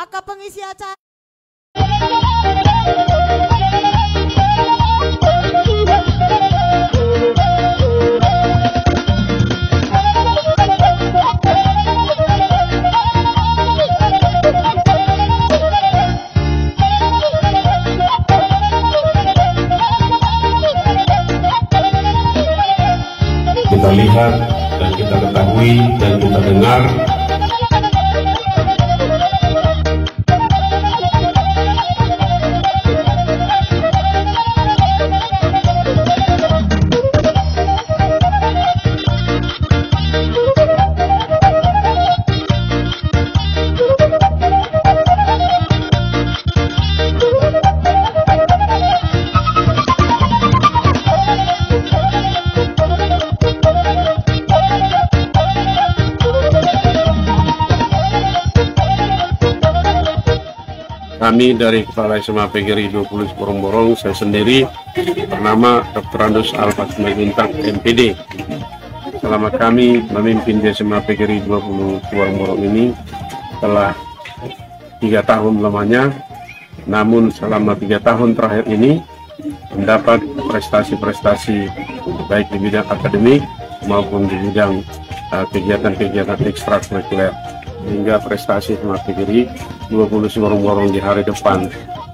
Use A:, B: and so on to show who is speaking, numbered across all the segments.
A: Maka pengisi acara
B: kita lihat dan kita ketahui dan kita dengar kami dari Kepala SMA PGRI 20 Borong-Borong, saya sendiri bernama Dr. Andus Alfat Bintang MPD. Selama kami memimpin di SMA PGRI 20 Borong-Borong ini telah 3 tahun lamanya, namun selama 3 tahun terakhir ini mendapat prestasi-prestasi baik di bidang akademik maupun di bidang kegiatan-kegiatan ekstrakurikuler, hingga prestasi SMA PGRI 20 Borong-Borong di hari depan,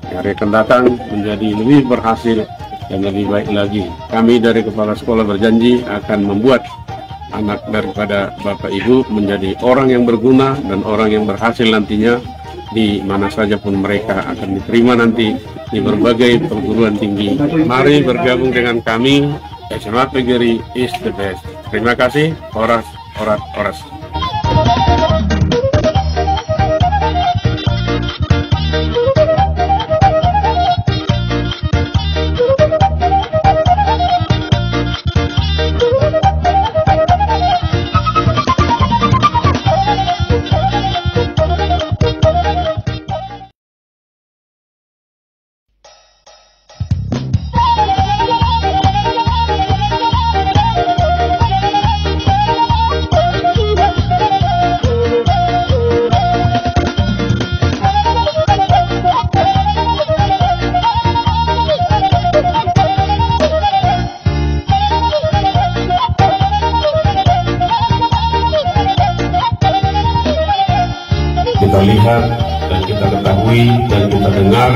B: hari akan datang menjadi lebih berhasil dan lebih baik lagi. Kami dari kepala sekolah berjanji akan membuat anak daripada Bapak Ibu menjadi orang yang berguna dan orang yang berhasil nantinya di mana saja pun mereka akan diterima nanti di berbagai perguruan tinggi. Mari bergabung dengan kami, SMA PGRI is the best. Terima kasih. Oras, orat, oras. Kita lihat dan kita ketahui dan kita dengar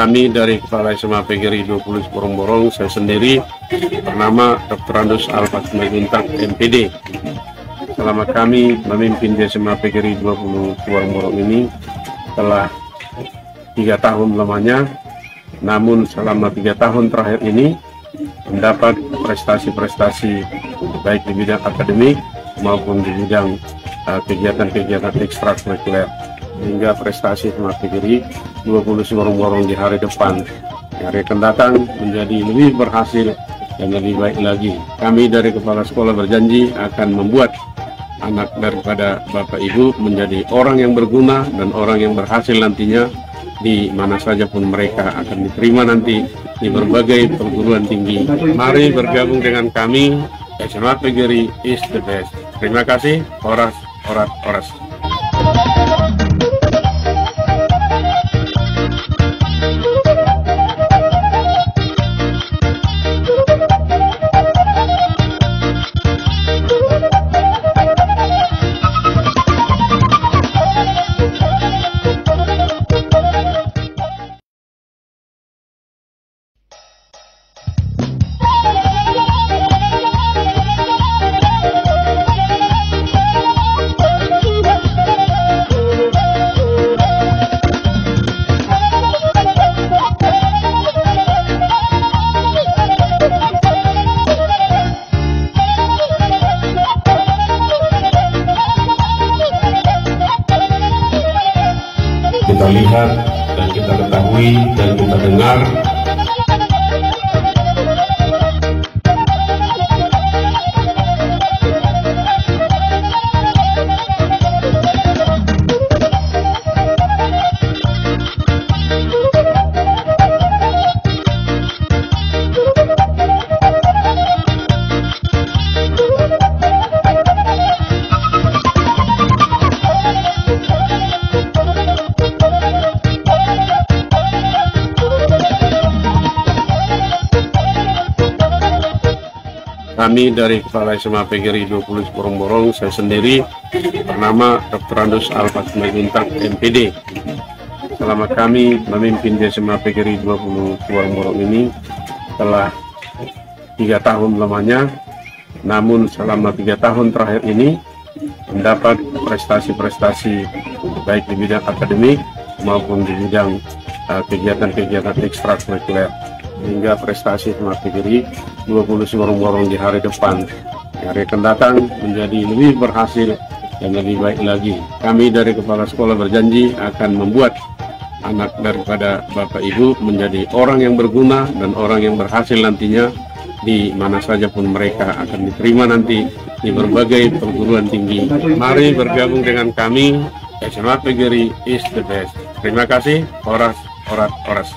B: kami dari Kepala SMA PGRI 20 Borong-Borong, saya sendiri bernama Dr. Andus Alfat Bintang MPD. Selama kami memimpin di SMA PGRI 20 Borong-Borong ini telah 3 tahun lamanya, namun selama 3 tahun terakhir ini mendapat prestasi-prestasi baik di bidang akademik maupun di bidang kegiatan-kegiatan ekstrakurikuler, hingga prestasi SMA PGRI 20 Borong-Borong di hari depan, hari akan datang menjadi lebih berhasil dan lebih baik lagi. Kami dari kepala sekolah berjanji akan membuat anak daripada Bapak Ibu menjadi orang yang berguna dan orang yang berhasil nantinya di mana saja pun mereka akan diterima nanti di berbagai perguruan tinggi. Mari bergabung dengan kami, SMA PGRI is the best. Terima kasih. Oras, orat, oras. kita lihat dan kita ketahui dan kita dengar. Kami dari Kepala SMA PGRI 20 Borong-Borong, saya sendiri bernama Dr. Andus Alfat Maguintang MPD. Selama kami memimpin di SMA PGRI 20 Borong-Borong ini telah 3 tahun lamanya, namun selama 3 tahun terakhir ini mendapat prestasi-prestasi baik di bidang akademik maupun di bidang kegiatan-kegiatan ekstrakurikuler, hingga prestasi SMA PGRI 20 Borong-Borong di hari depan, hari akan datang menjadi lebih berhasil dan lebih baik lagi. Kami dari Kepala Sekolah berjanji akan membuat anak daripada Bapak Ibu menjadi orang yang berguna dan orang yang berhasil nantinya di mana saja pun mereka akan diterima nanti di berbagai perguruan tinggi. Mari bergabung dengan kami, SMA PGRI is the best. Terima kasih. Oras, orat, oras.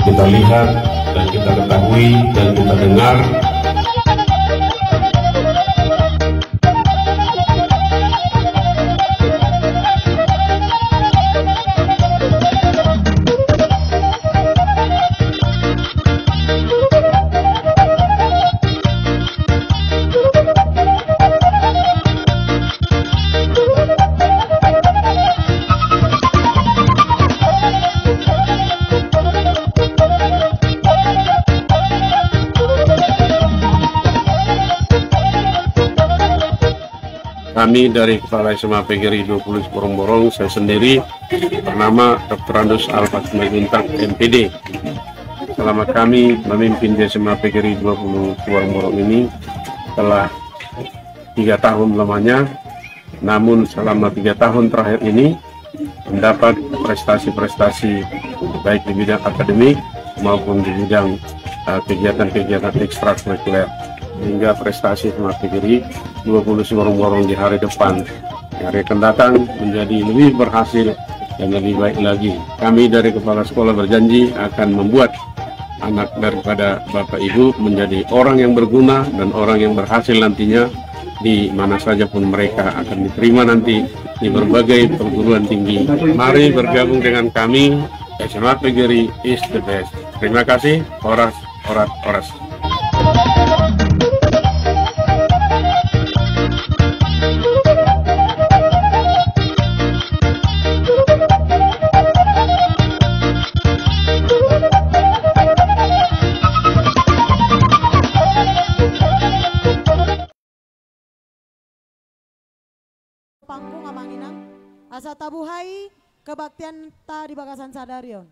B: Kita lihat dan kita ketahui dan kita dengar. Kami dari Kepala SMA PGRI 20 Borong-Borong, saya sendiri bernama Dr. Andus Alfat Maguintang MPD. Selama kami memimpin di SMA PGRI 20 Borong-Borong ini telah 3 tahun lamanya, namun selama 3 tahun terakhir ini mendapat prestasi-prestasi baik di bidang akademik maupun di bidang kegiatan-kegiatan ekstrakurikuler, hingga prestasi SMA PGRI 20 Borong-Borong di hari depan, hari akan datang menjadi lebih berhasil dan lebih baik lagi. Kami dari Kepala Sekolah berjanji akan membuat anak daripada Bapak Ibu menjadi orang yang berguna dan orang yang berhasil nantinya di mana saja pun mereka akan diterima nanti di berbagai perguruan tinggi. Mari bergabung dengan kami, SMA PGRI is the best. Terima kasih. Oras, orat, oras.
A: Panggung amanginang asa tabuhai kebaktian ta di bagasan sadarion.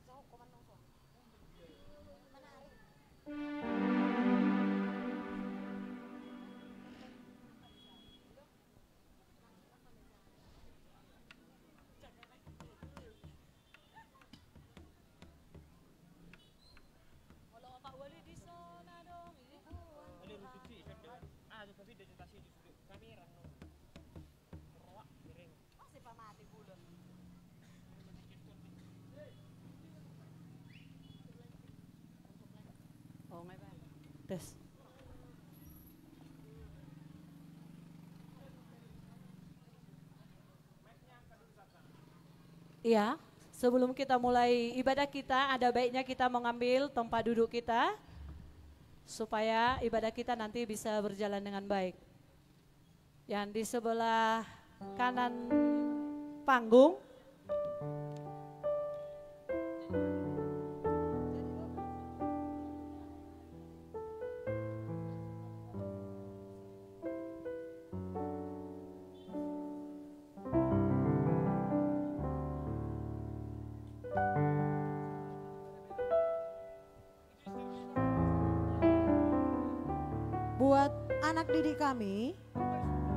A: Oh, nggak apa. Tes. Iya, sebelum kita mulai ibadah kita, ada baiknya kita mengambil tempat duduk kita supaya ibadah kita nanti bisa berjalan dengan baik. Yang di sebelah kanan panggung, buat anak didik kami,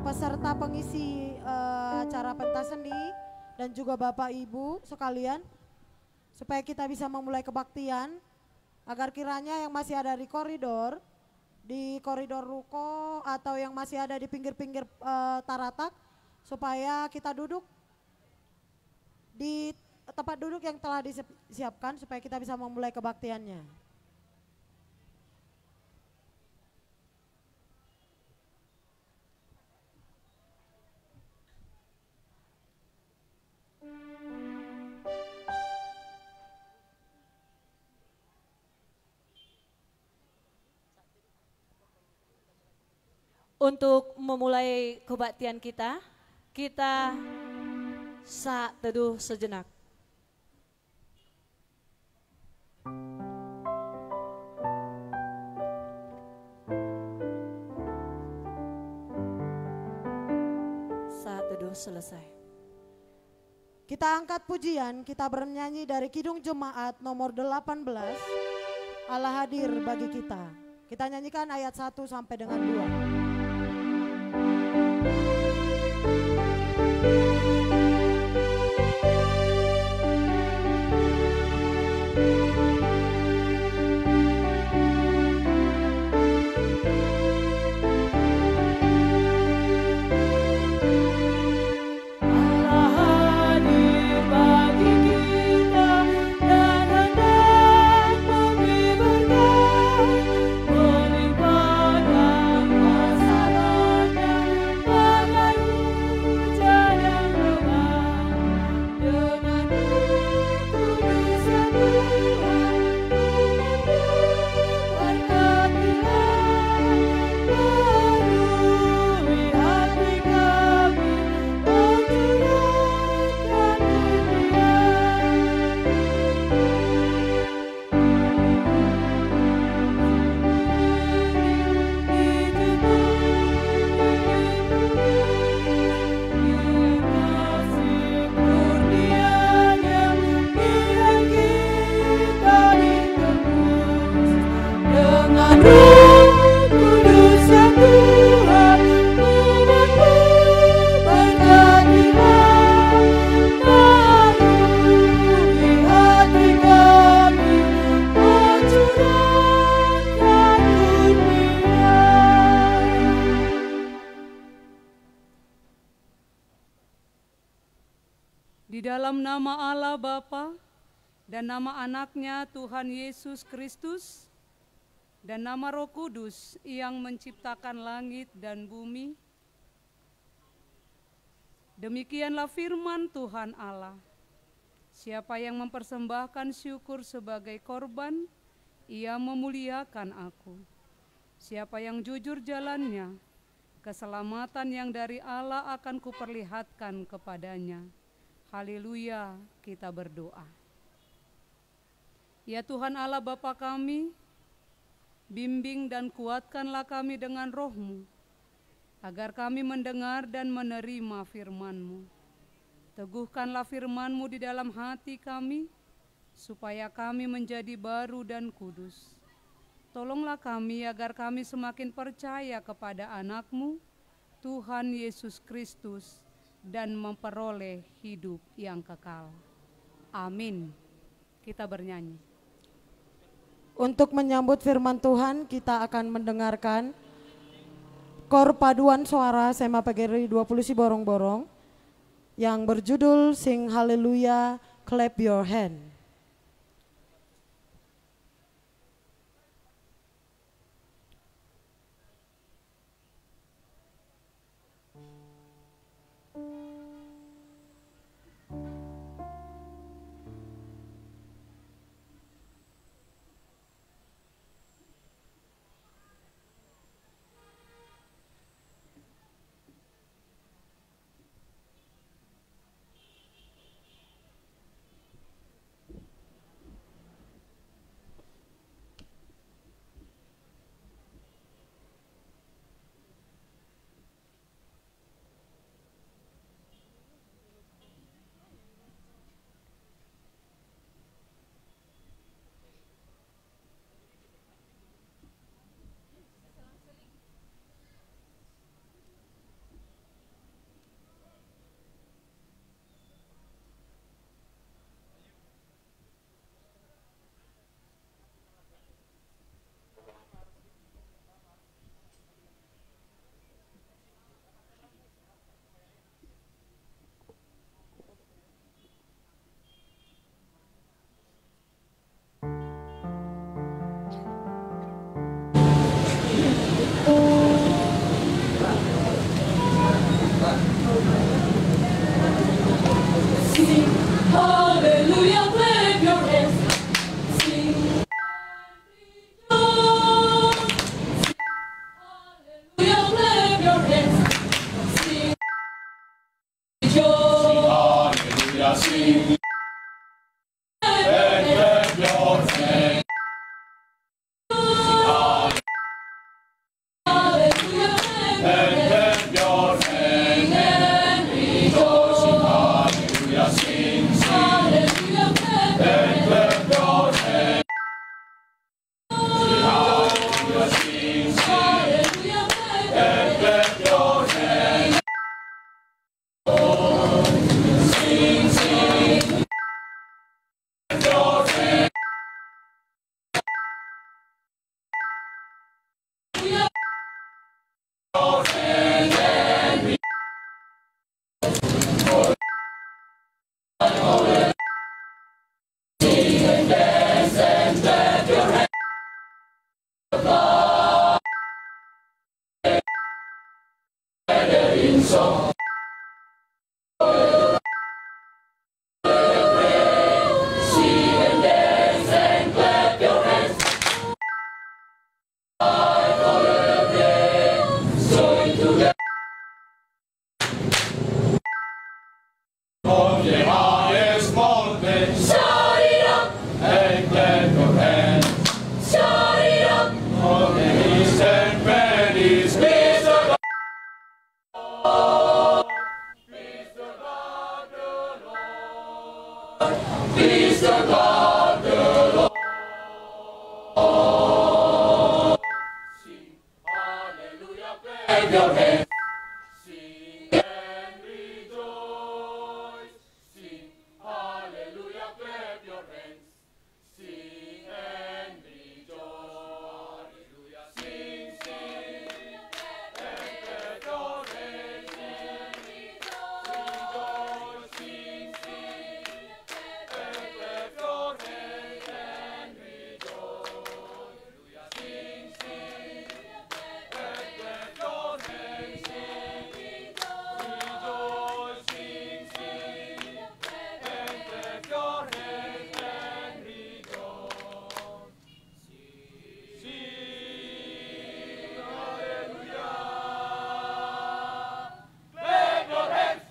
A: peserta pengisi acara pentas seni dan juga Bapak Ibu sekalian, supaya kita bisa memulai kebaktian, agar kiranya yang masih ada di koridor ruko atau yang masih ada di pinggir-pinggir taratak, supaya kita duduk di tempat duduk yang telah disiapkan supaya kita bisa memulai kebaktiannya. Untuk memulai kebaktian kita saat teduh sejenak. Saat teduh selesai. Kita angkat pujian, kita bernyanyi dari Kidung Jemaat nomor 18, Allah hadir bagi kita. Kita nyanyikan ayat 1 sampai dengan 2.
C: Di dalam nama Allah Bapa dan nama anaknya Tuhan Yesus Kristus dan nama Roh Kudus yang menciptakan langit dan bumi, demikianlah firman Tuhan Allah. Siapa yang mempersembahkan syukur sebagai korban, ia memuliakan aku. Siapa yang jujur jalannya, keselamatan yang dari Allah akan kuperlihatkan kepadanya. Haleluya, kita berdoa. Ya Tuhan Allah Bapa kami, bimbing dan kuatkanlah kami dengan roh-Mu, agar kami mendengar dan menerima firman-Mu. Teguhkanlah firman-Mu di dalam hati kami, supaya kami menjadi baru dan kudus. Tolonglah kami agar kami semakin percaya kepada anak-Mu, Tuhan Yesus Kristus, dan memperoleh hidup yang kekal. Amin. Kita bernyanyi.
A: Untuk menyambut firman Tuhan, kita akan mendengarkan kor paduan suara Sema PGRI 20 Siborong-Borong yang berjudul Sing Haleluya, Clap Your Hand.
D: Hallelujah, clap your hands. Sing. Hallelujah, clap your hands. Sing. Hallelujah, sing. Clap your hands. Hallelujah, clap your hands and rejoice. Hallelujah, sing. Hallelujah, clap your hands. Hallelujah, sing. Hallelujah, clap your hands. Sing, sing. Clap your hands. Your hands and rejoice. Sing and dance and clap your hands. In song. Sing and dance and clap your hands. Join together. On the highest mountain, shout it up and clap your hands. Shout it up on the eastern valleys. Please the Lord. Please the God the Lord. Please the God the Lord. Sing hallelujah, clap your hands. Sing and rejoice. Sing hallelujah, clap your hands. Sing and rejoice. Hallelujah, sing, sing. And clap your hands and rejoice. Sing, sing. And clap your hands and rejoice. Hallelujah, sing, sing. And clap your hands and rejoice. Sing, sing. And clap your hands and rejoice. Sing, hallelujah. Clap your hands.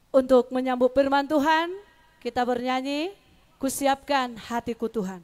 E: Untuk menyambut firman Tuhan, kita bernyanyi, Kusiapkan Hatiku Tuhan.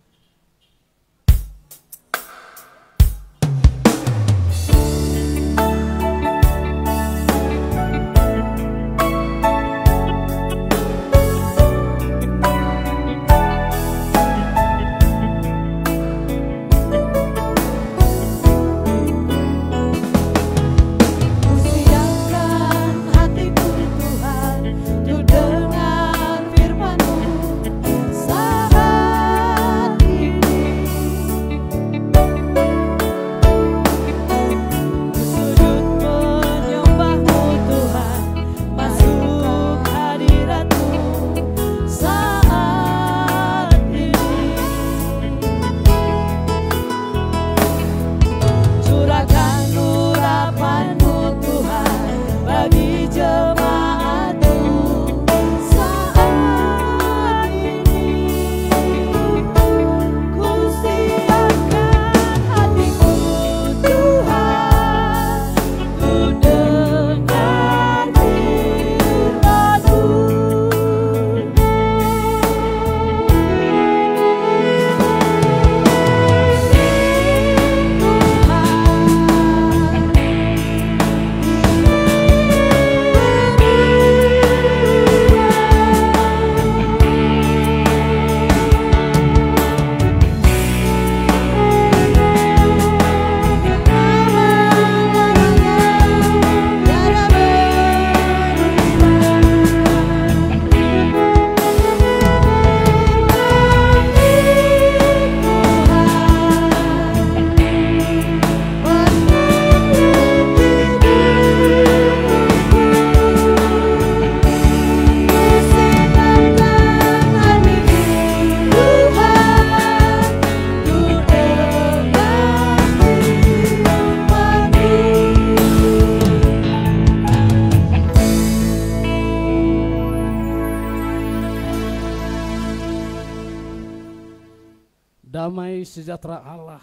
F: Damai sejahtera Allah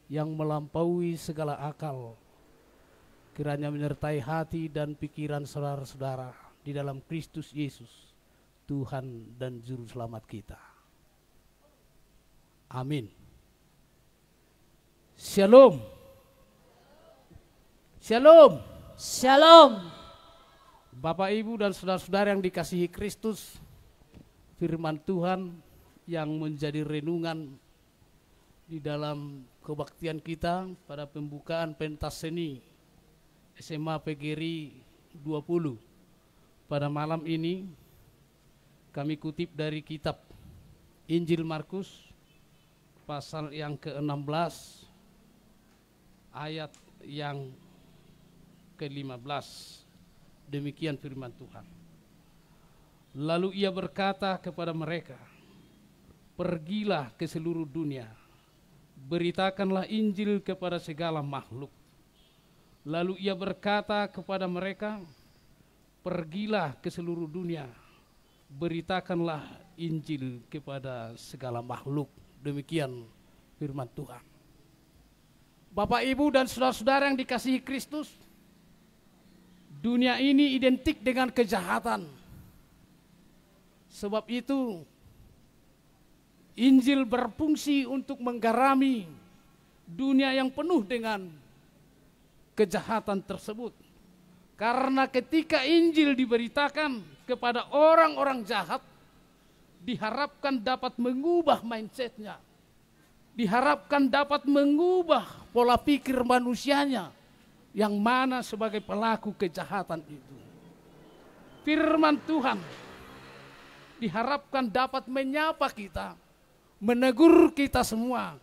F: yang melampaui segala akal kiranya menyertai hati dan pikiran saudara-saudara di dalam Kristus Yesus, Tuhan dan Juru Selamat kita. Amin. Shalom. Shalom.
E: Shalom.
F: Bapak, Ibu, dan saudara-saudara yang dikasihi Kristus, firman Tuhan yang menjadi renungan di dalam kebaktian kita pada pembukaan pentas seni SMA PGRI 20 pada malam ini, kami kutip dari kitab Injil Markus pasal yang ke-16 ayat yang ke-15. Demikian firman Tuhan. Lalu ia berkata kepada mereka, pergilah ke seluruh dunia, beritakanlah Injil kepada segala makhluk. Lalu ia berkata kepada mereka, pergilah ke seluruh dunia, beritakanlah Injil kepada segala makhluk. Demikian firman Tuhan. Bapak, Ibu, dan saudara-saudara yang dikasihi Kristus, dunia ini identik dengan kejahatan. Sebab itu Injil berfungsi untuk menggarami dunia yang penuh dengan kejahatan tersebut. Karena ketika Injil diberitakan kepada orang-orang jahat, diharapkan dapat mengubah mindsetnya, diharapkan dapat mengubah pola pikir manusianya yang mana sebagai pelaku kejahatan itu. Firman Tuhan diharapkan dapat menyapa kita, menegur kita semua,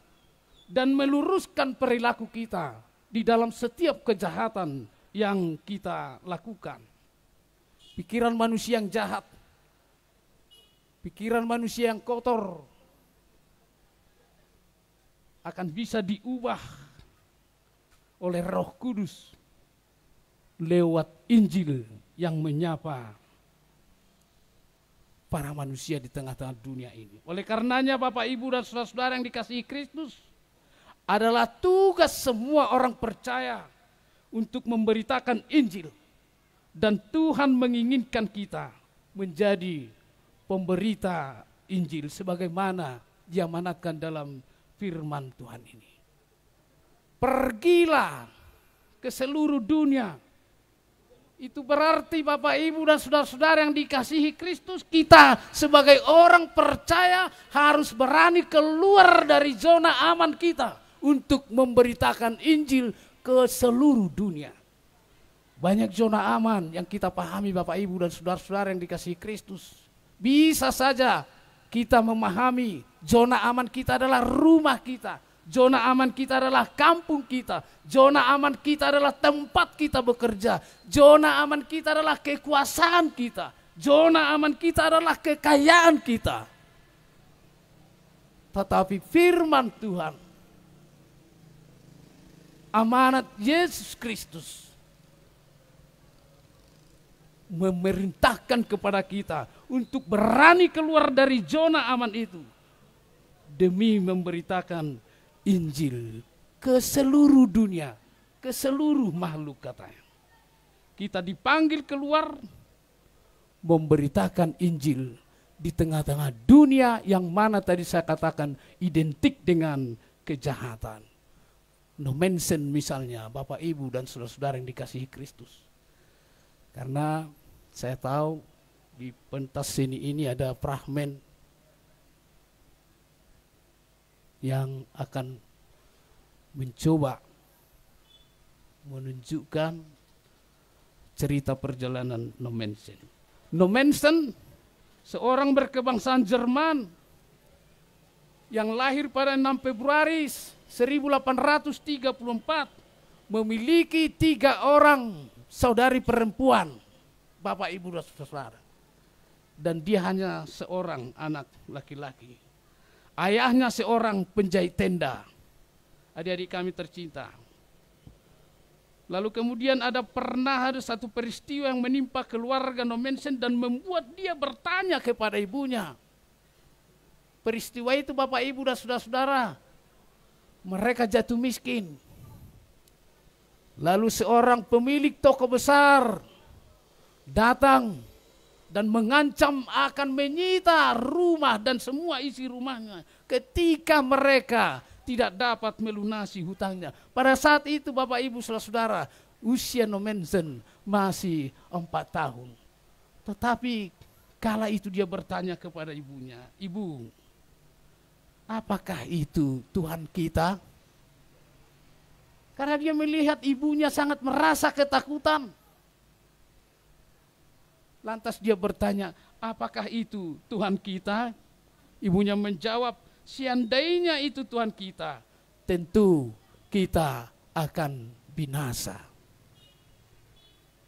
F: dan meluruskan perilaku kita di dalam setiap kejahatan yang kita lakukan. Pikiran manusia yang jahat, pikiran manusia yang kotor akan bisa diubah oleh Roh Kudus lewat Injil yang menyapa para manusia di tengah-tengah dunia ini. Oleh karenanya Bapak, Ibu, dan saudara-saudara yang dikasihi Kristus, adalah tugas semua orang percaya untuk memberitakan Injil Dan Tuhan menginginkan kita menjadi pemberita Injil sebagaimana diamanatkan dalam firman Tuhan ini. Pergilah ke seluruh dunia. Itu berarti Bapak, Ibu, dan saudara-saudara yang dikasihi Kristus, kita sebagai orang percaya harus berani keluar dari zona aman kita untuk memberitakan Injil ke seluruh dunia. Banyak zona aman yang kita pahami Bapak, Ibu, dan saudara-saudara yang dikasihi Kristus. Bisa saja kita memahami zona aman kita adalah rumah kita. Zona aman kita adalah kampung kita. Zona aman kita adalah tempat kita bekerja. Zona aman kita adalah kekuasaan kita. Zona aman kita adalah kekayaan kita. Tetapi firman Tuhan, amanat Yesus Kristus, memerintahkan kepada kita untuk berani keluar dari zona aman itu demi memberitakan Injil ke seluruh dunia, ke seluruh makhluk katanya. Kita dipanggil keluar memberitakan Injil di tengah-tengah dunia yang mana tadi saya katakan identik dengan kejahatan. No mention misalnya Bapak, Ibu, dan saudara-saudara yang dikasihi Kristus. Karena saya tahu di pentas seni ini ada fragmen yang akan mencoba menunjukkan cerita perjalanan No Mention. No Mention seorang berkebangsaan Jerman yang lahir pada 6 Februari 1834, memiliki 3 orang saudari perempuan, Bapak, Ibu, dan saudara. Dan dia hanya seorang anak laki-laki. Ayahnya seorang penjahit tenda. Adik-adik kami tercinta. Lalu kemudian pernah ada satu peristiwa yang menimpa keluarga No Mention dan membuat dia bertanya kepada ibunya. Peristiwa itu Bapak, Ibu, dan saudara-saudara, mereka jatuh miskin. Lalu seorang pemilik toko besar datang dan mengancam akan menyita rumah dan semua isi rumahnya ketika mereka tidak dapat melunasi hutangnya. Pada saat itu Bapak, Ibu, saudara-saudara, usia No Mention masih 4 tahun. Tetapi kala itu dia bertanya kepada ibunya, "Ibu, apakah itu Tuhan kita?" Karena dia melihat ibunya sangat merasa ketakutan. Lantas dia bertanya, "Apakah itu Tuhan kita?" Ibunya menjawab, "Seandainya itu Tuhan kita, tentu kita akan binasa."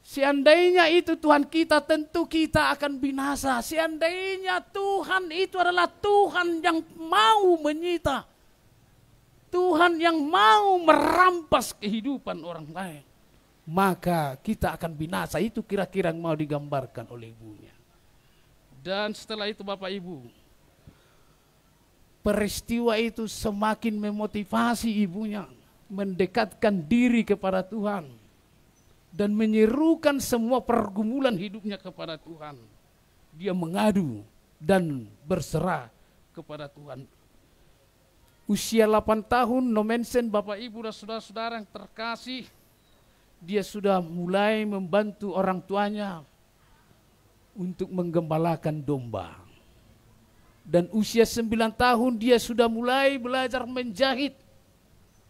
F: Seandainya itu Tuhan kita, tentu kita akan binasa. Seandainya Tuhan itu adalah Tuhan yang mau menyita, Tuhan yang mau merampas kehidupan orang lain, maka kita akan binasa. Itu kira-kira yang mau digambarkan oleh ibunya. Dan setelah itu Bapak, Ibu, peristiwa itu semakin memotivasi ibunya mendekatkan diri kepada Tuhan dan menyerukan semua pergumulan hidupnya kepada Tuhan. Dia mengadu dan berserah kepada Tuhan. Usia 8 tahun No Mention, Bapak, Ibu, dan saudara-saudara yang terkasih, dia sudah mulai membantu orang tuanya untuk menggembalakan domba. Dan usia 9 tahun dia sudah mulai belajar menjahit,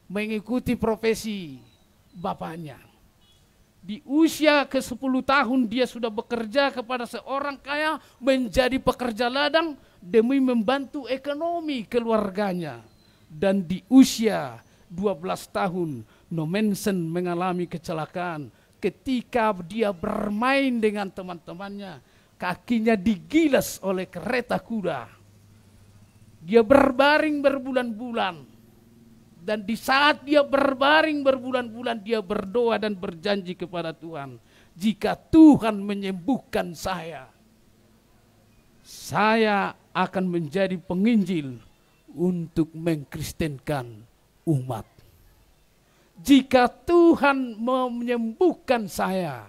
F: mengikuti profesi bapaknya. Di usia ke-10 tahun dia sudah bekerja kepada seorang kaya menjadi pekerja ladang demi membantu ekonomi keluarganya. Dan di usia 12 tahun No Mention mengalami kecelakaan ketika dia bermain dengan teman-temannya. Kakinya digilas oleh kereta kuda. Dia berbaring berbulan-bulan. Dan di saat dia berbaring berbulan-bulan, dia berdoa dan berjanji kepada Tuhan, "Jika Tuhan menyembuhkan saya akan menjadi penginjil untuk mengkristenkan umat. Jika Tuhan menyembuhkan saya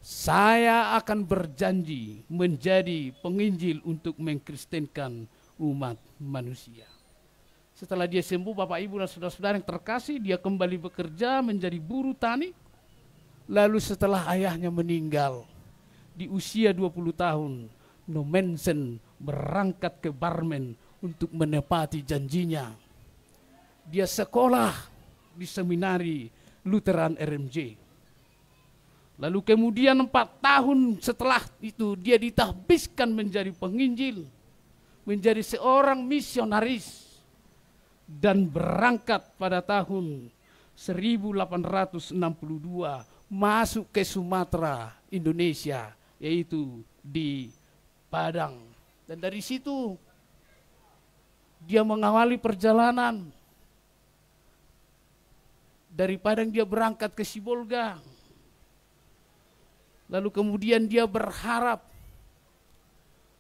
F: saya akan berjanji menjadi penginjil untuk mengkristenkan umat manusia. Setelah dia sembuh, Bapak Ibu dan saudara-saudara yang terkasih, dia kembali bekerja menjadi buruh tani. Lalu setelah ayahnya meninggal di usia 20 tahun, Nommensen berangkat ke Barmen untuk menepati janjinya. Dia sekolah di seminari Lutheran RMJ. Lalu kemudian 4 tahun setelah itu dia ditahbiskan menjadi penginjil, menjadi seorang misionaris, dan berangkat pada tahun 1862 masuk ke Sumatera, Indonesia, yaitu di Padang. Dan dari situ dia mengawali perjalanan. Dari Padang dia berangkat ke Sibolga. Lalu kemudian dia berharap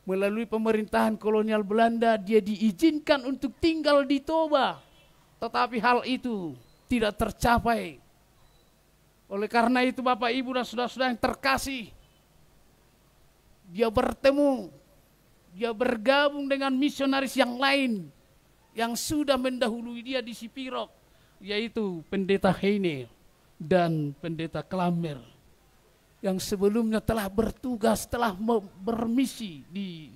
F: melalui pemerintahan kolonial Belanda dia diizinkan untuk tinggal di Toba. Tetapi hal itu tidak tercapai. Oleh karena itu Bapak Ibu dan saudara-saudara yang terkasih, dia bertemu, dia bergabung dengan misionaris yang lain yang sudah mendahului dia di Sipirok, yaitu Pendeta Heine dan Pendeta Klamer, yang sebelumnya telah bertugas, telah bermisi di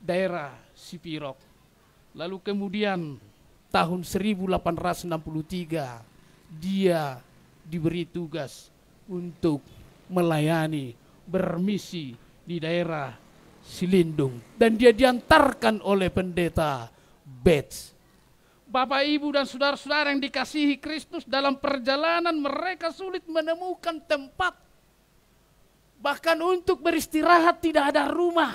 F: daerah Sipirok. Lalu kemudian tahun 1863 dia diberi tugas untuk melayani, bermisi di daerah Silindung, dan dia diantarkan oleh Pendeta Betts. Bapak Ibu dan saudara-saudara yang dikasihi Kristus, dalam perjalanan mereka sulit menemukan tempat. Bahkan untuk beristirahat tidak ada rumah.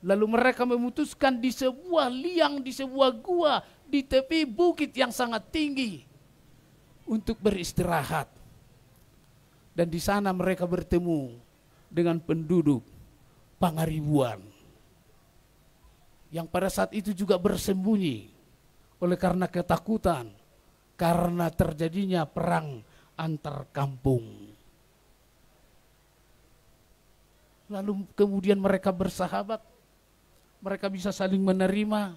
F: Lalu mereka memutuskan di sebuah liang, di sebuah gua, di tepi bukit yang sangat tinggi untuk beristirahat. Dan di sana mereka bertemu dengan penduduk Pangaribuan yang pada saat itu juga bersembunyi oleh karena ketakutan karena terjadinya perang antar kampung. Lalu kemudian mereka bersahabat, mereka bisa saling menerima,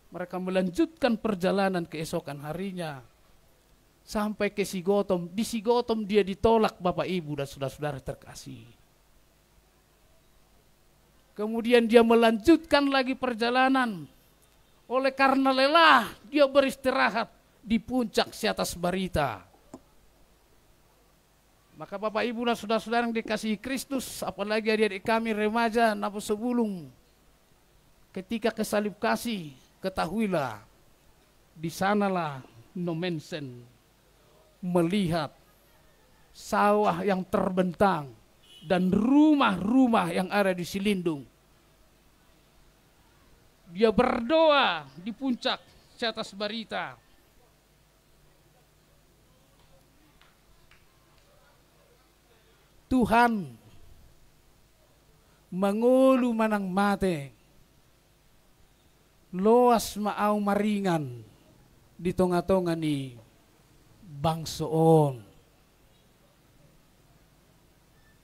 F: mereka melanjutkan perjalanan keesokan harinya sampai ke Sigotom. Di Sigotom dia ditolak Bapak Ibu dan saudara-saudara terkasih. Kemudian dia melanjutkan lagi perjalanan. Oleh karena lelah, dia beristirahat di puncak Siatas Barita. Maka Bapak Ibu dan saudara-saudara yang dikasihi Kristus, apalagi adik-adik kami remaja Napo Sebulung, ketika ke Salib Kasih, ketahuilah di sanalah Nommensen melihat sawah yang terbentang dan rumah-rumah yang ada di Silindung. Dia berdoa di puncak Siatas Barita. Tuhan, mangulu manang mate, loas maaw maringan di tonga-tonga ni bangsoon.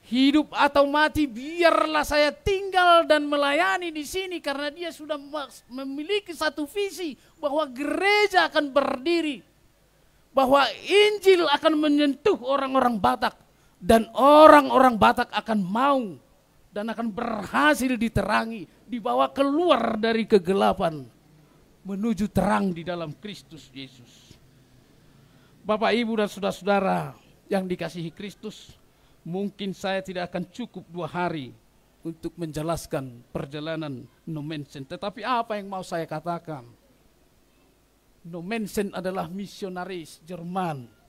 F: Hidup atau mati, biarlah saya tinggal dan melayani di sini, karena dia sudah memiliki satu visi bahwa gereja akan berdiri, bahwa Injil akan menyentuh orang-orang Batak, dan orang-orang Batak akan mau dan akan berhasil diterangi, dibawa keluar dari kegelapan menuju terang di dalam Kristus Yesus. Bapak, Ibu, dan saudara-saudara yang dikasihi Kristus, mungkin saya tidak akan cukup 2 hari untuk menjelaskan perjalanan Nommensen. Tetapi apa yang mau saya katakan? Nommensen adalah misionaris Jerman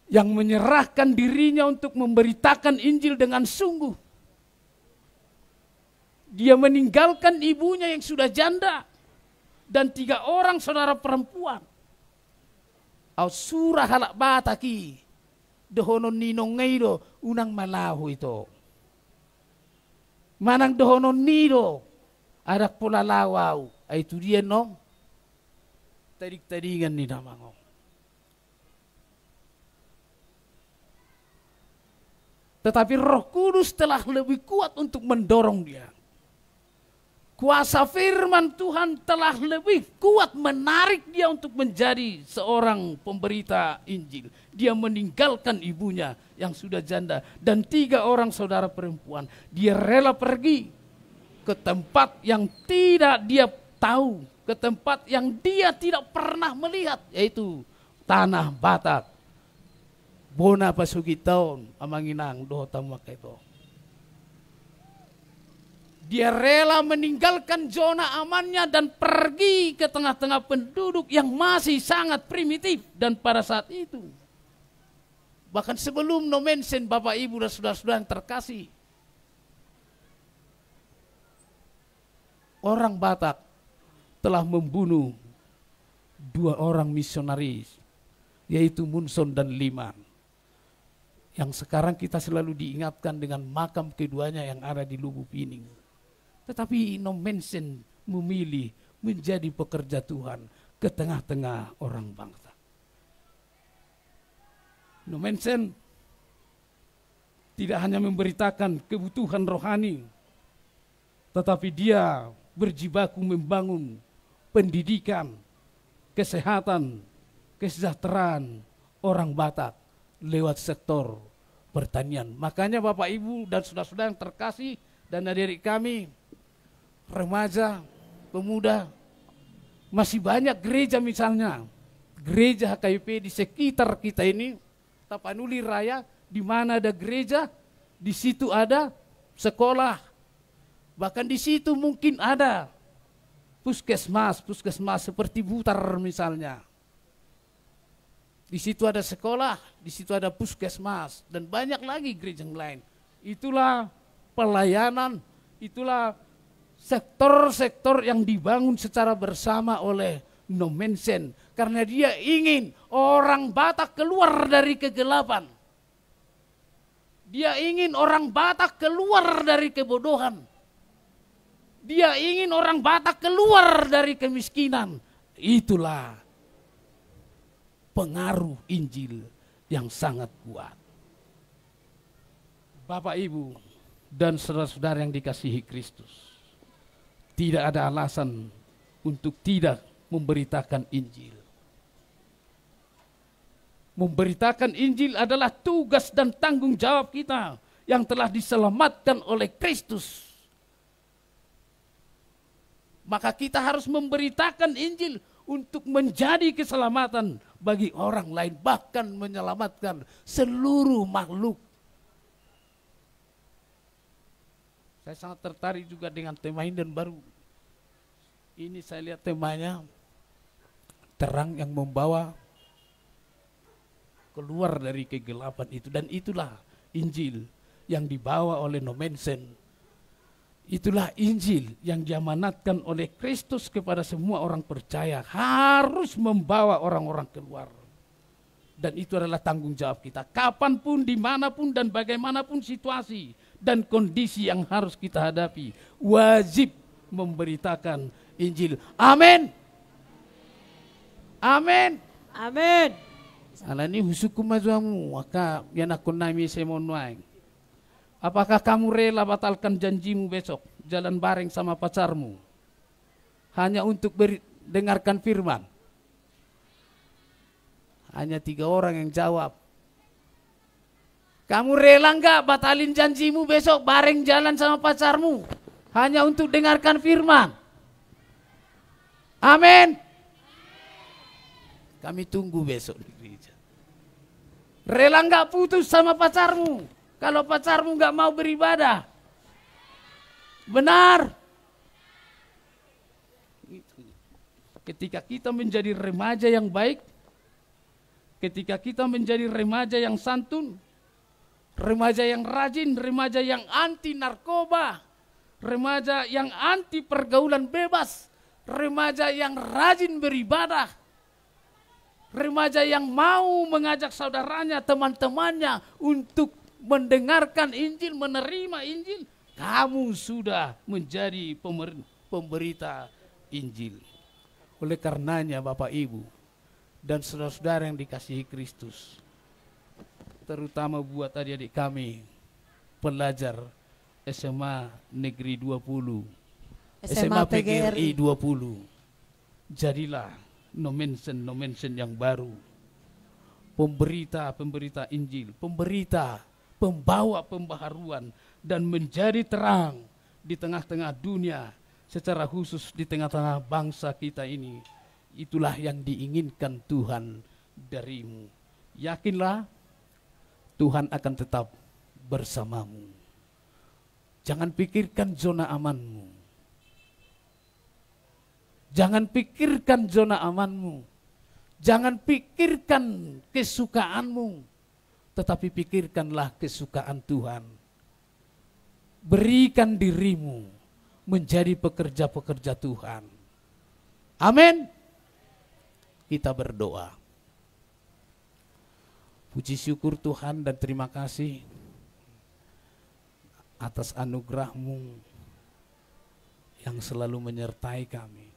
F: yang menyerahkan dirinya untuk memberitakan Injil dengan sungguh. Dia meninggalkan ibunya yang sudah janda dan 3 orang saudara perempuan. Au surah halak bataki dohonon ninong ngaido unang malahu ito. Manang dohonon nido adak pula lawau. Ay itu dia no. Tadik-tadingan ni namango. Tetapi Roh Kudus telah lebih kuat untuk mendorong dia. Kuasa firman Tuhan telah lebih kuat menarik dia untuk menjadi seorang pemberita Injil. Dia meninggalkan ibunya yang sudah janda dan 3 orang saudara perempuan. Dia rela pergi ke tempat yang tidak dia tahu, ke tempat yang dia tidak pernah melihat, yaitu tanah Batak. Bona pasugitaon amanginang doho tamakito. Dia rela meninggalkan zona amannya dan pergi ke tengah-tengah penduduk yang masih sangat primitif. Dan pada saat itu, bahkan sebelum nomensen Bapak Ibu dan saudara-saudara yang terkasih, orang Batak telah membunuh 2 orang misionaris, yaitu Munson dan Liman. Yang sekarang kita selalu diingatkan dengan makam keduanya yang ada di Lubuk Pining. Tetapi nomensen memilih menjadi pekerja Tuhan ke tengah-tengah orang bangsa. Nomensen tidak hanya memberitakan kebutuhan rohani, tetapi dia berjibaku membangun pendidikan, kesehatan, kesejahteraan orang Batak lewat sektor pertanian. Makanya Bapak Ibu dan saudara-saudara yang terkasih dan adik-adik kami, remaja, pemuda, masih banyak gereja misalnya, gereja HKIP di sekitar kita ini, Tapanuli Raya, di mana ada gereja, di situ ada sekolah, bahkan di situ mungkin ada puskesmas seperti Butar misalnya. Di situ ada sekolah, di situ ada puskesmas, dan banyak lagi gereja yang lain. Itulah pelayanan, itulah sektor-sektor yang dibangun secara bersama oleh nomensen. Karena dia ingin orang Batak keluar dari kegelapan. Dia ingin orang Batak keluar dari kebodohan. Dia ingin orang Batak keluar dari kemiskinan. Itulah pengaruh Injil yang sangat kuat. Bapak, Ibu, dan saudara-saudara yang dikasihi Kristus, tidak ada alasan untuk tidak memberitakan Injil. Memberitakan Injil adalah tugas dan tanggung jawab kita yang telah diselamatkan oleh Kristus. Maka kita harus memberitakan Injil untuk menjadi keselamatan bagi orang lain, bahkan menyelamatkan seluruh makhluk. Saya sangat tertarik juga dengan tema ini dan baru ini saya lihat temanya terang yang membawa keluar dari kegelapan itu. Dan itulah Injil yang dibawa oleh nomensen. Itulah Injil yang diamanatkan oleh Kristus kepada semua orang percaya, harus membawa orang-orang keluar. Dan itu adalah tanggung jawab kita. Kapanpun, dimanapun, dan bagaimanapun situasi dan kondisi yang harus kita hadapi, wajib memberitakan Injil. Amin. Amin.
E: Amin.
F: Alani husuku majuamu, maka yang aku nami semonuai. Apakah kamu rela batalkan janjimu besok jalan bareng sama pacarmu hanya untuk dengarkan firman? Hanya 3 orang yang jawab. Kamu rela enggak batalin janjimu besok bareng jalan sama pacarmu hanya untuk dengarkan firman? Amin. Kami tunggu besok di gereja. Rela enggak putus sama pacarmu kalau pacarmu enggak mau beribadah? Benar. Ketika kita menjadi remaja yang baik, ketika kita menjadi remaja yang santun, remaja yang rajin, remaja yang anti narkoba, remaja yang anti pergaulan bebas, remaja yang rajin beribadah, remaja yang mau mengajak saudaranya, teman-temannya untuk mendengarkan Injil, menerima Injil, kamu sudah menjadi pemberita Injil. Oleh karenanya Bapak Ibu dan saudara-saudara yang dikasihi Kristus, terutama buat adik-adik kami pelajar SMA Negeri 20,
A: SMA
F: PGRI 20. Jadilah nomensen yang baru. Pemberita Injil, pembawa pembaharuan dan menjadi terang di tengah-tengah dunia, secara khusus di tengah-tengah bangsa kita ini. Itulah yang diinginkan Tuhan darimu. Yakinlah Tuhan akan tetap bersamamu. Jangan pikirkan zona amanmu. Jangan pikirkan zona amanmu. Jangan pikirkan kesukaanmu. Tetapi pikirkanlah kesukaan Tuhan. Berikan dirimu menjadi pekerja-pekerja Tuhan. Amin. Kita berdoa. Puji syukur Tuhan dan terima kasih atas anugerah-Mu yang selalu menyertai kami,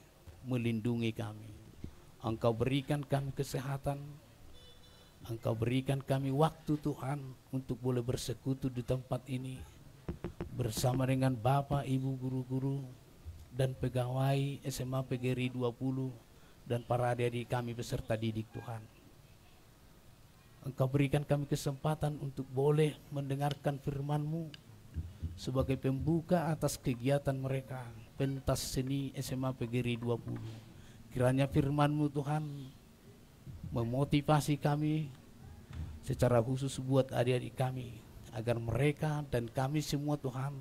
F: melindungi kami. Engkau berikan kami kesehatan, Engkau berikan kami waktu Tuhan untuk boleh bersekutu di tempat ini bersama dengan Bapak, Ibu, guru-guru dan pegawai SMA PGRI 20 dan para adik-adik kami beserta didik Tuhan. Engkau berikan kami kesempatan untuk boleh mendengarkan firman-Mu sebagai pembuka atas kegiatan mereka, pentas seni SMA PGRI 20. Kiranya firman-Mu Tuhan memotivasi kami secara khusus buat adik-adik kami, agar mereka dan kami semua Tuhan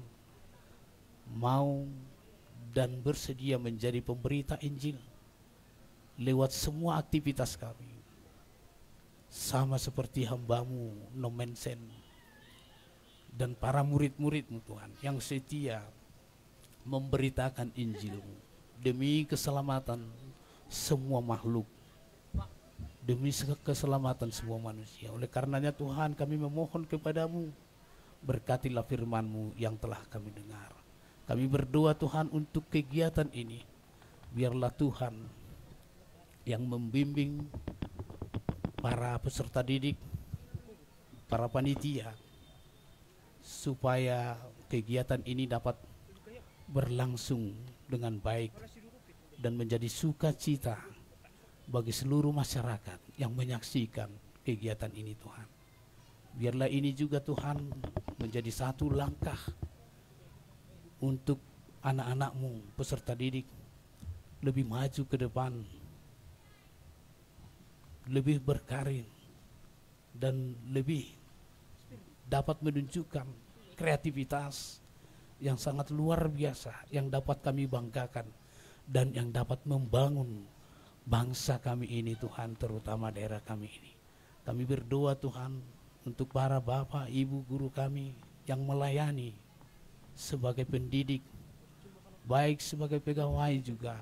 F: mau dan bersedia menjadi pemberita Injil lewat semua aktivitas kami. Sama seperti hamba-Mu Nomensen dan para murid-murid-Mu Tuhan yang setia memberitakan Injil-Mu demi keselamatan semua makhluk, demi keselamatan semua manusia. Oleh karenanya Tuhan, kami memohon kepadamu, berkatilah firman-Mu yang telah kami dengar. Kami berdoa Tuhan untuk kegiatan ini, biarlah Tuhan yang membimbing para peserta didik, para panitia, supaya kegiatan ini dapat berlangsung dengan baik dan menjadi sukacita bagi seluruh masyarakat yang menyaksikan kegiatan ini Tuhan. Biarlah ini juga Tuhan menjadi satu langkah untuk anak-anak-Mu peserta didik lebih maju ke depan, lebih berkarir dan lebih dapat menunjukkan kreativitas yang sangat luar biasa yang dapat kami banggakan dan yang dapat membangun bangsa kami ini Tuhan, terutama daerah kami ini. Kami berdoa Tuhan untuk para bapak, ibu, guru kami yang melayani sebagai pendidik, baik sebagai pegawai juga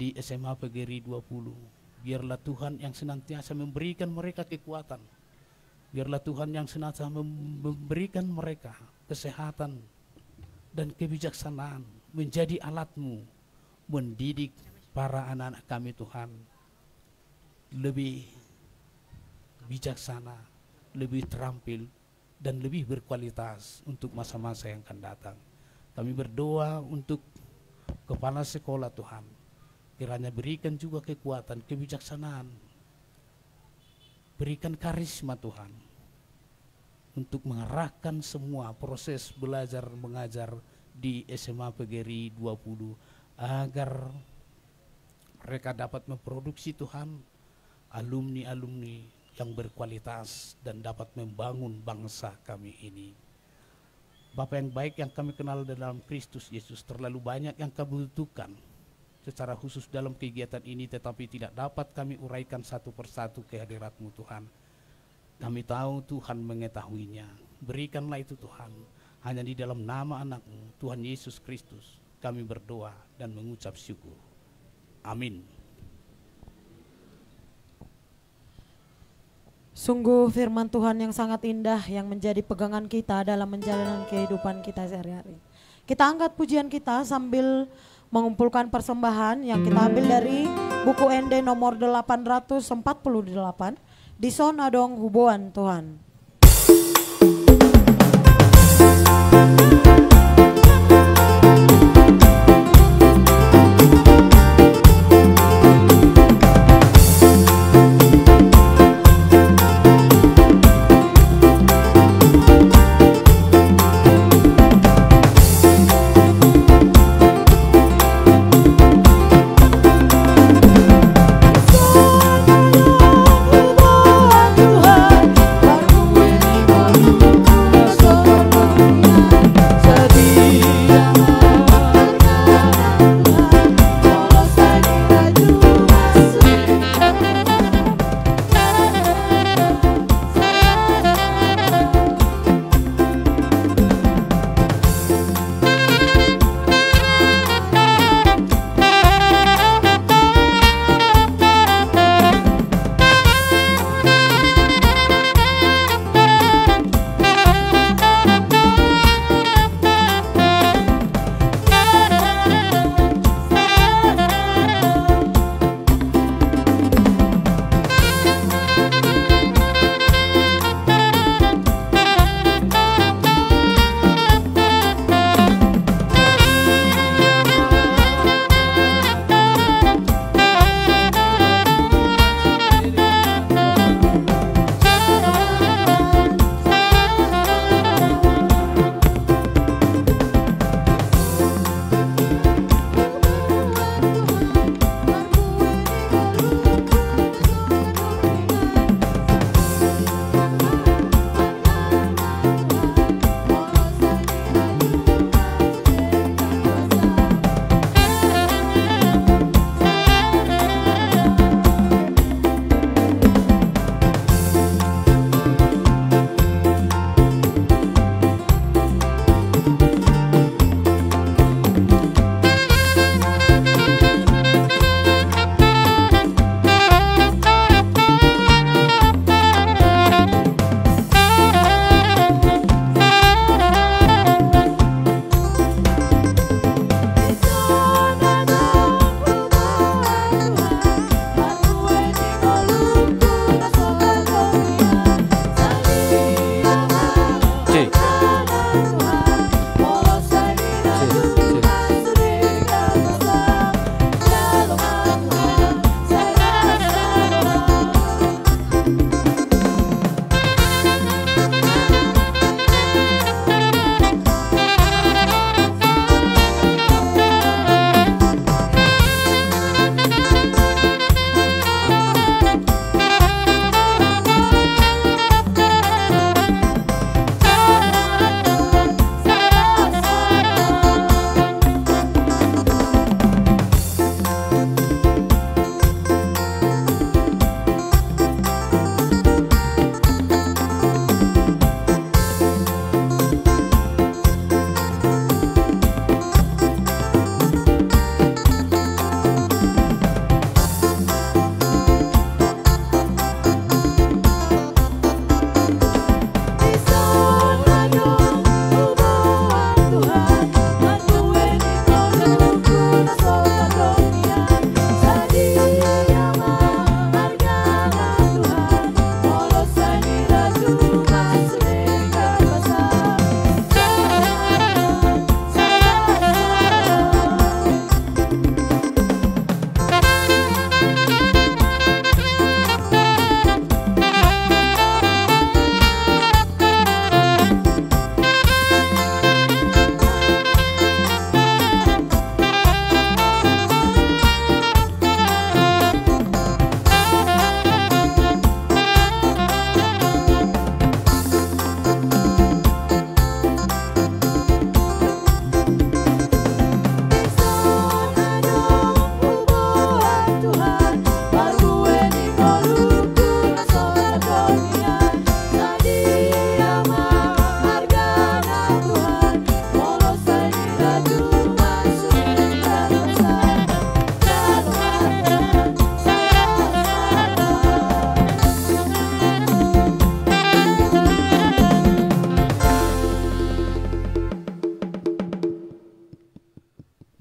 F: di SMA PGRI 20. Biarlah Tuhan yang senantiasa memberikan mereka kekuatan. Biarlah Tuhan yang senantiasa memberikan mereka kesehatan dan kebijaksanaan, menjadi alat-Mu mendidik para anak-anak kami Tuhan lebih bijaksana, lebih terampil dan lebih berkualitas untuk masa-masa yang akan datang. Kami berdoa untuk kepala sekolah Tuhan, kiranya berikan juga kekuatan, kebijaksanaan, berikan karisma Tuhan untuk mengarahkan semua proses belajar mengajar di SMA PGRI 20 agar mereka dapat memproduksi Tuhan alumni-alumni yang berkualitas dan dapat membangun bangsa kami ini. Bapa yang baik yang kami kenal dalam Kristus Yesus, terlalu banyak yang kami butuhkan secara khusus dalam kegiatan ini, tetapi tidak dapat kami uraikan satu persatu kehadirat-Mu Tuhan. Kami tahu Tuhan mengetahuinya. Berikanlah itu Tuhan, hanya di dalam nama anak-Mu Tuhan Yesus Kristus kami berdoa dan mengucap syukur. Amin.
A: Sungguh firman Tuhan yang sangat indah yang menjadi pegangan kita dalam menjalani kehidupan kita sehari-hari. Kita angkat pujian kita sambil mengumpulkan persembahan yang kita ambil dari buku ND nomor 848 di Sonadong Huboan Tuhan.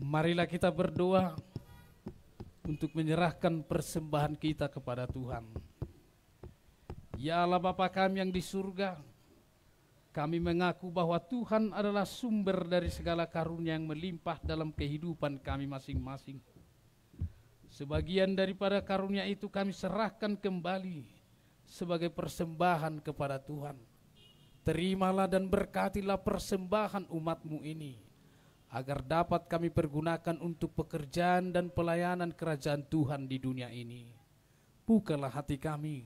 F: Marilah kita berdoa untuk menyerahkan persembahan kita kepada Tuhan. Ya Allah Bapa kami yang di surga, kami mengaku bahwa Tuhan adalah sumber dari segala karunia yang melimpah dalam kehidupan kami masing-masing. Sebagian daripada karunia itu kami serahkan kembali sebagai persembahan kepada Tuhan. Terimalah dan berkatilah persembahan umat-Mu ini, agar dapat kami pergunakan untuk pekerjaan dan pelayanan kerajaan Tuhan di dunia ini. Bukalah hati kami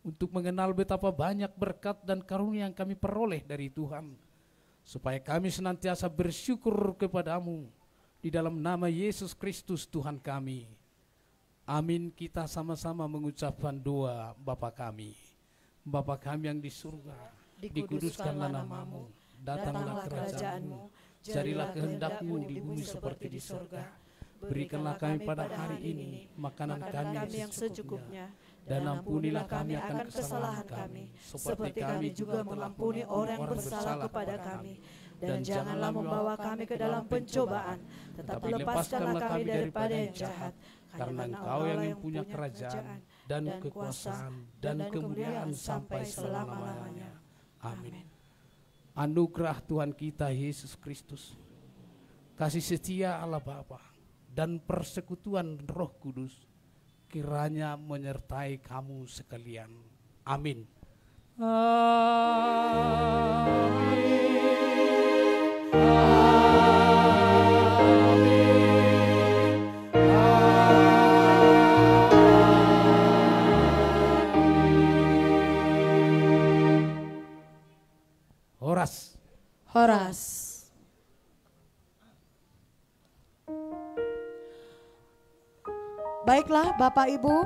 F: untuk mengenal betapa banyak berkat dan karunia yang kami peroleh dari Tuhan, supaya kami senantiasa bersyukur kepadamu di dalam nama Yesus Kristus Tuhan kami. Amin. Kita sama-sama mengucapkan doa. Bapa kami, Bapa kami yang di surga, dikuduskanlah namamu, datanglah kerajaan-Mu, jadilah kehendak-Mu di bumi seperti di surga. Berikanlah kami pada hari ini makanan kami yang secukupnya, dan ampunilah kami akan kesalahan kami, seperti kami juga mengampuni orang yang bersalah kepada kami. Dan janganlah membawa kami ke dalam pencobaan, tetapi lepaskanlah kami daripada yang jahat. Karena Engkau yang punya kerajaan dan kekuasaan dan kemuliaan sampai selama-lamanya. Amin. Anugerah Tuhan kita Yesus Kristus, kasih setia Allah Bapa, dan persekutuan Roh Kudus kiranya menyertai kamu sekalian. Amin. Horas.
A: Horas. Baiklah Bapak Ibu,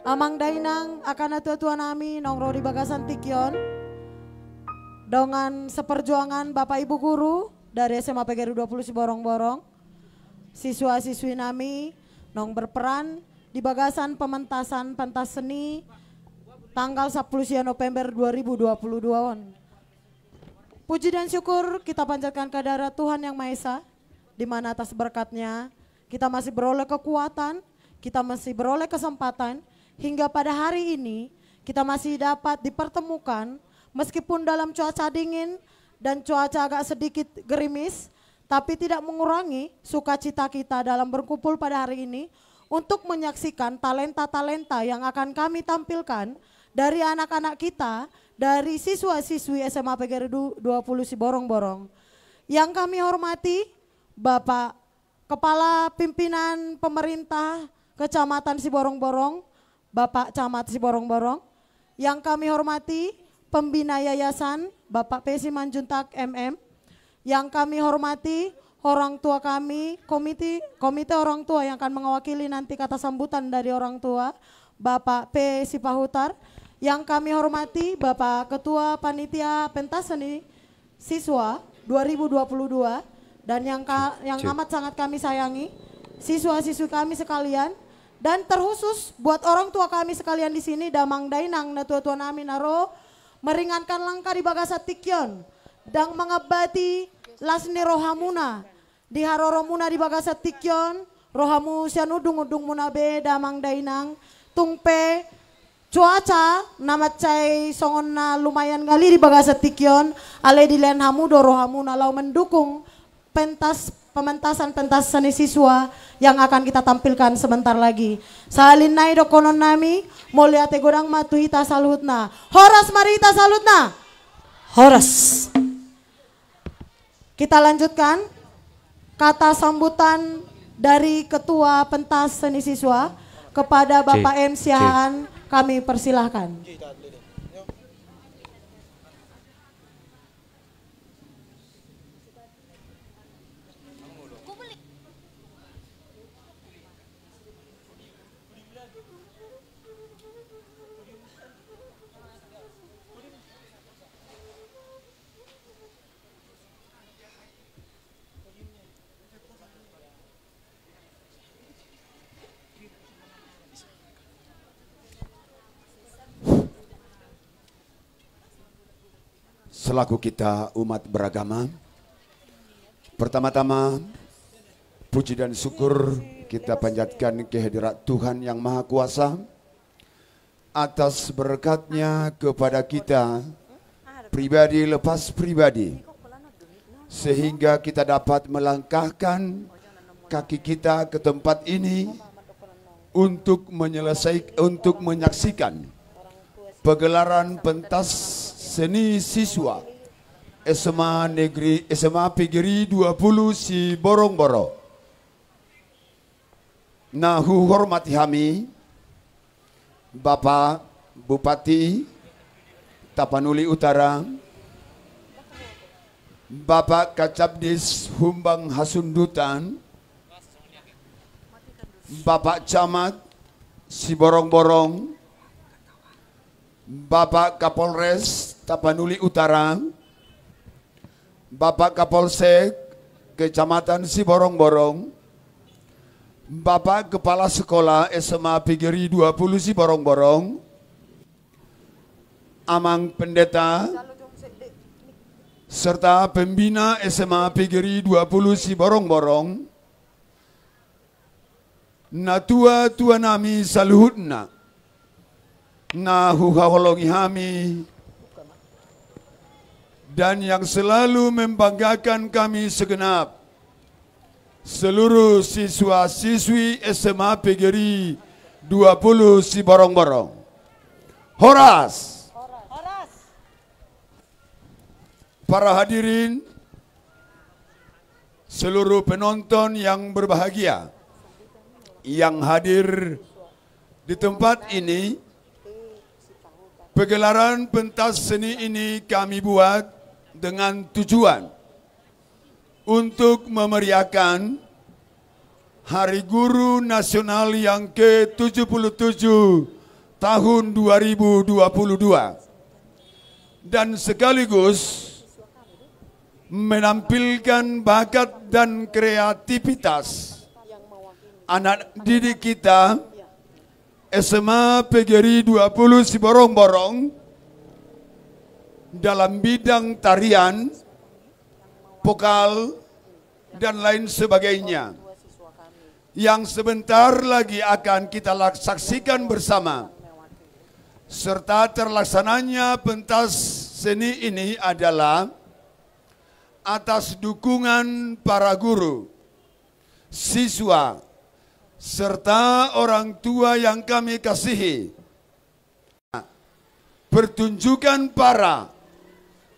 A: amang dainang akan tua nami nongro di bagasan tikyon. Dengan seperjuangan Bapak Ibu guru dari SMA PGRI 20 Siborong-Borong, siswa-siswi nami nong berperan di bagasan pementasan pentas seni tanggal 10 November 2022. Puji dan syukur kita panjatkan kehadirat Tuhan Yang Maha Esa, di mana atas berkat-Nya kita masih beroleh kekuatan, kita masih beroleh kesempatan, hingga pada hari ini kita masih dapat dipertemukan meskipun dalam cuaca dingin dan cuaca agak sedikit gerimis, tapi tidak mengurangi sukacita kita dalam berkumpul pada hari ini untuk menyaksikan talenta-talenta yang akan kami tampilkan dari anak-anak kita, dari siswa-siswi SMA PGRI 20 Siborong-Borong. Yang kami hormati Bapak Kepala Pimpinan Pemerintah Kecamatan Siborong-Borong, Bapak Camat Siborong-Borong. Yang kami hormati Pembina Yayasan Bapak P. Simanjuntak MM. Yang kami hormati orang tua kami, komite orang tua yang akan mewakili nanti kata sambutan dari orang tua, Bapak P. Sipahutar. Yang kami hormati Bapak Ketua Panitia Pentas Seni Siswa 2022, dan yang amat sangat kami sayangi siswa-siswi kami sekalian, dan terkhusus buat orang tua kami sekalian di sini, damang dainang na tua-tua nami naro meringankan langkah di bagasa tikyon dan mengebati lasni rohamuna di haroromuna di bagasa tikyon rohamu sianudung-udung munabe damang dainang tungpe cuaca namat cai songon na lumayan gali di bagasa tikyon ale di len hamudo rohamuna lau mendukung pementasan pentas seni siswa yang akan kita tampilkan sebentar lagi. Salin nai do konon nami mulia te godang matuhita salutna. Horas marita salutna. Horas. Kita lanjutkan kata sambutan dari Ketua Pentas Seni Siswa kepada Bapak M. Siahaan, kami persilahkan.
G: Selaku kita umat beragama, pertama-tama Puji dan syukur kita panjatkan kehadirat Tuhan yang Maha Kuasa atas berkatnya kepada kita pribadi lepas pribadi, sehingga kita dapat melangkahkan kaki kita ke tempat ini untuk menyaksikan pegelaran pentas seni siswa SMA PGRI 20 si Borong-Boro. Nah, hormati kami Bapak Bupati Tapanuli Utara, Bapak Kacabdis Humbang Hasundutan, Bapak Camat Siborong-Borong, Bapak Kapolres Tapanuli Utara, Bapak Kapolsek Kecamatan Siborong-Borong, Bapak Kepala Sekolah SMA PGRI 20 Siborong-Borong, Amang Pendeta, serta pembina SMA PGRI 20 Siborong-Borong, na tua nami saluhutna, na huhaholongi hami, dan yang selalu membanggakan kami segenap, seluruh siswa-siswi SMA PGRI 20 Siborong-Borong. Horas! Para hadirin, seluruh penonton yang berbahagia, yang hadir di tempat ini, pegelaran pentas seni ini kami buat dengan tujuan untuk memeriahkan Hari Guru Nasional yang ke-77 tahun 2022 dan sekaligus menampilkan bakat dan kreativitas anak didik kita SMA PGRI 20 Siborong-Borong dalam bidang tarian, vokal, dan lain sebagainya, yang sebentar lagi akan kita saksikan bersama. Serta terlaksananya pentas seni ini adalah atas dukungan para guru, siswa, serta orang tua yang kami kasihi. Pertunjukan para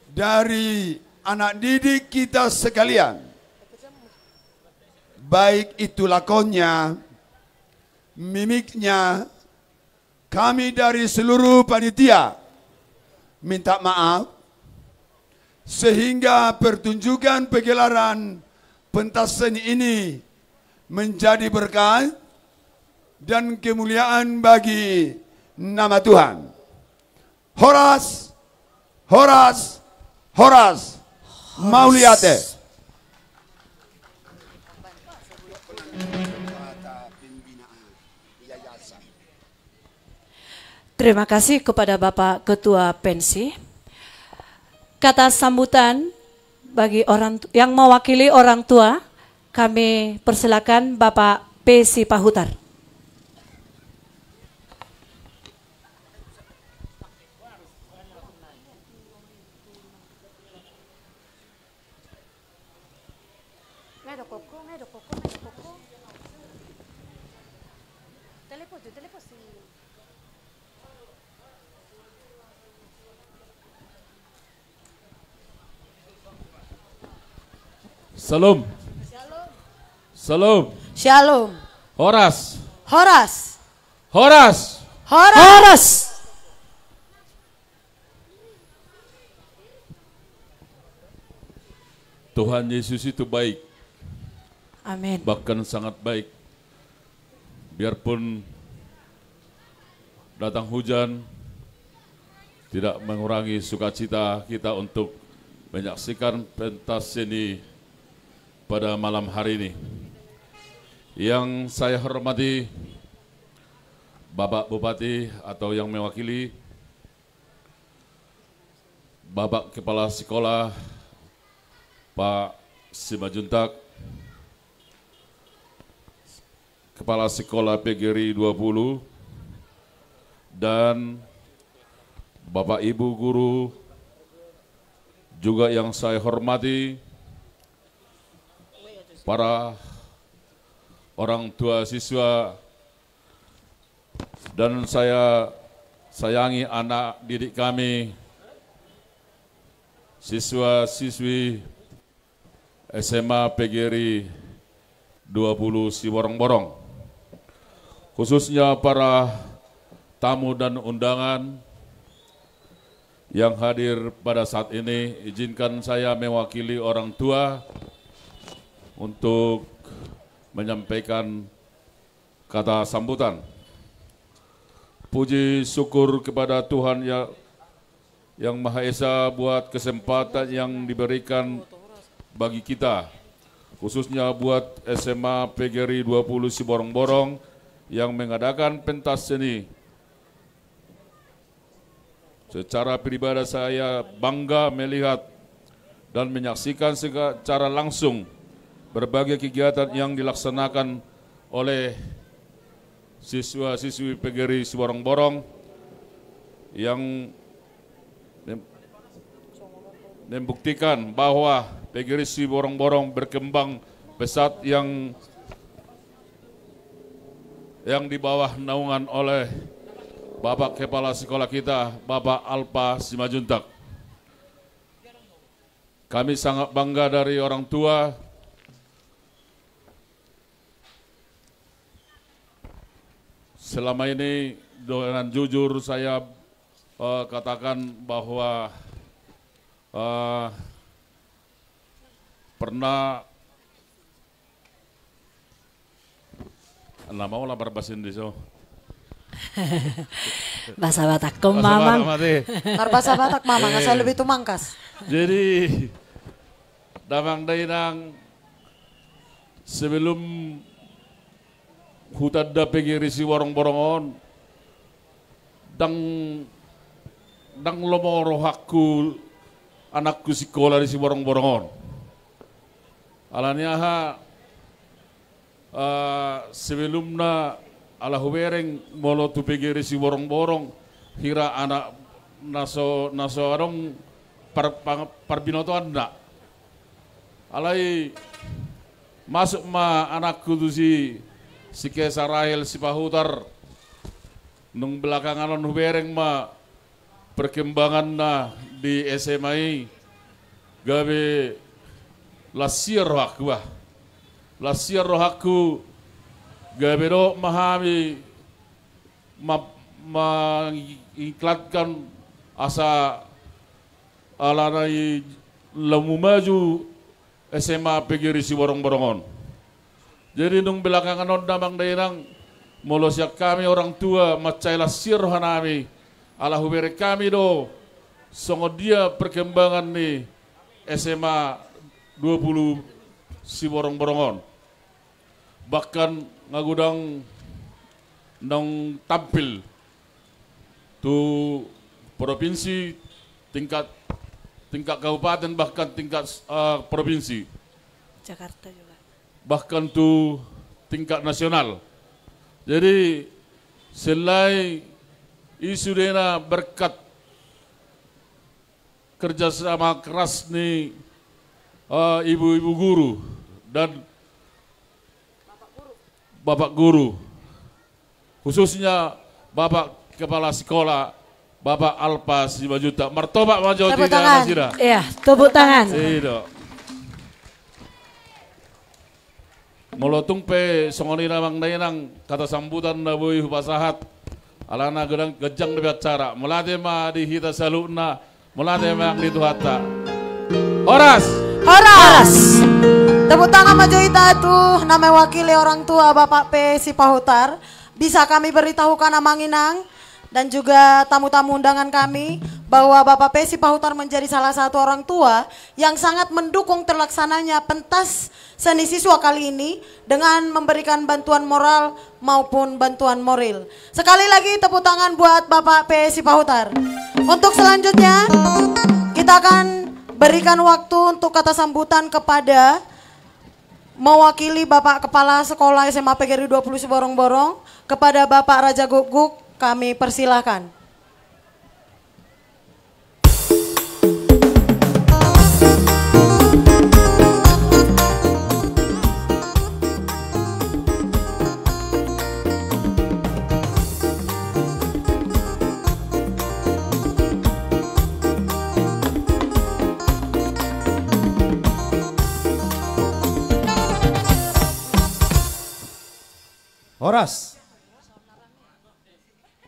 G: dari anak didik kita sekalian, baik itu lakonnya, mimiknya, kami dari seluruh panitia minta maaf, sehingga pertunjukan pegelaran pentas seni ini menjadi berkat dan kemuliaan bagi nama Tuhan. Horas, horas, horas, Mauliate.
E: Terima kasih kepada Bapak Ketua Pensi. Kata sambutan bagi orang yang mewakili orang tua, kami persilakan Bapak P. Sipahutar.
H: Salam. Salam.
A: Shalom.
H: Horas.
A: Horas.
H: Horas.
A: Horas.
H: Tuhan Yesus itu baik.
E: Amin.
H: Bahkan sangat baik. Biarpun datang hujan, tidak mengurangi sukacita kita untuk menyaksikan pentas seni pada malam hari ini. Yang saya hormati Bapak Bupati atau yang mewakili, Bapak Kepala Sekolah Pak Simajuntak, Kepala Sekolah PGRI 20 dan Bapak Ibu guru juga yang saya hormati, para orang tua siswa, dan saya sayangi anak didik kami, siswa-siswi SMA PGRI 20 Siborong-Borong, khususnya para tamu dan undangan yang hadir pada saat ini. Izinkan saya mewakili orang tua untuk menyampaikan kata sambutan. Puji syukur kepada Tuhan yang Maha Esa buat kesempatan yang diberikan bagi kita, khususnya buat SMA PGRI 20 Siborong-Borong yang mengadakan pentas seni. Secara pribadi saya bangga melihat dan menyaksikan secara langsung berbagai kegiatan yang dilaksanakan oleh siswa-siswi PGRI Siborong-Borong yang membuktikan bahwa PGRI Siborong-Borong berkembang pesat yang di bawah naungan oleh Bapak Kepala Sekolah kita, Bapak Alpa Simajuntak. Kami sangat bangga dari orang tua selama ini. Dengan jujur saya katakan bahwa pernah mau lah berbahasa Indonesia.
E: Bahasa Batak Mamang.
A: Bahasa Batak Mamang, asal lebih tumangkas.
H: Jadi damang dainang sebelum hutan da PGRI Siborong-Borongon dang lomoro hakku anakku sekolah di Siborong-Borongon. Alanya sebelumnya ala hubereng molo tu PGRI Siborong-Borong hira anak naso arong parbinoto anda alai masuk ma anakku tu si Kesa Rahel si Pahutar nung belakangan on hubereng ma perkembangan na di SMA gabe lasir rohaku gabero mahami mengiklatkan asa alanai lemu maju SMA PGRI Siborong-Borongon. Jadi nung belakangan on damang daerang molosyak kami orang tua macailah sirha nami ala hubere kami do songo dia perkembangan nih SMA 20 Siborong-Borongon. Bahkan ngagudang nang tampil tu provinsi tingkat kabupaten bahkan tingkat provinsi
E: Jakarta juga
H: bahkan tu tingkat nasional. Jadi selain isu dena berkat kerjasama keras nih ibu-ibu guru dan Bapak guru, khususnya Bapak Kepala Sekolah, Bapak Alpa Simajuntak. Martoba maju
A: tepuk tangan.
E: Iya, tepuk tangan.
H: Iya. Molotung pe songoni namang dainang kata sambutan na boy hubasahat. Alana gedang gejang di acara. Mulate ma di hita saluna, mulate ma di tuhata. Horas.
A: Tepuk tangan maju kita tuh nama wakili orang tua Bapak P. Si Pahutar. Bisa kami beritahukan Amanginang dan juga tamu-tamu undangan kami bahwa Bapak P. Si Pahutar menjadi salah satu orang tua yang sangat mendukung terlaksananya pentas seni siswa kali ini dengan memberikan bantuan moral maupun bantuan moral. Sekali lagi tepuk tangan buat Bapak P. Si Pahutar. Untuk selanjutnya kita akan berikan waktu untuk kata sambutan kepada mewakili Bapak Kepala Sekolah SMA PGRI 20 Siborong-Borong, kepada Bapak Raja Guguk kami persilakan.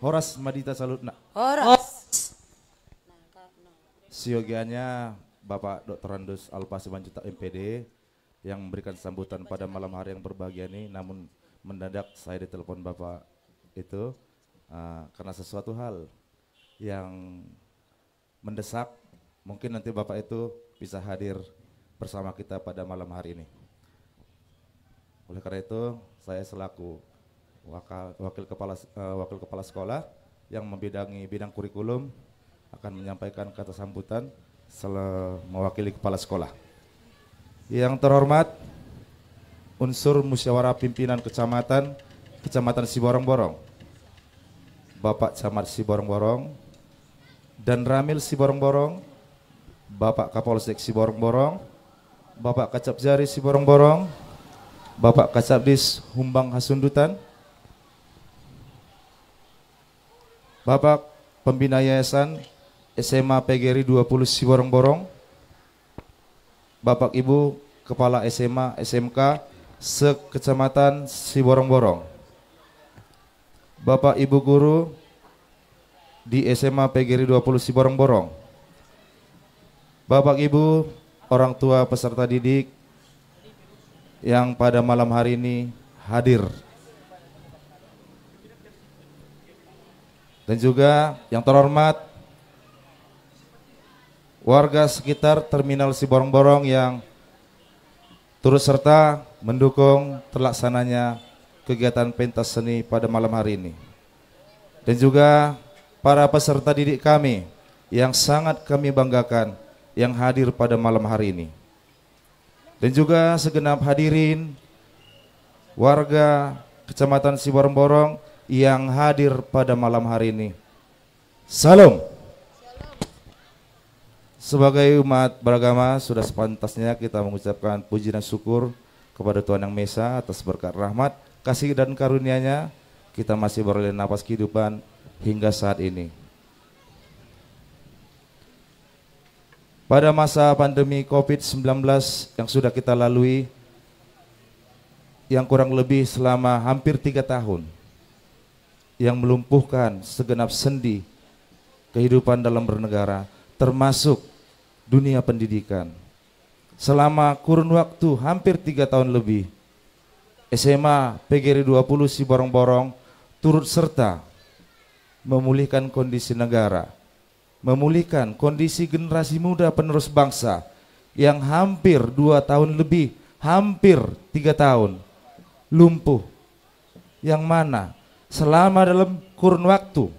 I: Horas Madita Salutna.
A: Horas.
I: Siogianya Bapak Dr. Randus Alfa Simanjuntak MPD yang memberikan sambutan pada malam hari yang berbahagia ini, namun mendadak saya ditelepon Bapak itu karena sesuatu hal yang mendesak, mungkin nanti Bapak itu bisa hadir bersama kita pada malam hari ini. Oleh karena itu saya selaku wakil kepala sekolah yang membidangi bidang kurikulum akan menyampaikan kata sambutan mewakili kepala sekolah. Yang terhormat unsur musyawarah pimpinan kecamatan Siborong-Borong, Bapak Camat Siborong-Borong dan Ramil Siborong-Borong, Bapak Kapolsek Siborong-Borong, Bapak Kacapjari Siborong-Borong, Bapak Kacapdis Humbang Hasundutan, Bapak Pembina Yayasan SMA PGRI 20 Siborong-Borong, Bapak Ibu Kepala SMA SMK Sekecamatan Siborong-Borong, Bapak Ibu Guru di SMA PGRI 20 Siborong-Borong, Bapak Ibu orang tua peserta didik yang pada malam hari ini hadir, dan juga yang terhormat warga sekitar Terminal Siborong-Borong yang turut serta mendukung terlaksananya kegiatan pentas seni pada malam hari ini, dan juga para peserta didik kami yang sangat kami banggakan yang hadir pada malam hari ini, dan juga segenap hadirin warga Kecamatan Siborong-Borong yang hadir pada malam hari ini. Salam. Sebagai umat beragama, sudah sepantasnya kita mengucapkan puji dan syukur kepada Tuhan Yang Maha Esa atas berkat rahmat, kasih dan karunia-Nya kita masih beroleh napas kehidupan hingga saat ini. Pada masa pandemi COVID-19 yang sudah kita lalui, yang kurang lebih selama hampir 3 tahun, yang melumpuhkan segenap sendi kehidupan dalam bernegara, termasuk dunia pendidikan. Selama kurun waktu hampir 3 tahun lebih, SMA PGRI 20 Siborong-Borong turut serta memulihkan kondisi negara, memulihkan kondisi generasi muda penerus bangsa yang hampir 2 tahun lebih, hampir 3 tahun lumpuh, yang mana selama dalam kurun waktu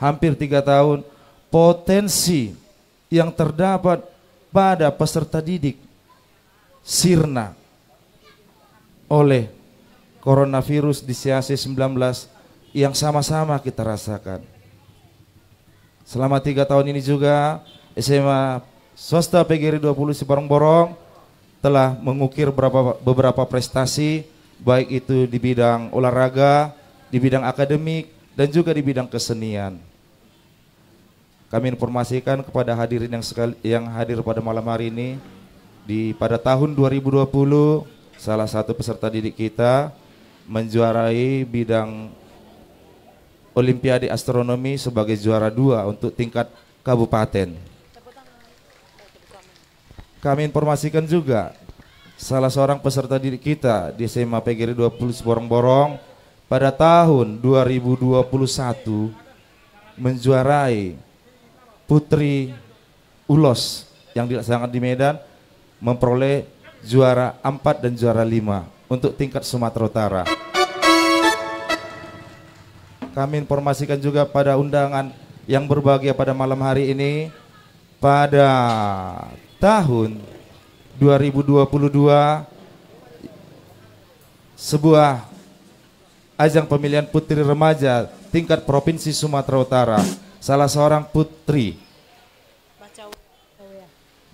I: hampir 3 tahun potensi yang terdapat pada peserta didik sirna oleh coronavirus disease 19 yang sama-sama kita rasakan. Selama 3 tahun ini juga SMA swasta PGRI 20 Siborong-Borong telah mengukir beberapa prestasi, baik itu di bidang olahraga, di bidang akademik, dan juga di bidang kesenian. Kami informasikan kepada hadirin yang hadir pada malam hari ini, pada tahun 2020 salah satu peserta didik kita menjuarai bidang Olimpiade Astronomi sebagai juara 2 untuk tingkat kabupaten. Kami informasikan juga salah seorang peserta didik kita di SMA PGRI 20 Siborong-Borong pada tahun 2021 menjuarai Putri Ulos yang dilaksanakan di Medan, memperoleh juara 4 dan juara 5 untuk tingkat Sumatera Utara. Kami informasikan juga pada undangan yang berbahagia pada malam hari ini, pada tahun 2022 sebuah ajang pemilihan putri remaja tingkat Provinsi Sumatera Utara. Salah seorang putri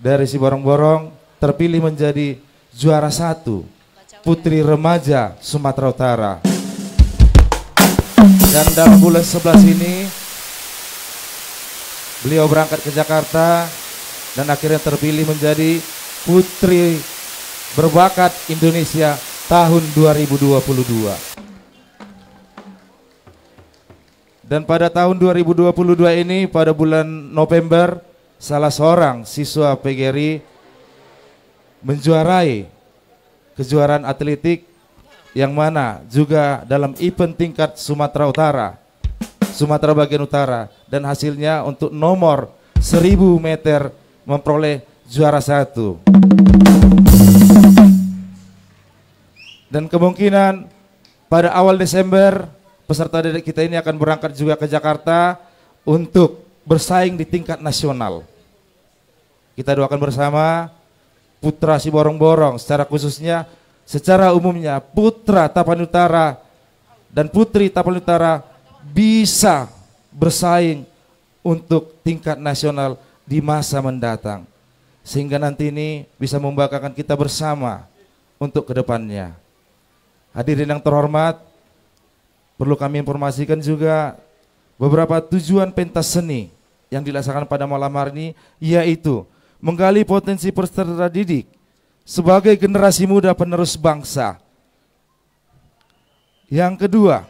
I: dari Siborong-Borong terpilih menjadi juara 1 putri remaja Sumatera Utara. Dan dalam bulan 11 ini beliau berangkat ke Jakarta dan akhirnya terpilih menjadi putri berbakat Indonesia tahun 2022. Dan pada tahun 2022 ini pada bulan November salah seorang siswa PGRI menjuarai kejuaraan atletik yang mana juga dalam event tingkat Sumatera Utara, Sumatera bagian utara, dan hasilnya untuk nomor 1000 meter memperoleh juara 1. Dan kemungkinan pada awal Desember peserta didik kita ini akan berangkat juga ke Jakarta untuk bersaing di tingkat nasional. Kita doakan bersama putra Siborong-Borong, secara khususnya, secara umumnya putra Tapanuli Utara dan putri Tapanuli Utara bisa bersaing untuk tingkat nasional di masa mendatang. Sehingga nanti ini bisa membanggakan kita bersama untuk kedepannya. Hadirin yang terhormat, perlu kami informasikan juga beberapa tujuan pentas seni yang dilaksanakan pada malam hari ini, yaitu menggali potensi peserta didik sebagai generasi muda penerus bangsa. Yang kedua,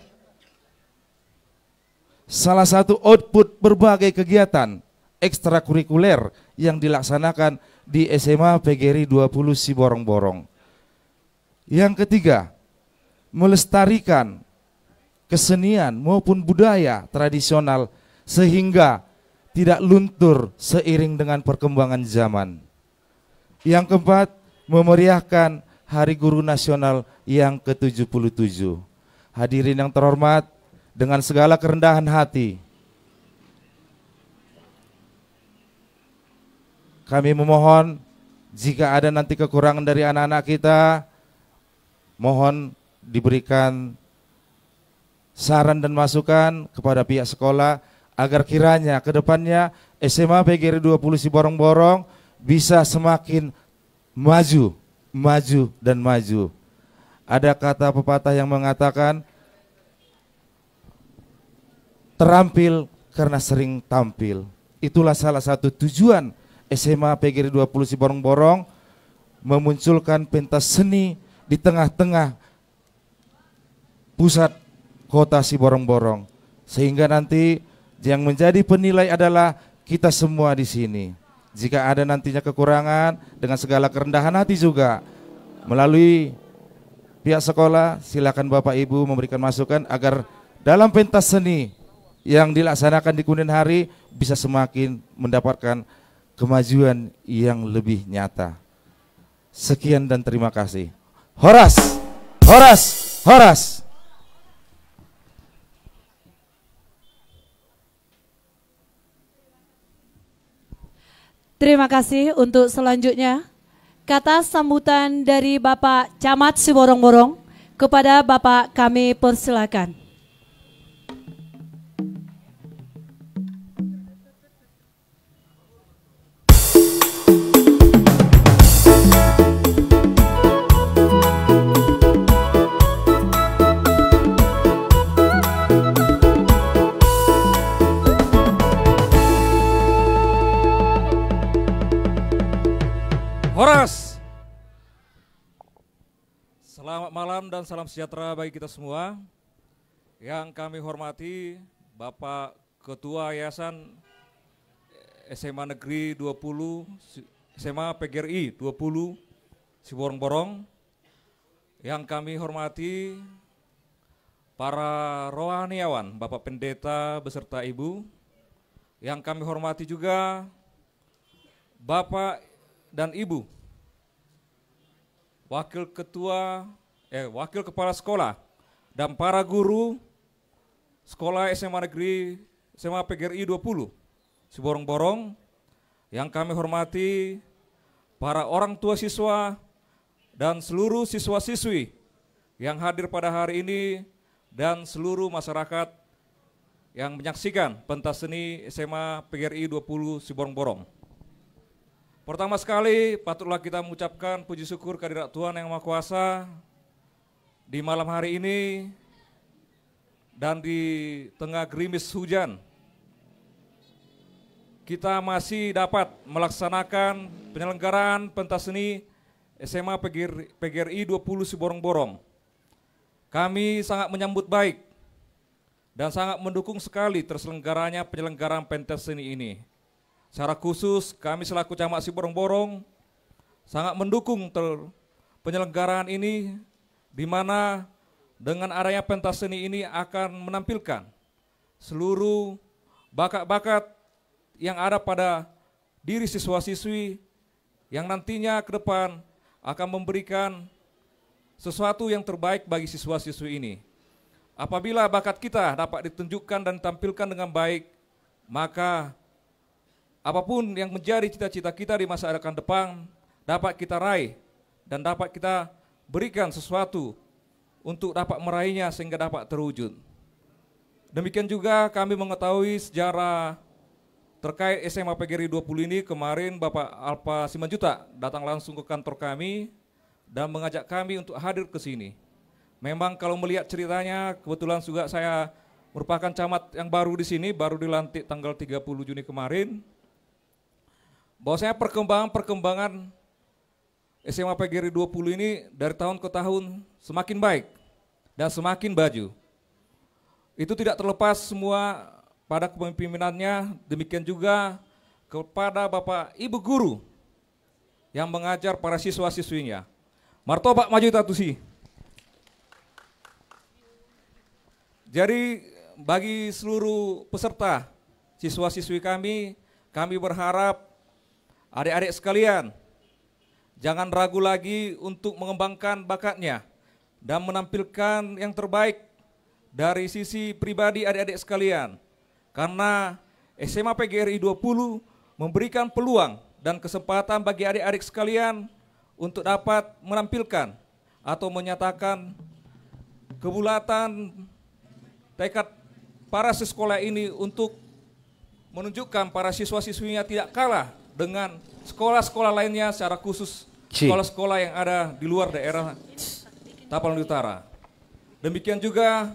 I: salah satu output berbagai kegiatan ekstrakurikuler yang dilaksanakan di SMA PGRI 20 Siborong-Borong. Yang ketiga, melestarikan kesenian maupun budaya tradisional sehingga tidak luntur seiring dengan perkembangan zaman. Yang keempat, memeriahkan Hari Guru Nasional yang ke-77. Hadirin yang terhormat, dengan segala kerendahan hati, kami memohon jika ada nanti kekurangan dari anak-anak kita, mohon diberikan saran dan masukan kepada pihak sekolah agar kiranya ke depannya SMA PGRI 20 Siborong-Borong bisa semakin maju, maju dan maju. Ada kata pepatah yang mengatakan terampil karena sering tampil. Itulah salah satu tujuan SMA PGRI 20 Siborong-Borong, memunculkan pentas seni di tengah-tengah pusat kota Siborong-Borong, sehingga nanti yang menjadi penilai adalah kita semua di sini. Jika ada nantinya kekurangan, dengan segala kerendahan hati juga melalui pihak sekolah, silakan Bapak Ibu memberikan masukan agar dalam pentas seni yang dilaksanakan di kemudian hari bisa semakin mendapatkan kemajuan yang lebih nyata. Sekian dan terima kasih. Horas, horas, horas.
E: Terima kasih. Untuk selanjutnya, kata sambutan dari Bapak Camat Siborong-Borong kepada Bapak kami persilakan.
J: Horas. Selamat malam dan salam sejahtera bagi kita semua. Yang kami hormati Bapak Ketua Yayasan SMA Negeri 20 SMA PGRI 20 Siborong-Borong. Yang kami hormati para rohaniawan, Bapak Pendeta beserta Ibu. Yang kami hormati juga Bapak dan Ibu, Wakil Kepala Sekolah dan para guru Sekolah SMA Negeri SMA PGRI 20 Siborong-Borong. Yang kami hormati para orang tua siswa dan seluruh siswa-siswi yang hadir pada hari ini dan seluruh masyarakat yang menyaksikan pentas seni SMA PGRI 20 Siborong-Borong. Pertama sekali patutlah kita mengucapkan puji syukur kehadirat Tuhan Yang Maha Kuasa di malam hari ini dan di tengah gerimis hujan. Kita masih dapat melaksanakan penyelenggaraan pentas seni SMA PGRI 20 Siborong-Borong. Kami sangat menyambut baik dan sangat mendukung sekali terselenggaranya penyelenggaraan pentas seni ini. Secara khusus kami selaku Camat Siborong-Borong sangat mendukung penyelenggaraan ini, di mana dengan adanya pentas seni ini akan menampilkan seluruh bakat-bakat yang ada pada diri siswa-siswi yang nantinya ke depan akan memberikan sesuatu yang terbaik bagi siswa-siswi ini. Apabila bakat kita dapat ditunjukkan dan ditampilkan dengan baik, maka apapun yang menjadi cita-cita kita di masa akan depan dapat kita raih dan dapat kita berikan sesuatu untuk dapat meraihnya sehingga dapat terwujud. Demikian juga kami mengetahui sejarah terkait SMA PGRI 20 ini. Kemarin Bapak Alpa Simanjuta datang langsung ke kantor kami dan mengajak kami untuk hadir ke sini. Memang kalau melihat ceritanya, kebetulan juga saya merupakan camat yang baru di sini, baru dilantik tanggal 30 Juni kemarin. Bahwasanya perkembangan SMA PGRI 20 ini dari tahun ke tahun semakin baik dan semakin baju. Itu tidak terlepas semua pada kepemimpinannya, demikian juga kepada Bapak Ibu Guru yang mengajar para siswa-siswinya. Martobat maju tatusi. Jadi bagi seluruh peserta siswa-siswi kami berharap adik-adik sekalian jangan ragu lagi untuk mengembangkan bakatnya dan menampilkan yang terbaik dari sisi pribadi adik-adik sekalian. Karena SMA PGRI 20 memberikan peluang dan kesempatan bagi adik-adik sekalian untuk dapat menampilkan atau menyatakan kebulatan tekad para sekolah ini untuk menunjukkan para siswa-siswinya tidak kalah dengan sekolah-sekolah lainnya, secara khusus sekolah-sekolah yang ada di luar daerah Tapanuli Utara. Demikian juga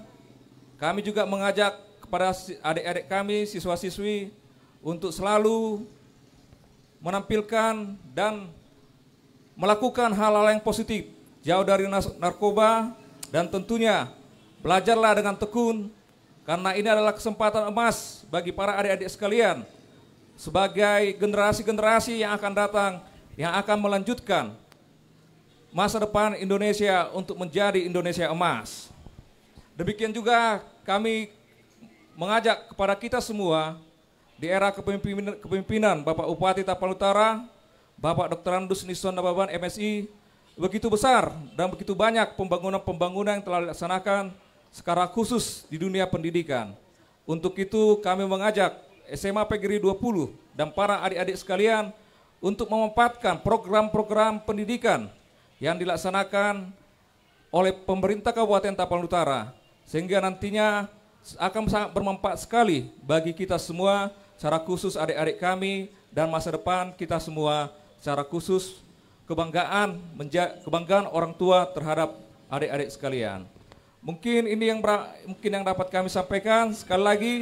J: kami juga mengajak kepada adik-adik kami, siswa-siswi, untuk selalu menampilkan dan melakukan hal-hal yang positif, jauh dari narkoba, dan tentunya belajarlah dengan tekun, karena ini adalah kesempatan emas bagi para adik-adik sekalian sebagai generasi-generasi yang akan datang, yang akan melanjutkan masa depan Indonesia untuk menjadi Indonesia emas. Demikian juga kami mengajak kepada kita semua di era kepemimpinan Bapak Upati Tapanuli Utara, Bapak Dr. Andus Nison Nababan MSI, begitu besar dan begitu banyak pembangunan-pembangunan yang telah dilaksanakan secara khusus di dunia pendidikan. Untuk itu kami mengajak SMA PGRI 20 dan para adik-adik sekalian untuk memanfaatkan program-program pendidikan yang dilaksanakan oleh pemerintah Kabupaten Tapanuli Utara, sehingga nantinya akan sangat bermanfaat sekali bagi kita semua, secara khusus adik-adik kami, dan masa depan kita semua, secara khusus kebanggaan orang tua terhadap adik-adik sekalian. Mungkin ini yang dapat kami sampaikan. Sekali lagi,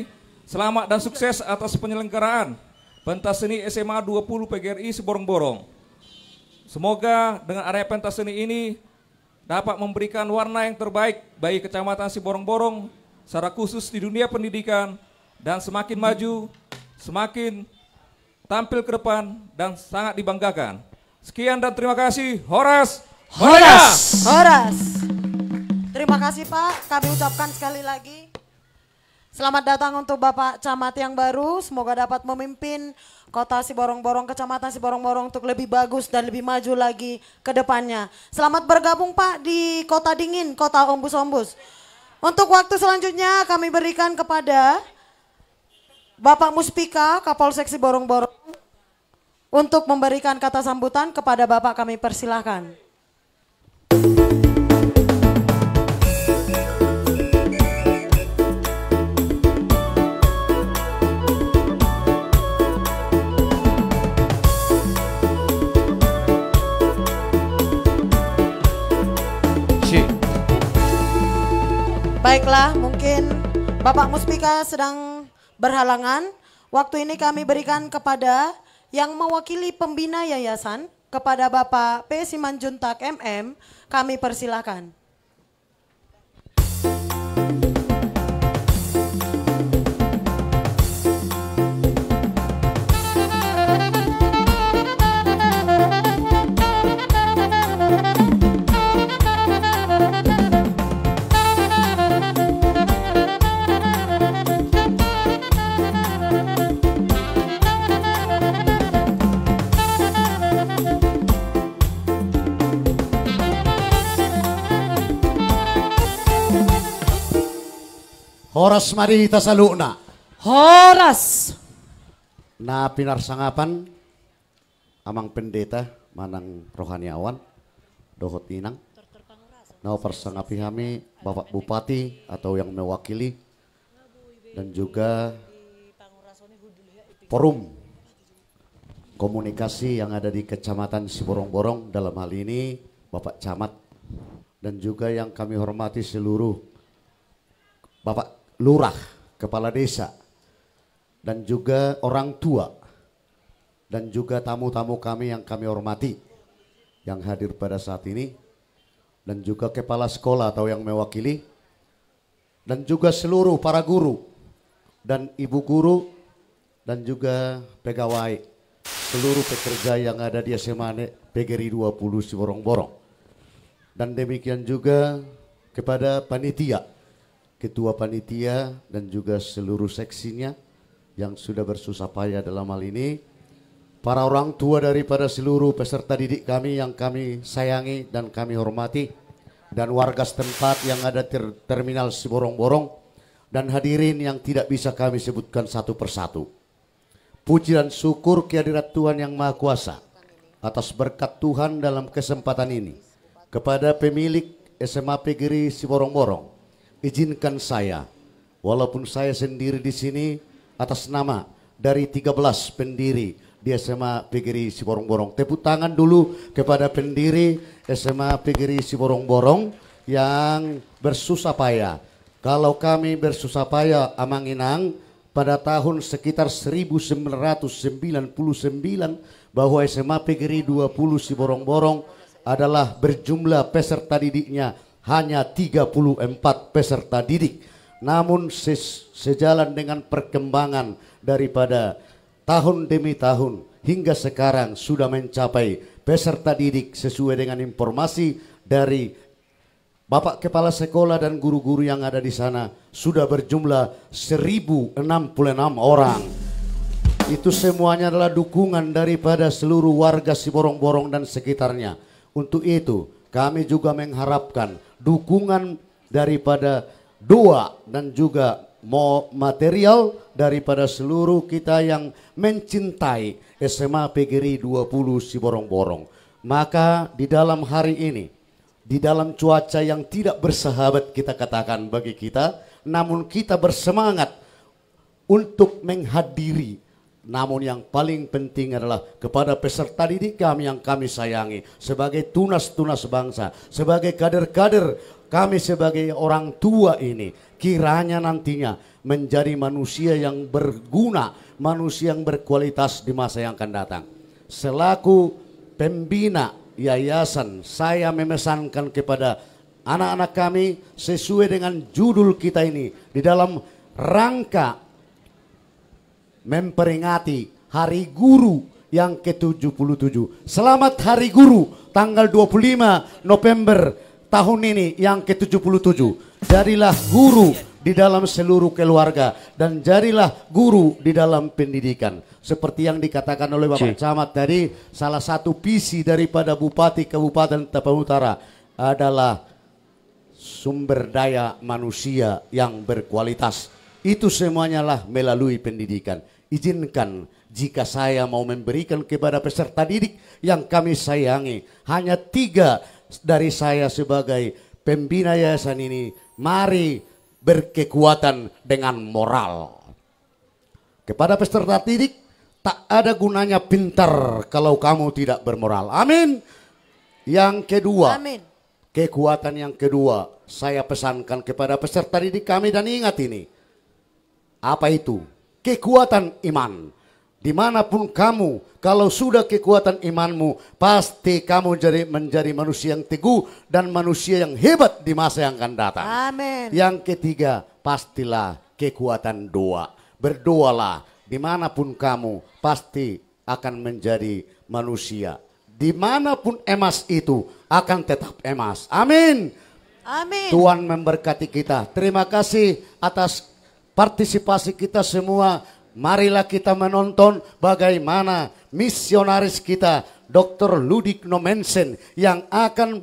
J: selamat dan sukses atas penyelenggaraan pentas seni SMA 20 PGRI Siborong-Borong. Semoga dengan adanya pentas seni ini dapat memberikan warna yang terbaik bagi Kecamatan Siborong-Borong, secara khusus di dunia pendidikan, dan semakin maju, semakin tampil ke depan, dan sangat dibanggakan. Sekian dan terima kasih. Horas!
A: Horas! Horas! Terima kasih Pak, kami ucapkan sekali lagi. Selamat datang untuk Bapak Camat yang baru, semoga dapat memimpin Kota Siborong-Borong, Kecamatan Siborong-Borong untuk lebih bagus dan lebih maju lagi ke depannya. Selamat bergabung Pak di Kota Dingin, Kota Ombus-Ombus. Untuk waktu selanjutnya kami berikan kepada Bapak Muspika, Kapolsek Siborong-Borong, untuk memberikan kata sambutan kepada Bapak, kami persilahkan. Baiklah, mungkin Bapak Muspika sedang berhalangan. Waktu ini kami berikan kepada yang mewakili pembina yayasan, kepada Bapak P. Simanjuntak MM, kami persilahkan.
K: Horas mari tasaluna.
E: Horas.
K: Na pinarsangapan amang pendeta manang rohaniawan dohot inang. Na persangapi kami Bapak Bupati atau yang mewakili dan juga forum komunikasi yang ada di Kecamatan Siborong-Borong, dalam hal ini Bapak Camat, dan juga yang kami hormati seluruh Bapak Lurah, Kepala Desa, dan juga orang tua, dan juga tamu-tamu kami yang kami hormati yang hadir pada saat ini, dan juga kepala sekolah atau yang mewakili, dan juga seluruh para guru dan ibu guru, dan juga pegawai, seluruh pekerja yang ada di SMA PGRI 20 Siborong-Borong. Dan demikian juga kepada panitia, ketua panitia dan juga seluruh seksinya yang sudah bersusah payah dalam hal ini, para orang tua daripada seluruh peserta didik kami yang kami sayangi dan kami hormati, dan warga setempat yang ada di terminal Siborong-Borong, dan hadirin yang tidak bisa kami sebutkan satu persatu. Puji dan syukur kehadirat Tuhan yang Maha Kuasa atas berkat Tuhan dalam kesempatan ini. Kepada pemilik SMA PGRI Siborong-Borong, izinkan saya, walaupun saya sendiri di sini atas nama dari 13 pendiri di SMA PGRI Siborong-Borong. Tepuk tangan dulu kepada pendiri SMA PGRI Siborong-Borong yang bersusah payah. Kalau kami bersusah payah Amanginang pada tahun sekitar 1999 bahwa SMA PGRI 20 Siborong-Borong adalah berjumlah peserta didiknya hanya 34 peserta didik. Namun sejalan dengan perkembangan daripada tahun demi tahun hingga sekarang sudah mencapai peserta didik sesuai dengan informasi dari Bapak Kepala Sekolah dan guru-guru yang ada di sana sudah berjumlah 1066 orang. Itu semuanya adalah dukungan daripada seluruh warga Siborong-Borong dan sekitarnya. Untuk itu kami juga mengharapkan dukungan daripada doa dan juga material daripada seluruh kita yang mencintai SMA PGRI 20 Siborong-Borong. Maka di dalam hari ini, di dalam cuaca yang tidak bersahabat kita katakan bagi kita, namun kita bersemangat untuk menghadiri. Namun yang paling penting adalah kepada peserta didik kami yang kami sayangi, sebagai tunas-tunas bangsa, sebagai kader-kader kami, sebagai orang tua ini, kiranya nantinya menjadi manusia yang berguna, manusia yang berkualitas di masa yang akan datang. Selaku pembina yayasan, saya memesankan kepada anak-anak kami sesuai dengan judul kita ini di dalam rangka memperingati Hari Guru yang ke-77. Selamat Hari Guru tanggal 25 November tahun ini yang ke-77. Jadilah guru di dalam seluruh keluarga dan jadilah guru di dalam pendidikan. Seperti yang dikatakan oleh Bapak Camat tadi, salah satu visi daripada Bupati Kabupaten Tapang Utara adalah sumber daya manusia yang berkualitas. Itu semuanya lah melalui pendidikan. Izinkan jika saya mau memberikan kepada peserta didik yang kami sayangi, hanya 3 dari saya sebagai pembina yayasan ini, mari berkekuatan dengan moral. Kepada peserta didik, tak ada gunanya pintar kalau kamu tidak bermoral. Amin. Yang kedua,
A: amin.
K: Kekuatan yang kedua, saya pesankan kepada peserta didik kami dan ingat ini. Apa itu? Kekuatan iman. Dimanapun kamu, kalau sudah kekuatan imanmu, pasti kamu menjadi manusia yang teguh dan manusia yang hebat di masa yang akan datang.
A: Amin.
K: Yang ketiga, pastilah kekuatan doa. Berdoalah, dimanapun kamu, pasti akan menjadi manusia. Dimanapun emas itu, akan tetap emas. Amin.
A: Amin.
K: Tuhan memberkati kita. Terima kasih atas partisipasi kita semua. Marilah kita menonton bagaimana misionaris kita Dr. Ludwig Nommensen yang akan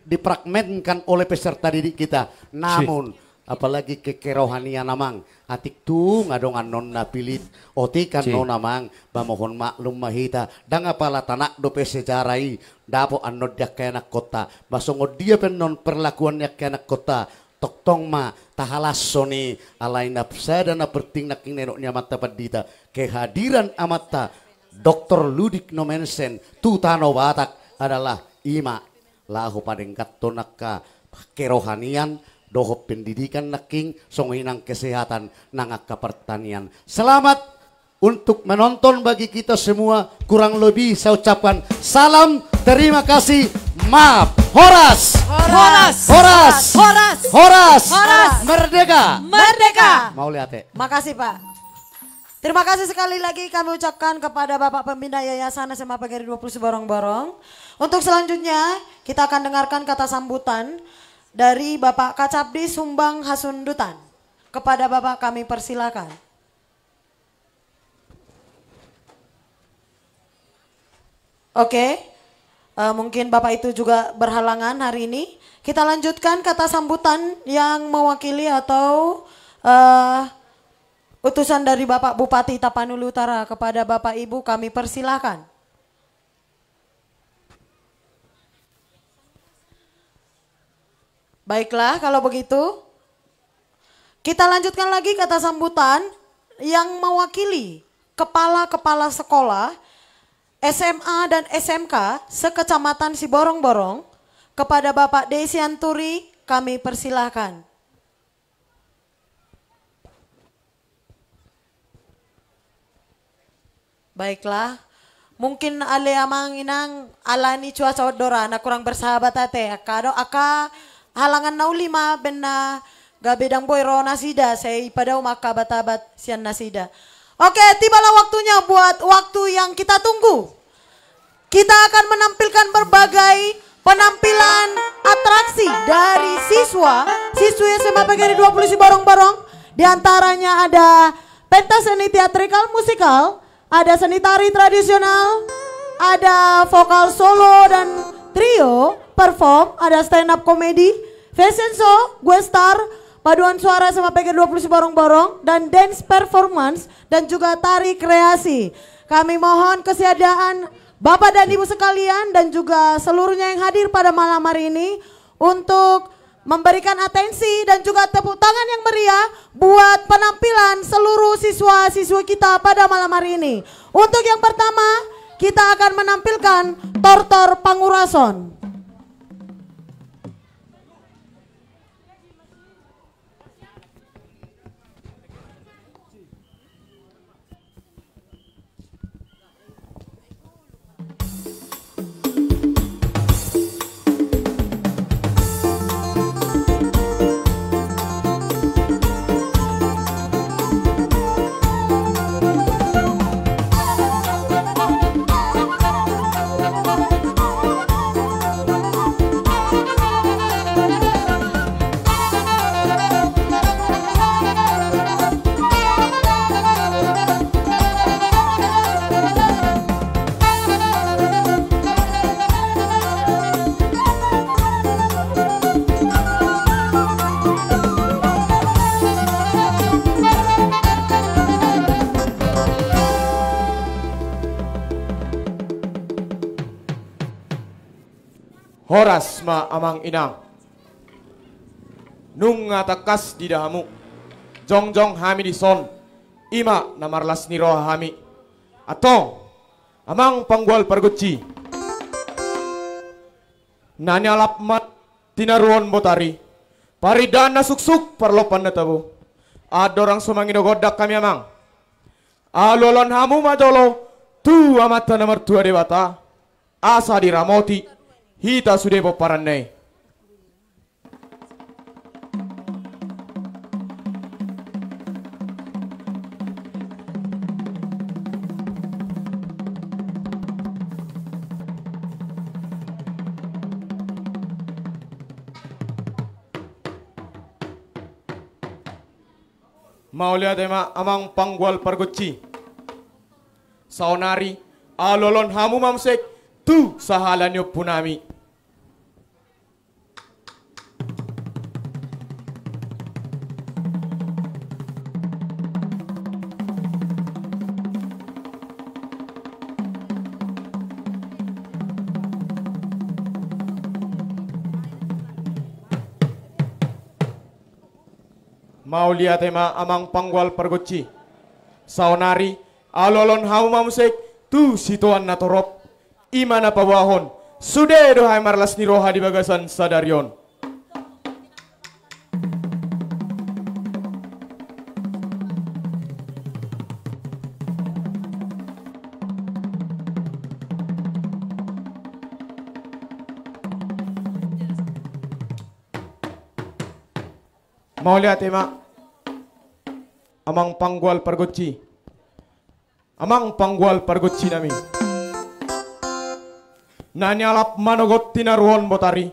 K: diprakmenkan oleh peserta didik kita. Namun apalagi kerohanian namang atik tu ngadongan non napilit otikan non namang bamohon maklum mahita dan apala tanak dope sejarai dapo anod yak kayak kota basongod dia penon perlakuannya kayak kota toktong ma tahalasoni alay napsa dan naperting naking nenoknya mata padita kehadiran amata Dr. Ludwig Nommensen tutano Batak adalah ima lahu padengkat tonaka kerohanian doho pendidikan naking songinang kesehatan nangaka pertanian. Selamat untuk menonton bagi kita semua. Kurang lebih saya ucapkan salam, terima kasih, maaf. Horas,
A: Horas,
K: Horas,
A: Horas,
K: Horas,
A: Horas,
K: Merdeka,
A: Merdeka.
K: Mau lihat ya?
A: Makasih Pak. Terima kasih sekali lagi kami ucapkan kepada Bapak Pembina Yayasan SMA PGRI 20 Siborong-Borong. Untuk selanjutnya kita akan dengarkan kata sambutan dari Bapak Kacabdi Sumbang Hasundutan. Kepada Bapak kami persilakan. Oke, mungkin Bapak itu juga berhalangan hari ini. Kita lanjutkan kata sambutan yang mewakili atau utusan dari Bapak Bupati Tapanuli Utara. Kepada Bapak Ibu kami persilakan. Baiklah, kalau begitu kita lanjutkan lagi kata sambutan yang mewakili kepala-kepala sekolah SMA dan SMK sekecamatan Siborong-Borong. Kepada Bapak Desianturi kami persilahkan. Baiklah, mungkin ale amang inang alani cuaca odora na kurang bersahabat ate akado aka halangan nau lima bena gabedang boy ro nasida saya pada maka batabat sian nasida. Oke, tibalah waktunya buat waktu yang kita tunggu. Kita akan menampilkan berbagai penampilan atraksi dari siswi SMA PGRI 20 Siborong-Borong. Di antaranya ada pentas seni teatrikal musikal, ada seni tari tradisional, ada vokal solo dan trio, perform, ada stand up comedy, fashion show, gue star, paduan suara sama PGRI 20 Siborong-Borong, dan dance performance, dan juga tari kreasi. Kami mohon kesediaan Bapak dan Ibu sekalian dan juga seluruhnya yang hadir pada malam hari ini untuk memberikan atensi dan juga tepuk tangan yang meriah buat penampilan seluruh siswa-siswi kita pada malam hari ini. Untuk yang pertama, kita akan menampilkan Tortor Pangurason.
L: Horas ma amang inang nung ngatakas di dahamu jongjong hami di son ima namarlas ni roh hami atong amang panggual parguci Nanya lapmat tinaruan botari. Paridana suksuk parlopan na tabo. Adorang sumangido godak kami amang. Alolon hamu majolo. Tu amata nomor 2 dewata. Asa diramoti. Hita sude poparanai. Maulia tema amang panggwal pargoci. Saonari alolon hamu mamsek tu sahalanyo punami. Maulia tema amang panggwal pargoci. Saonari alolon hamu mamsek tu situan natorop. Imana pawahon. Sude dohai marlas ni roha di bagasan sadarion. Maulia tema amang panggwal pargoci. Amang panggwal pargoci nami. Nanyalap manogot tinaruhon botari.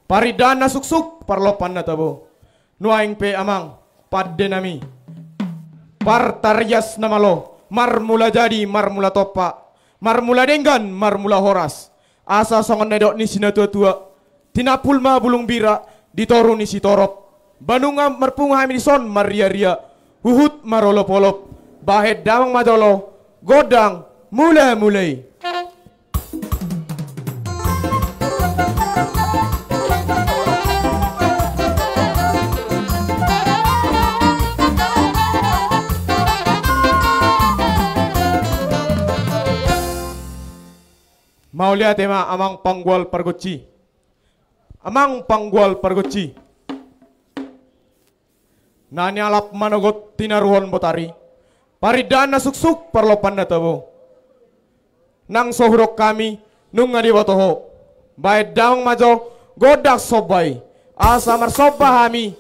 L: Paridana suksuk parlopan na tabo. Nuaing pe amang padde nami. Partarias namalo. Marmula jadi marmula topa. Marmula denggan marmula horas. Asa songon nedok ni sina tua-tua. Tinapulma bulung bira. Ditoru ni si torop. Banunga merpunga hamidison maria-ria. Huhut marolop-olop. Bahet damang majolo. Godang mulai-mulai. Maulia tema amang panggwal pargoci. Amang panggwal pargoci. Nanyalap manogot tinaruhon botari. Paridana suksuk parlopan na tabo. Nang sohrok kami nung ngadi botoho. Baik damang majo godak sobay. Asa marsoba hami.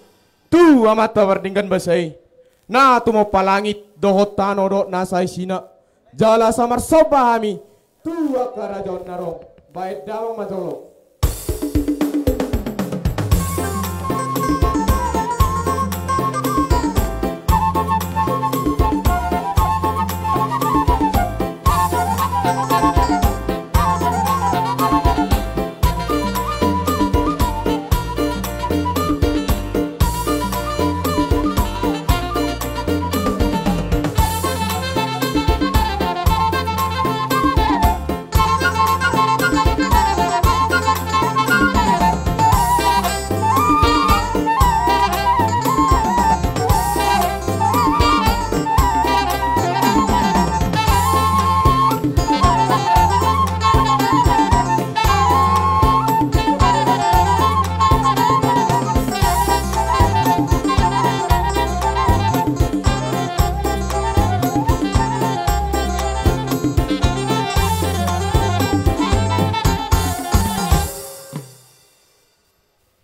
L: Tu amata berdingkan basay. Na tumo palangit dohot tano do nasay sina. Jala sa marsoba hami. Tu akarajon narong. Baik damang majolo.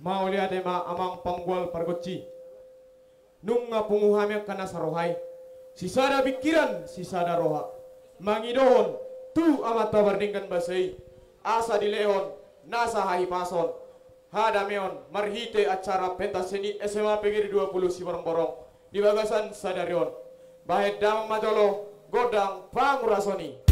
L: Maulia tema amang panggwal pargoci. Nung ngapunguhamnya kana sarohay. Sisada pikiran, sisada roha. Mangidohon, tu amata bardingkan basay. Asa dilehon, nasa hahipason. Hadameon, marhite acara pentas seni SMA PGRI 20 si borong-borong. Di bagasan sadarion. Bahet damang majolo, godang pangurasoni.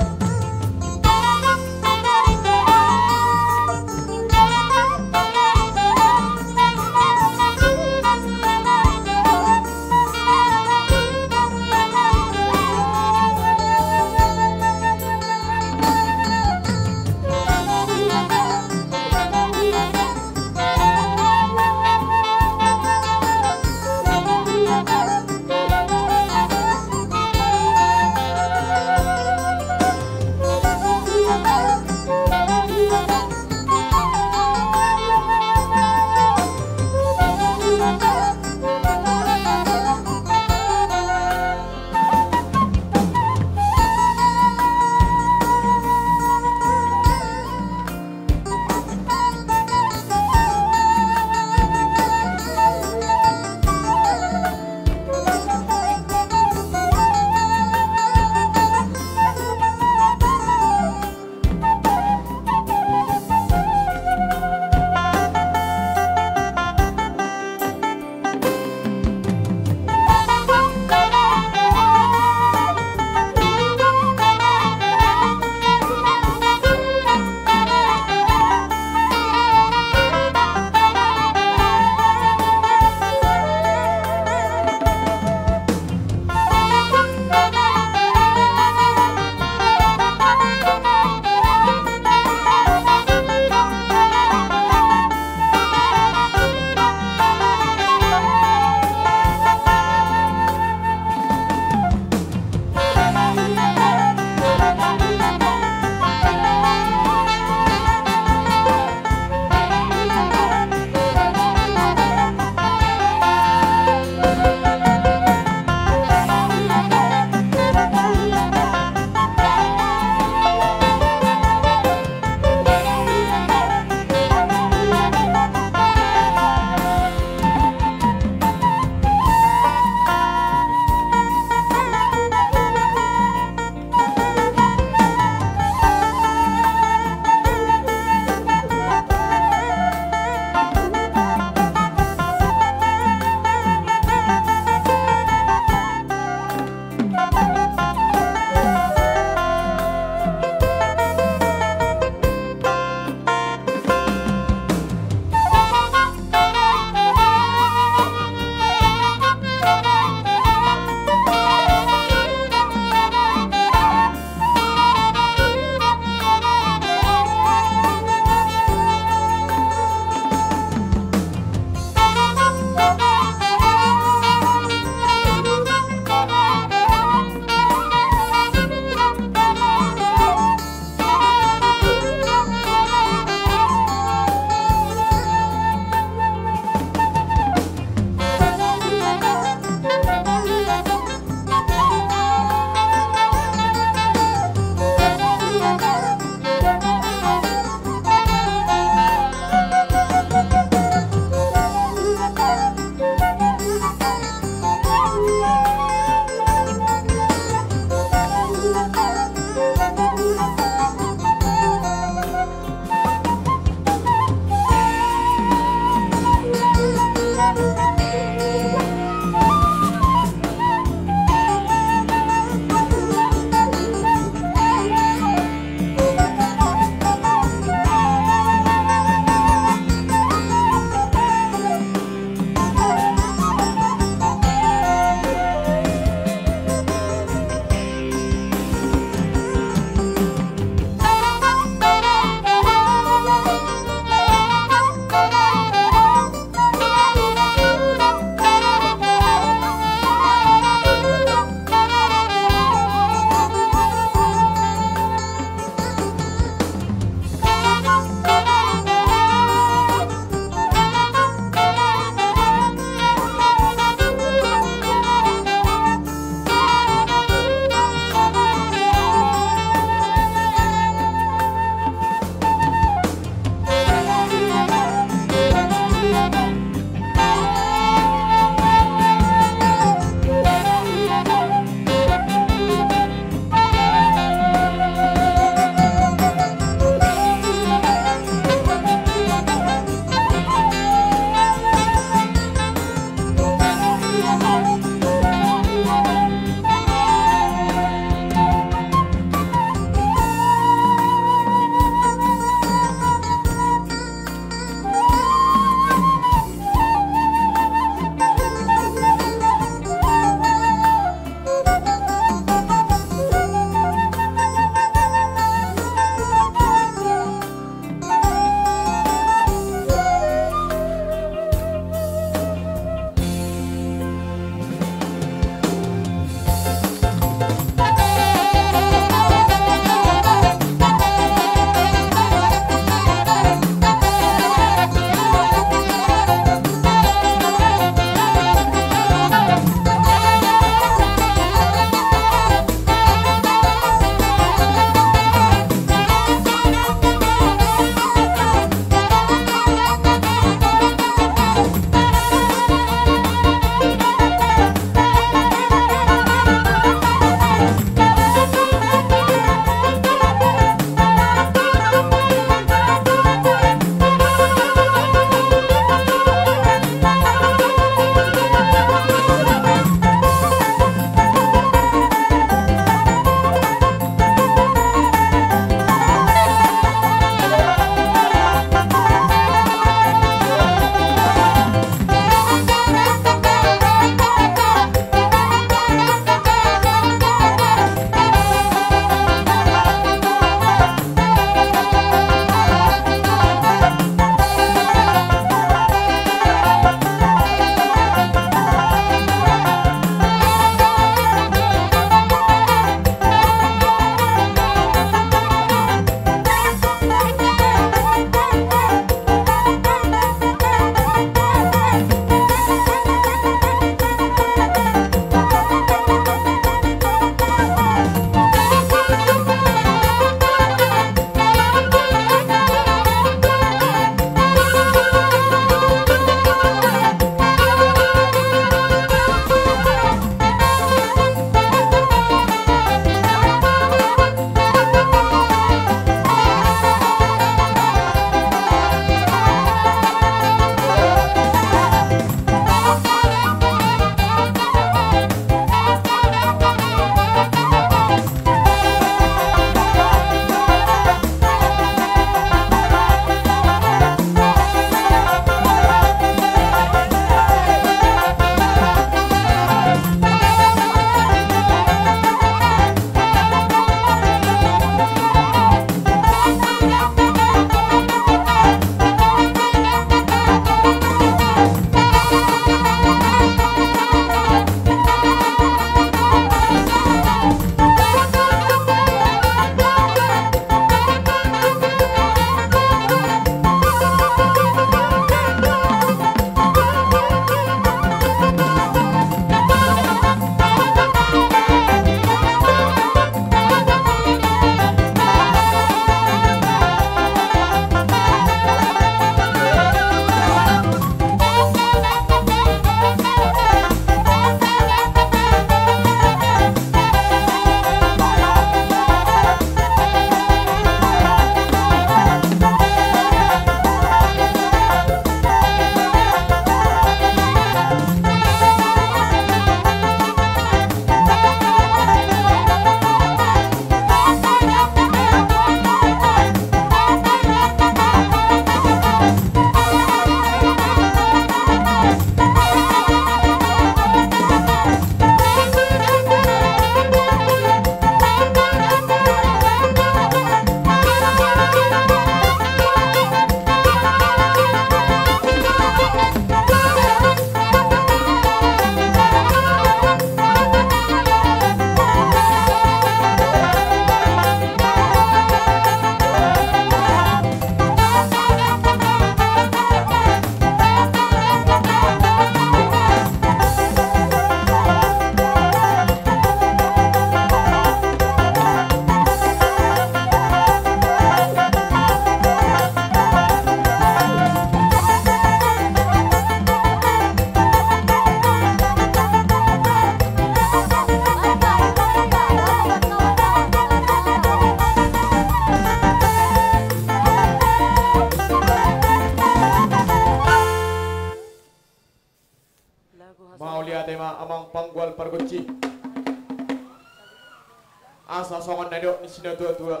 L: sasongan na ni sina tua-tua.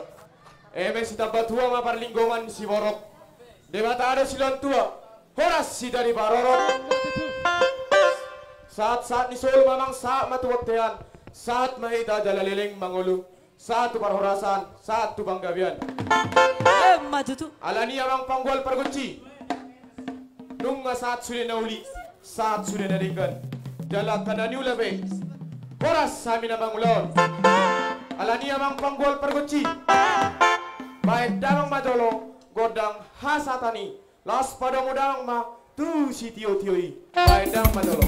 L: Eme si tabatua maparlinggongan si borok. Debata ada silon tua. Horas si dari barorok. Saat-saat ni sol mamang saat matuwag tehan. Saat mahita jalaliling mangulu. Saat tu parhorasan, saat tu banggabian.
E: Matutu.
L: Alani amang panggwal pergunci. Nunga saat sudah nauli, saat sudah nadikan. Jala kananiu labe. Horas sami na mangulon. Alani amang panggwal pergunci. Baik damang majolo, godang hasatani. Las pada mudang ma tu si tio-tioi. Baik damang majolo.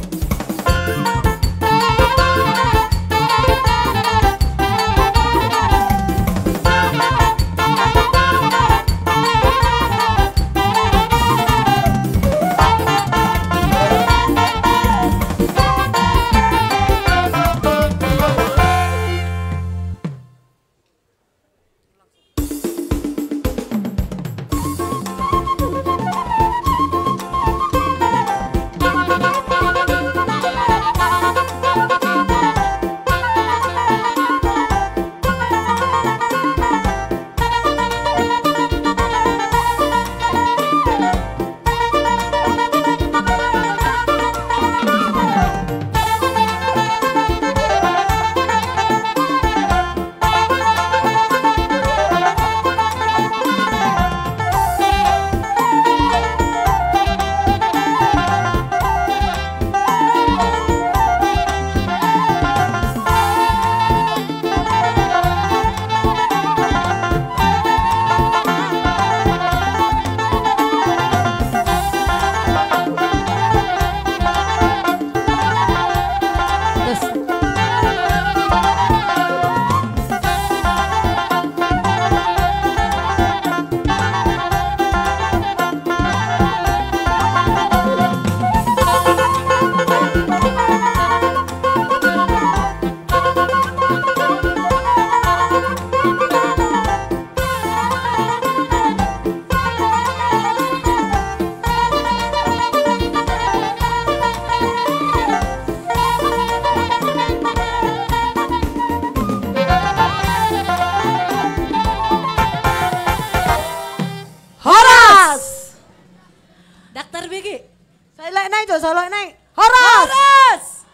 A: Salok naik. Horas.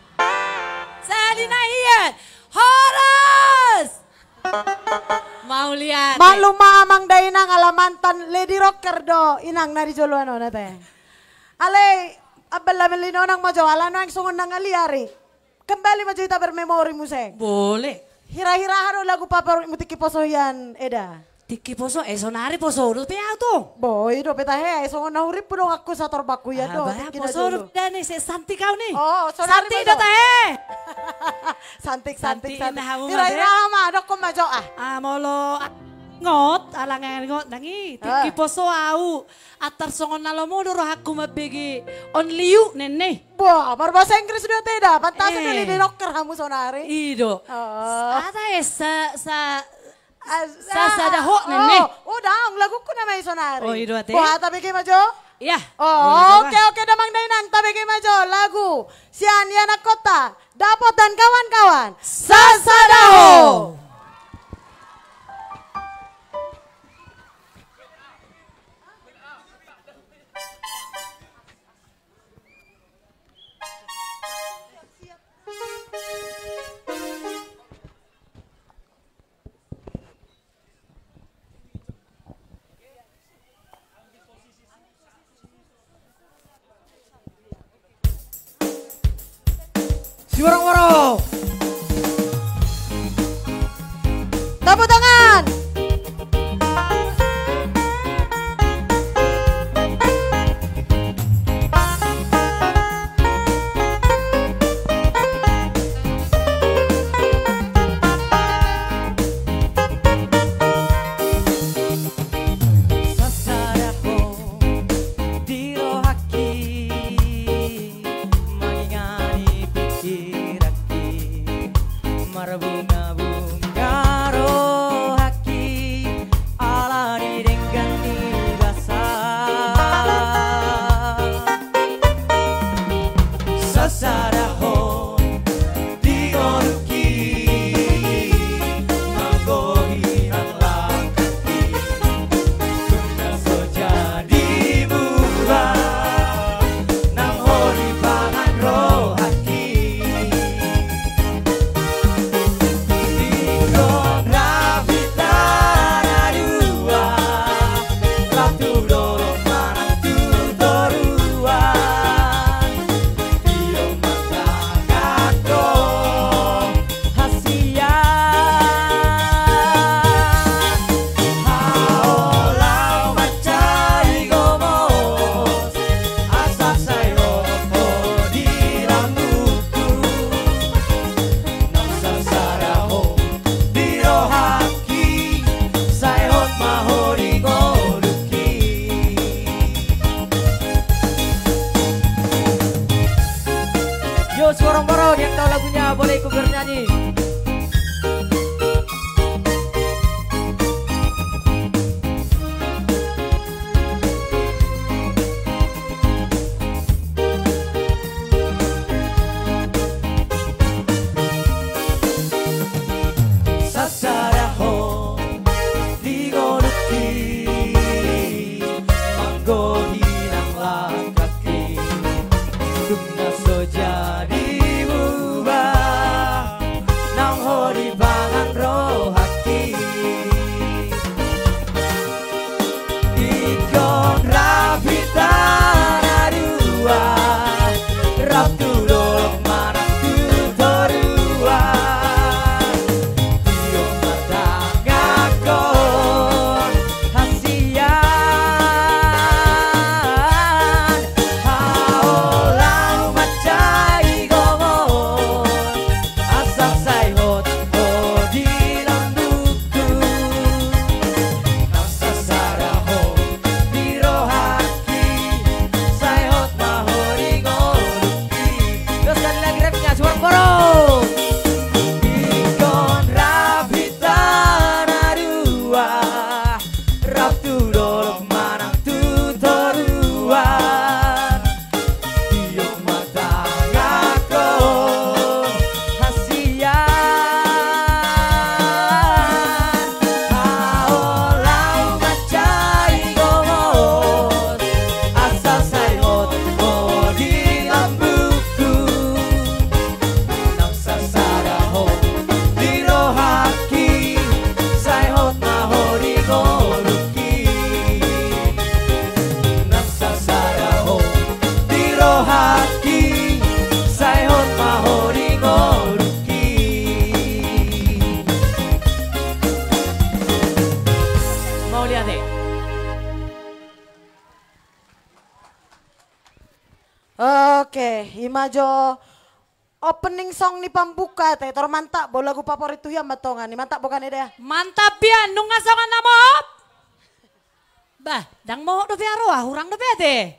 E: Saya dinaian. Horas. Mau lihat.
A: Maklum amang dainang alamantan Lady Rocker do inang nari joluan ona teh. Ale abel belino nang majo ala nang sungon nang aliari. Kembali majo kita bermemori museng.
E: Boleh.
A: Hira-hira haro lagu favorit mutiki posoyan Eda.
E: Tiki poso sonari poso urut pe auto.
A: Boy do peta he songon na urip pudong aku sator baku ya do.
E: Poso urut dani se santi kau nih.
A: Oh,
E: santi do tahe.
A: Santik.
E: Hira-hira
A: mah dok ko majo ah.
E: Ah molo ngot alangan ngot nangi tiki poso au atar songon nalomo doro aku mabegi only you nene.
A: Wah, berbahasa Inggris do teda. Pantas do Lady Rocker hamu sonari.
E: Ido. Ada Sa daho nene.
A: Oh, daong lagu ko na may sonari.
E: Oh, ido ate.
A: Wah, tabi kay majo?
E: Iya.
A: Oh, oke damang dainang tabi kay majo lagu Sian Yana Kota, Dapot dan kawan-kawan. Sasadaho.
M: Si Woro-woro. semuanya boleh ikut bernyanyi.
N: Sasaraho digoluki manggohinang lakaki dumna soja diubah nang hori bangan rohaki ikon rapitan adua raptu dolok marang tutorua
A: Oke, imajo opening song ni pambuka teh tor mantap bo lagu favorit tuh ya matongan ni mantap bukan ide.
M: Mantap pian nunga songan namop. Bah, dang mau do piaroa, hurang do teh.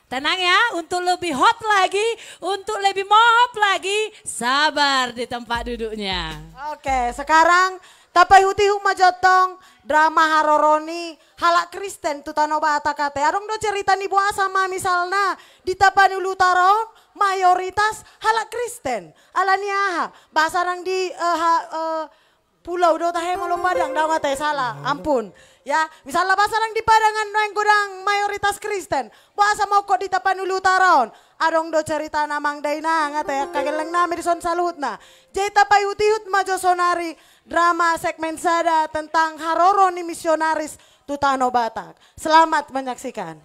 M: Tenang ya, untuk lebih hot lagi, untuk lebih mop lagi, sabar di tempat duduknya.
A: Oke, sekarang tapai hutihuk majotong drama haroroni halak Kristen tutano bata kate. Adong do cerita ni buah sama misalnya di Tapani Utaron mayoritas halak Kristen. Alaniaha bahasa nang di pulau do tahe malo Padang dawa teh salah. Ampun. Ya, misalnya bahasa nang di Padangan noeng godang mayoritas Kristen. Bahasa mau kok di Tapani Utaron. Adong do cerita namang daina ngate kageleng nami di son salutna. Jai tapai hutihut majo sonari drama segmen sada tentang haroroni misionaris Tutano Batak. Selamat menyaksikan.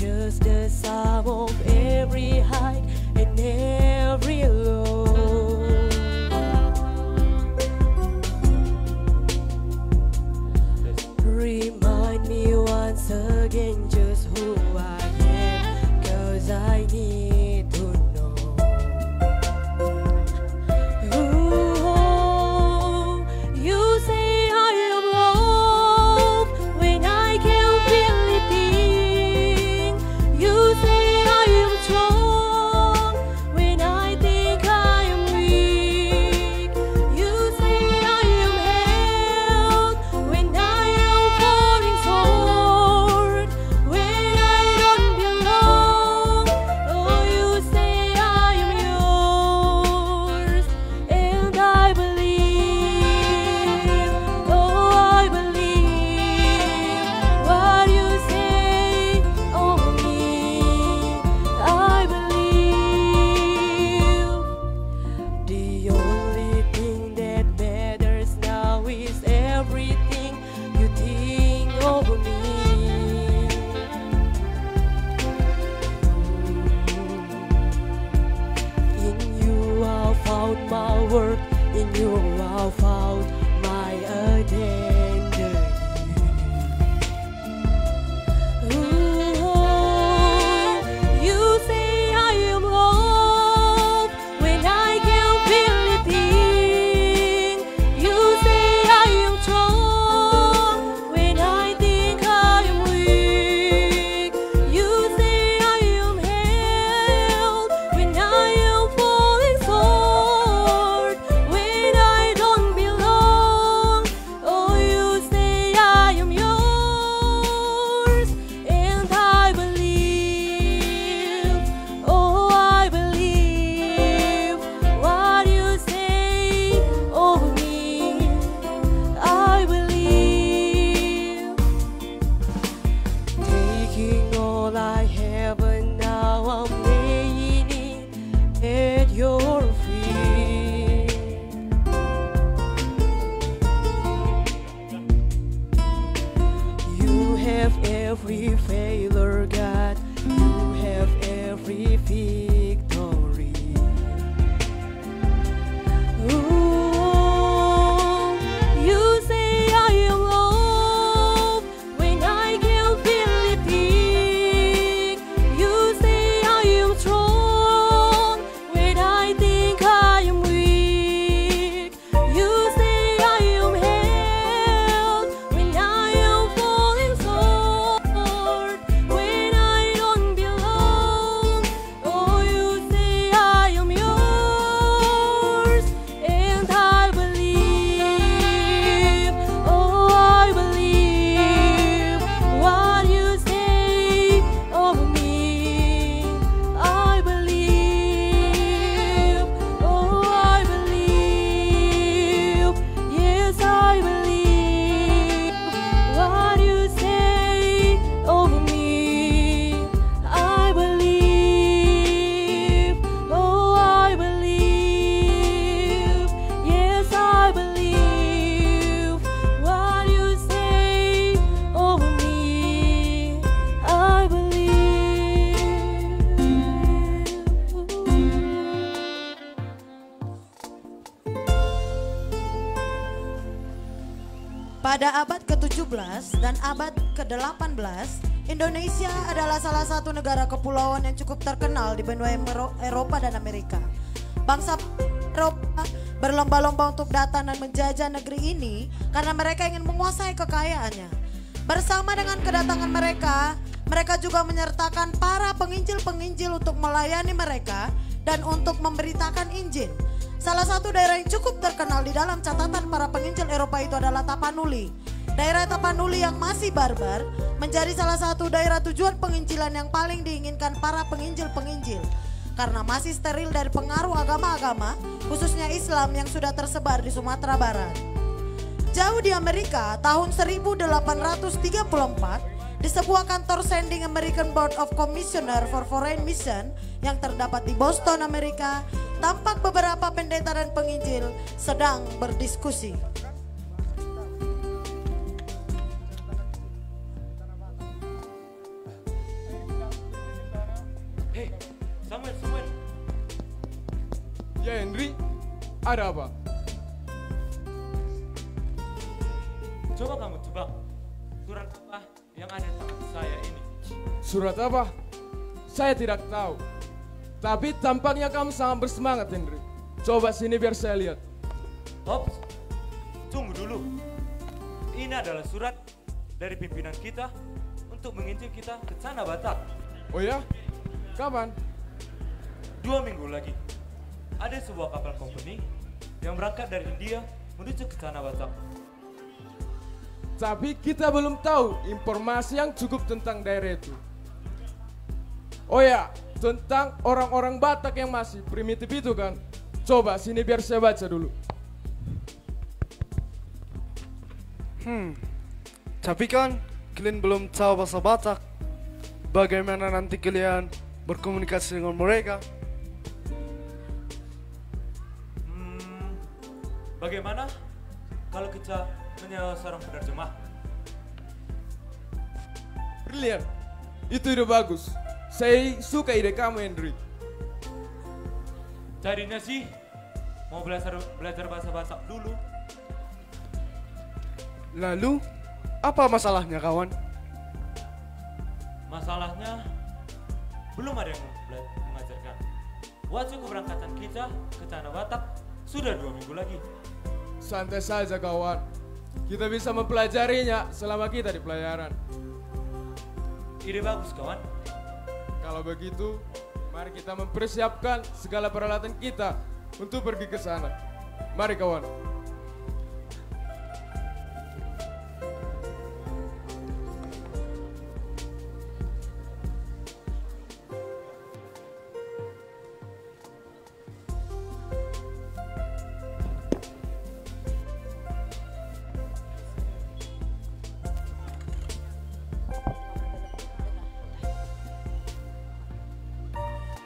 N: Just the sum of every height and
O: work, in you I found my identity. Ooh, you say I am loved when I can't feel a thing. You say I am strong when I think I am weak. You say I am held when I am falling short, when I don't belong. Oh, you say I am yours, and I believe. Oh, I believe what you say of me. I believe. Taking all I have and now I'm laying it at your feet. You have every failure, God. You have every victory. Ooh, you say I am loved when I can't feel a thing. You say I am strong when I think I am weak. You say I am held when I am falling short, when I don't belong. Oh, you say I am yours, and I believe. Oh, I believe what you say of me. I believe. Oh, I believe. Yes, I believe what you say of me. I believe. Oh, I believe. Yes, I believe what you say of me. I
A: Pada abad ke-17 dan abad ke-18, Indonesia adalah salah satu negara kepulauan yang cukup terkenal di benua Eropa dan Amerika. Bangsa Eropa berlomba-lomba untuk datang dan menjajah negeri ini karena mereka ingin menguasai kekayaannya. Bersama dengan kedatangan mereka, mereka juga menyertakan para penginjil-penginjil untuk melayani mereka dan untuk memberitakan Injil. Salah satu daerah yang cukup terkenal di dalam catatan para penginjil Eropa itu adalah Tapanuli. Daerah Tapanuli yang masih barbar menjadi salah satu daerah tujuan penginjilan yang paling diinginkan para penginjil-penginjil. Karena masih steril dari pengaruh agama-agama, khususnya Islam yang sudah tersebar di Sumatera Barat. Jauh di Amerika, tahun 1834, di sebuah kantor sending American Board of Commissioner for Foreign Mission yang terdapat di Boston, Amerika, tampak beberapa pendeta dan penginjil sedang berdiskusi.
L: Hei, Samuel. Ya Henry, ada apa?
P: Coba kamu tebak, surat apa yang ada di tangan saya ini?
L: Surat apa? Saya tidak tahu. Tapi tampaknya kamu sangat bersemangat, Henry. Coba sini biar saya lihat.
P: Ops, tunggu dulu. Ini adalah surat dari pimpinan kita untuk menginjil kita ke Tanah Batak.
L: Oh ya? Kapan?
P: 2 minggu lagi. Ada sebuah kapal company yang berangkat dari India menuju ke Tanah Batak.
L: Tapi kita belum tahu informasi yang cukup tentang daerah itu. Oh ya, tentang orang-orang Batak yang masih primitif itu kan. Coba sini biar saya baca dulu.
Q: Tapi kan kalian belum tahu bahasa Batak. Bagaimana nanti kalian berkomunikasi dengan mereka?
P: Bagaimana kalau kita menyewa seorang penerjemah?
L: Brilian, itu ide bagus. Saya suka ide kamu, Henry.
P: Jadinya sih, Mau belajar bahasa Batak dulu.
Q: Lalu, apa masalahnya kawan?
P: Masalahnya belum ada yang mengajarkan. Waktu keberangkatan kita ke Tanah Batak sudah 2 minggu lagi.
L: Santai saja kawan. Kita bisa mempelajarinya selama kita di pelayaran.
P: Ide bagus kawan.
L: Kalau begitu, mari kita mempersiapkan segala peralatan kita untuk pergi ke sana. Mari kawan.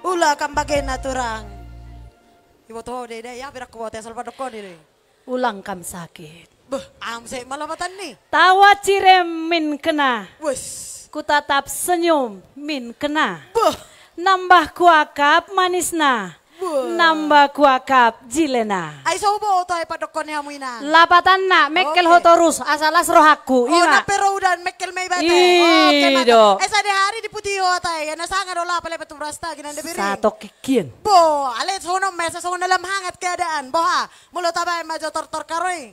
A: Ulah kan bagian naturang. Ibu tahu deh ya biar aku bawa tes padoko deh.
E: Ulang kam sakit.
A: Beh, amsek malamatan nih.
E: Tawa cirem min kena.
A: Wes.
E: Ku tatap senyum min kena. Nambah kuakap manisna. Nambah kuakap jilena.
A: Ay sobo to ay padokon ya muina.
E: Lapatan na mekel hotorus asalas rohaku.
A: Oh na pero udan mekel may bate.
E: Ido.
A: Esa de hari di putiho tay. Na sanga dola pala petum rasta ginande biri.
E: Satok kikian.
A: Bo, alet sono mesa sono dalam hangat keadaan. Boha, mulo tabay majo tor koroy.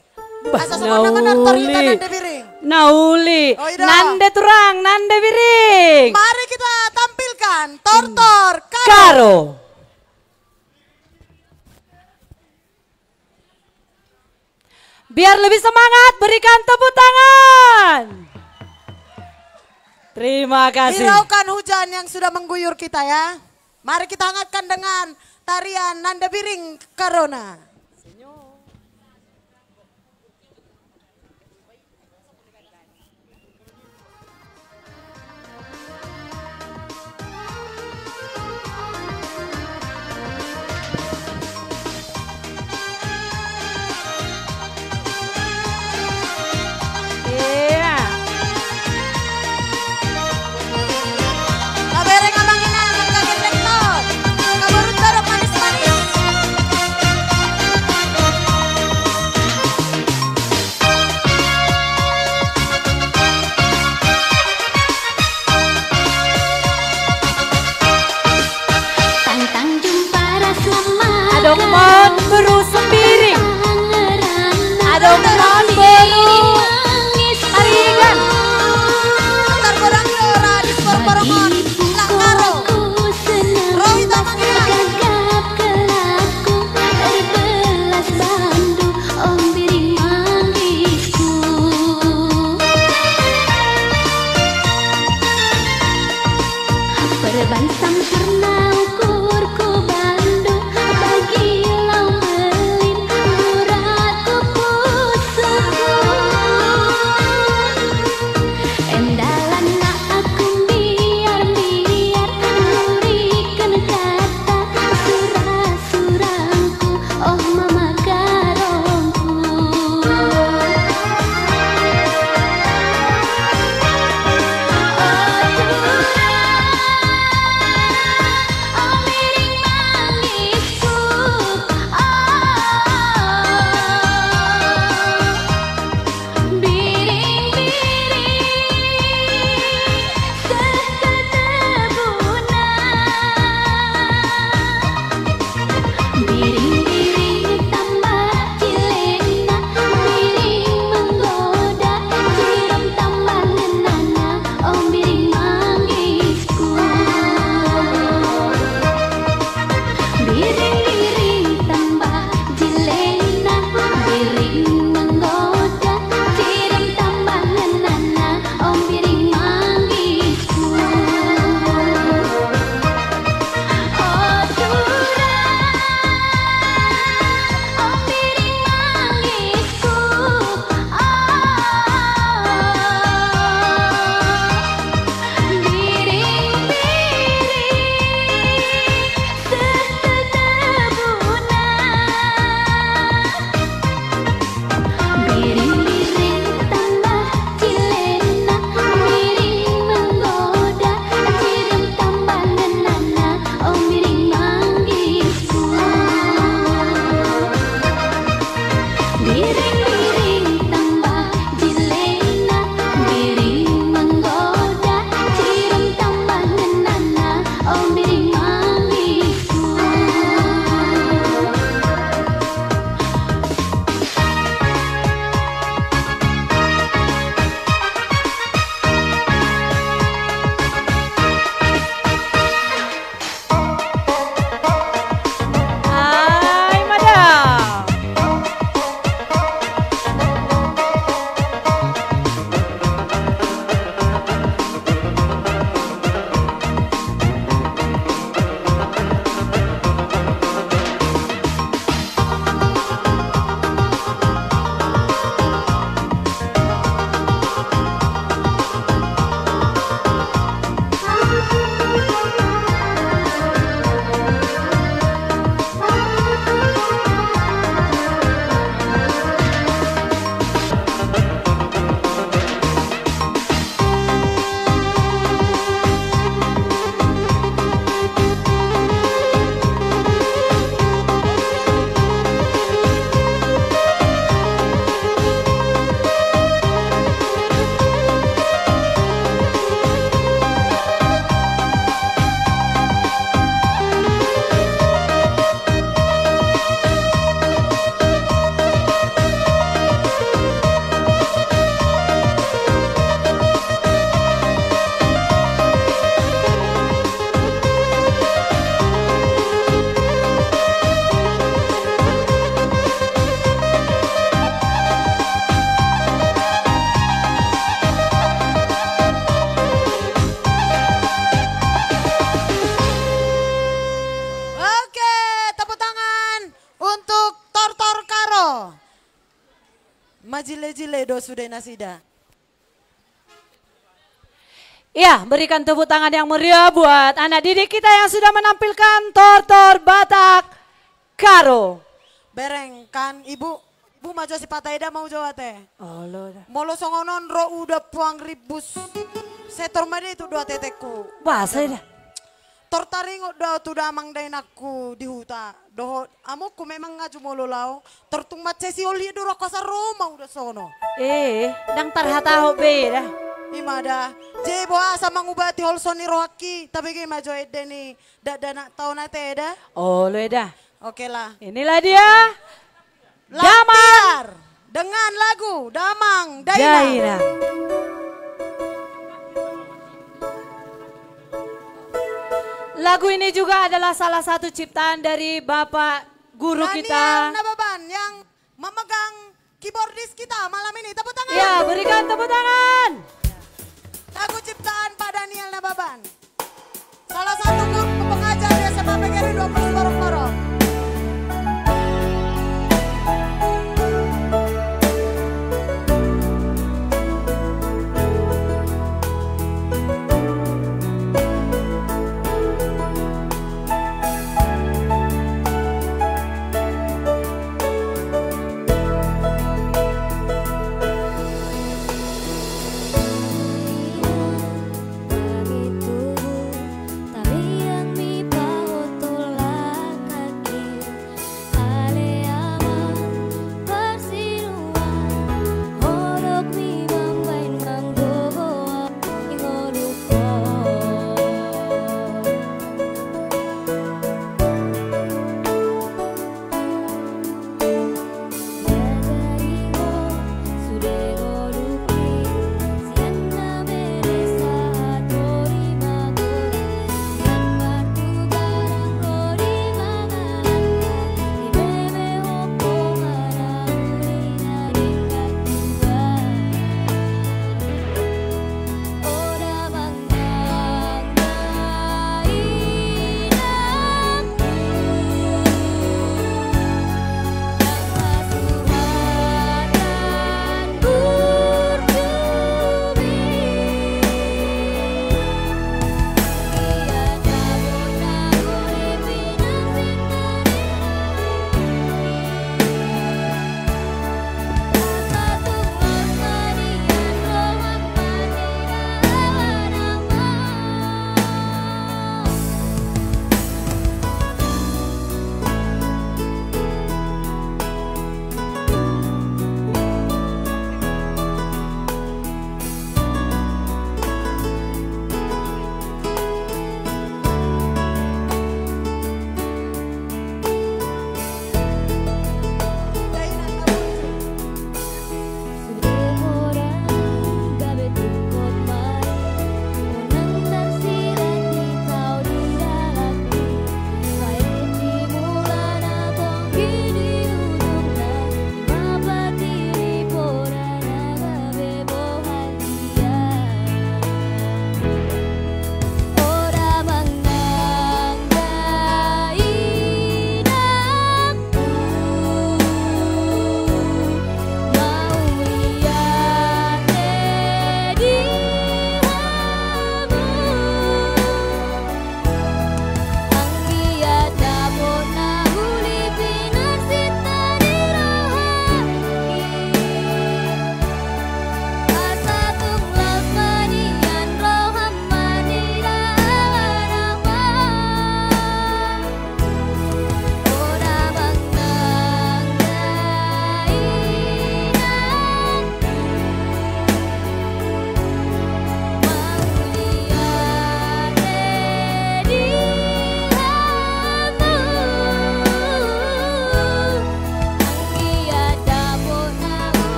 A: Asa sono naman tor nande biring.
E: Nauli. Nande turang, nande biring.
A: Mari kita tampilkan tor
E: karo. Biar lebih semangat, berikan tepuk tangan. Terima kasih.
A: Hiraukan hujan yang sudah mengguyur kita ya. Mari kita hangatkan dengan tarian Nanda Biring Karona.
E: Adongmon beru sembiring, adongmon beru arigan.
A: Antar barang ora di borong nak karo. Roy tamangan.
O: Berbelas bandu om biring manggisku. Perban sampurna ukurku bandu bagi
A: Najile-jile do sudah nasida.
E: Ya, berikan tepuk tangan yang meriah buat anak didik kita yang sudah menampilkan tortor Batak Karo.
A: Bereng kan ibu maju si Pataida mau Jawa teh.
E: Oh lo.
A: Molo songonon ro udah puang ribus. Setor made itu dua teteku.
E: Bahasa dah.
A: Tortaring udah tuh damang dain aku di huta. Doh amuku memang ngaju molo lau. Tertung mat sesi oli do rokosa Roma udah sono.
E: Dang tarhataho beda.
A: Imada, je boa sama ngubati holsoni rohaki, tapi gimana jo ede nih, dana tahun nate eda?
E: Oh lo eda.
A: Oke lah.
E: Inilah dia.
A: Damang dengan lagu Damang Daina.
E: Lagu ini juga adalah salah satu ciptaan dari Bapak Guru kita.
A: Daniel Nababan yang memegang keyboardis kita malam ini. Tepuk tangan.
E: Ya, berikan tepuk tangan.
A: Lagu ciptaan Pak Daniel Nababan. Salah satu guru pengajar di SMA PGRI 20 Borong-Borong.
O: Bagi tubuh tali yang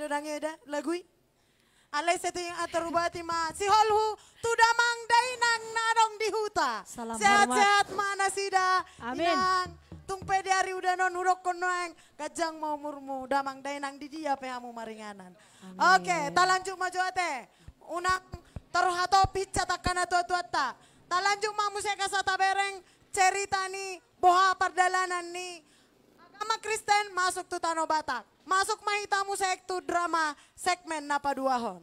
A: dodang eda lagui. Alay sa yang atar ubati ma si holhu tudamang dainang nadong di huta.
E: Salam
A: Sehat-sehat mana sida.
E: Amin.
A: Inang tung pediari udah non hurok konoeng kajang mau murmu damang dainang di dia pehamu maringanan. Oke, talanjuk maju ate. Unang terhato pica takana tua-tua. Talanjuk mamu saya kasata bereng cerita nih boha perdalanan nih. Agama Kristen masuk tu Tanah Batak. Masuk mahitamu sektu drama segmen napa duahon.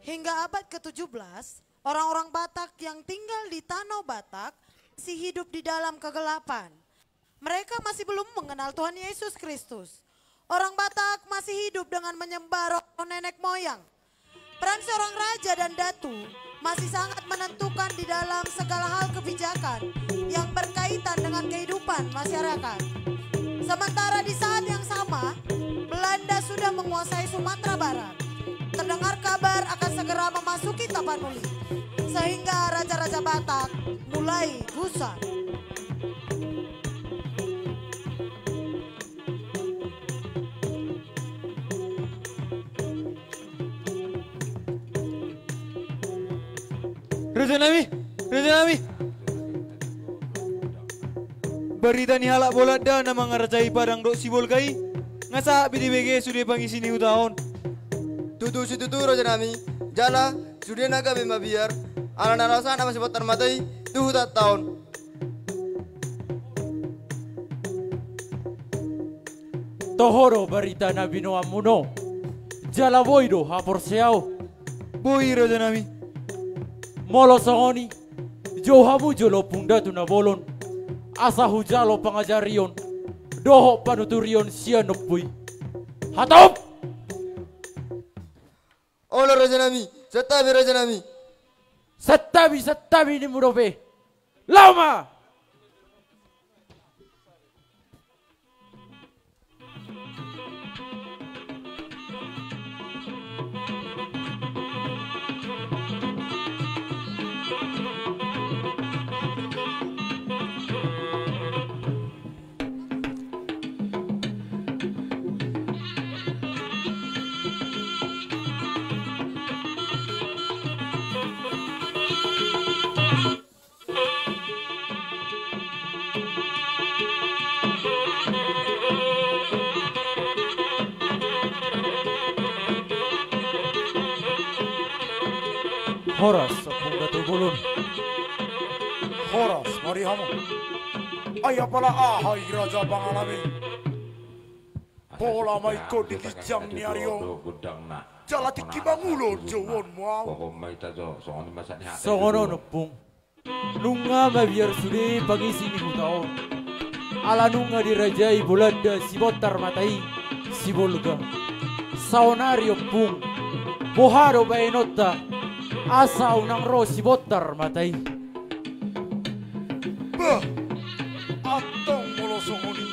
A: Hingga abad ke-17, orang-orang Batak yang tinggal di Tanah Batak masih hidup di dalam kegelapan. Mereka masih belum mengenal Tuhan Yesus Kristus. Orang Batak masih hidup dengan menyembah roh nenek moyang. Peran seorang raja dan datu masih sangat menentukan di dalam segala hal kebijakan yang berkaitan dengan kehidupan masyarakat. Sementara di saat yang sama, Belanda sudah menguasai Sumatera Barat. Terdengar kabar akan segera memasuki Tapanuli, sehingga raja-raja Batak mulai gusar.
R: Raja Nami, berita ni halak bola dah nama ngarajai padang dok sibol kai, ngasa BDBG sudah panggil sini tahun.
S: Tutu Raja Nami, jala sudah naga bema biar, ala narasan nama sebut termatai, tuh tak tahun.
T: Tohoro berita Nabi Noah Muno, jala boido hapor seau.
R: Boi Raja Nami.
T: Molo songoni, johamu jolo punda tuna bolon, asa hujalo pangajarion, doho panuturion sianopui. Hatop!
S: Olah Raja Nami, setabi Raja Nami.
T: Setabi ni murope. Lama! Horas, punga tubulun.
U: Horas, mari hamu. Ayah pala ahai raja pangalami. Pola mai ko dikijang ni ario. Jala tiki bangulon jawon mau.
T: Songono nupung. Nunga mabiar sudah pagi sini tahun. Ala nunga dirajai Belanda si botar matai si bolga. Saonario pung. Boharo baenota. Asa unang ro si botar matai.
U: Bah, atong molo songoni.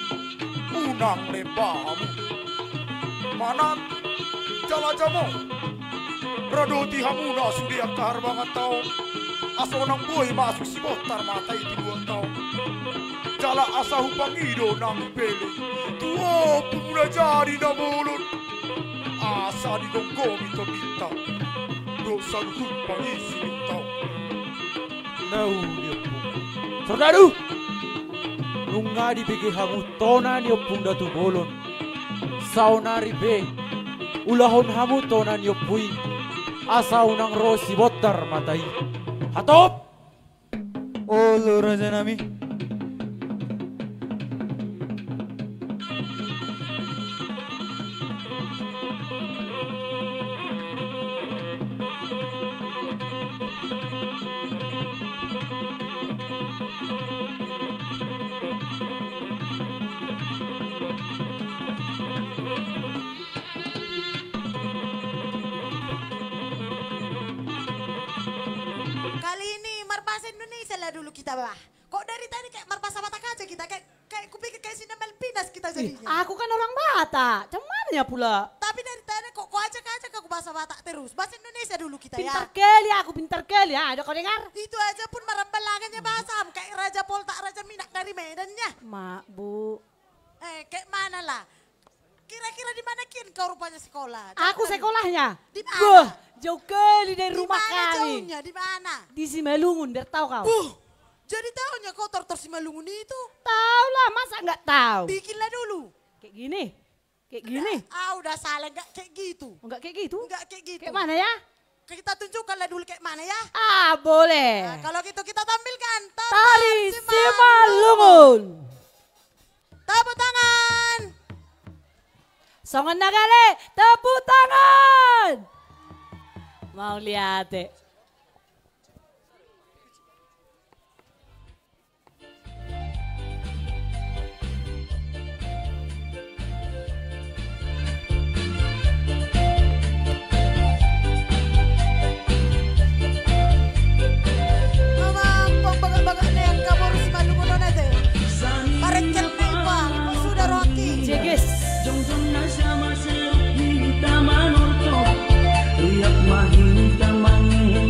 U: Unang lebamu. Manat, jala jamo. Radoti hamuna sudah keharbangan tau. Asa unang boy masuk si botar matai di 2 tahun. Jala asa hupangido nang pele. Tuo pula jadi na mulut. Asa di donggomi to bintang. Dosa hupang isi tau.
T: Nau dia pun. Saudara, nunga di begi hamu tona ni opung datu bolon. Saunari be, ulahon hamu tona ni opui. Asa unang rosi botar matai. Hatop!
R: Olo Raja Nami.
A: Kali ini Marpasa Indonesia lah dulu kita bah. Kok dari tadi kayak Marpasa Batak aja kita kayak kupikir kayak Sinambel Pinas kita jadinya.
M: Aku kan orang Batak, cuman pula.
A: Tapi dari tadi kok acak-acak aku bahasa Batak terus. Bahasa Indonesia dulu kita
M: Pintar
A: ya.
M: kali aku, pintar kali ya. Ada kau dengar?
A: Itu aja pun merambalangannya bahasa kayak Raja Poltak, Raja Minak dari Medannya.
M: Mak, Bu.
A: Kayak mana lah? Kira-kira di mana kin kau rupanya sekolah?
M: Aku sekolahnya.
A: Di mana?
M: Wah, jauh kali dari rumah
A: Di mana
M: kami.
A: jauhnya? Di mana?
M: Di Simalungun, biar tahu kau.
A: Jadi tahunya kau tor Simalungun itu?
M: Tahu lah, masa nggak tahu?
A: Bikinlah dulu.
M: Kayak gini. Kayak gini.
A: Udah salah, nggak kayak gitu.
M: Enggak kayak gitu?
A: Nggak kayak gitu.
M: Kayak mana ya?
A: Kita tunjukkanlah dulu kayak mana ya.
M: Boleh.
A: Nah, kalau gitu kita tampilkan
M: Tari Simalungun.
A: Tepuk tangan.
M: Songon Nagale, tepuk tangan. Mau lihat deh.
N: Riak mahita mangin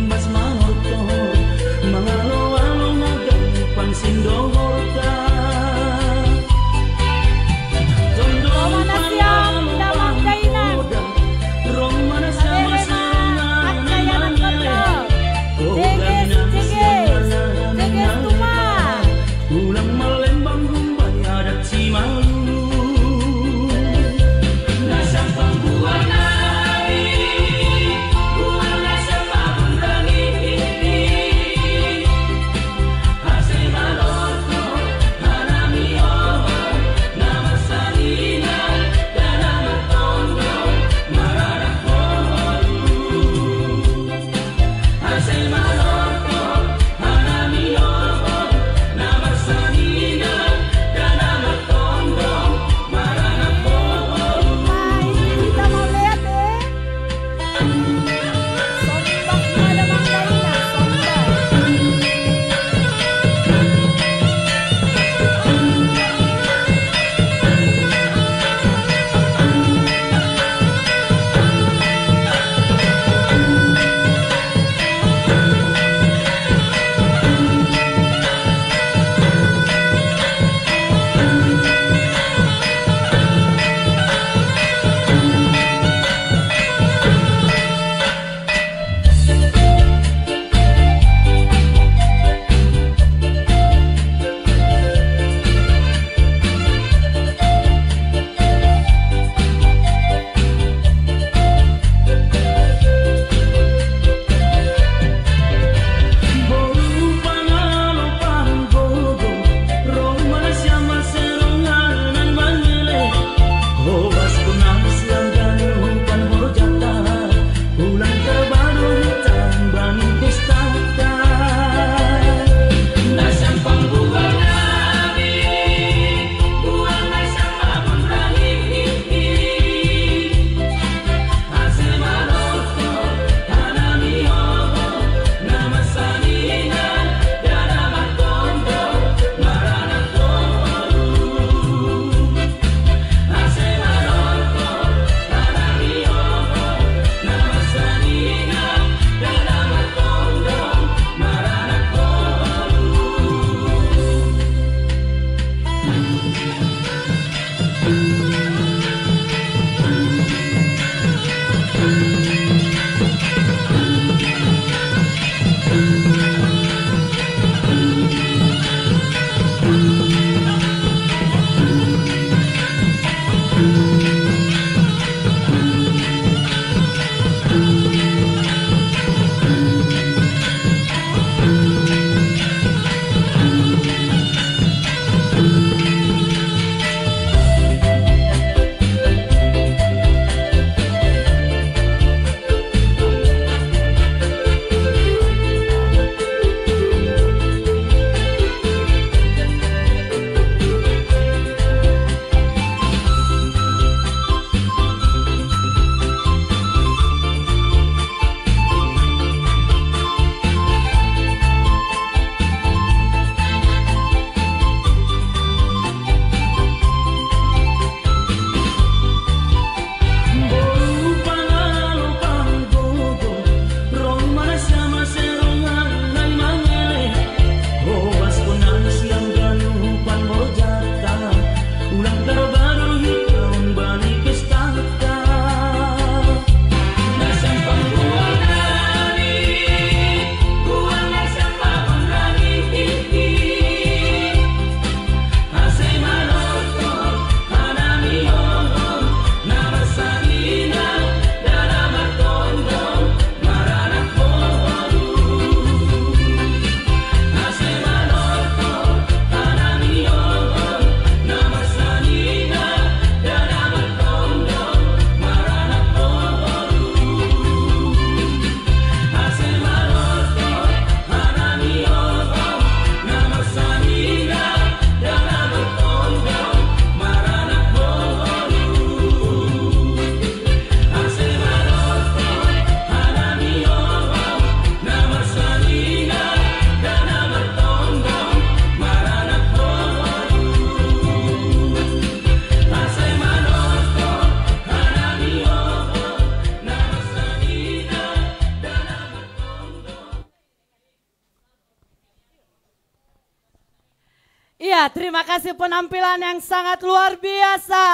M: Iya, terima kasih penampilan yang sangat luar biasa.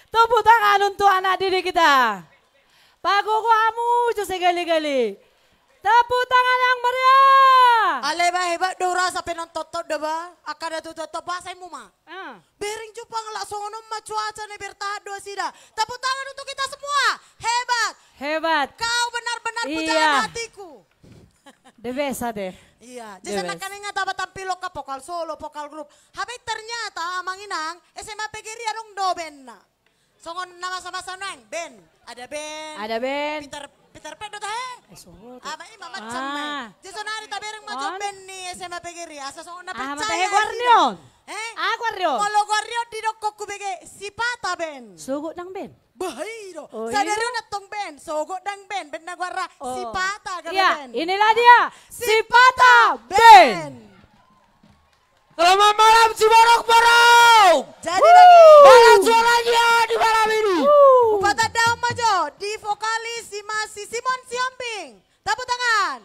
M: Tepuk tangan untuk anak didik kita. Pak Gogo Amu, sekali-kali. Tepuk tangan yang meriah.
A: Ale ba hebat dora sa penontotot da ba? Akada tutup bahasa mu ma. Bering jupang la songono ma cuaca ne bertado sida. Tepuk tangan untuk kita semua. Hebat.
M: Hebat.
A: Kau benar-benar pujaan
M: Iya.
A: hatiku.
M: The best deh.
A: Iya,
M: The
A: jadi
M: best.
A: nak kanenga dapat tampil ka vokal solo, vokal grup. Habis ternyata Manginang SMA PGRI adong do band na. Songon nama sama nang band. Ada band.
M: Ada band.
A: Peter Pan do tahe. Ama ima macam mai. Jadi sonari ta bereng macam band ni SMA PGRI. Asa songon na percaya.
M: Matahe Guarnion. Guarnion.
A: Kalau Guarnion di dok ku bege sipata band.
M: Sugo nang band.
A: Bahiro.
M: Oh,
A: Sadari
M: iya?
A: na tong band. Sogo dang band. Band na guara sipata ka
M: Iya,
A: band.
M: inilah dia Sipata Band.
T: Selamat malam Ciborong-borong.
A: Jadi lagi.
T: Mana suaranya di malam ini?
A: Upata daun majo di vokalis si Masi Simon Siombing. Tepuk tangan.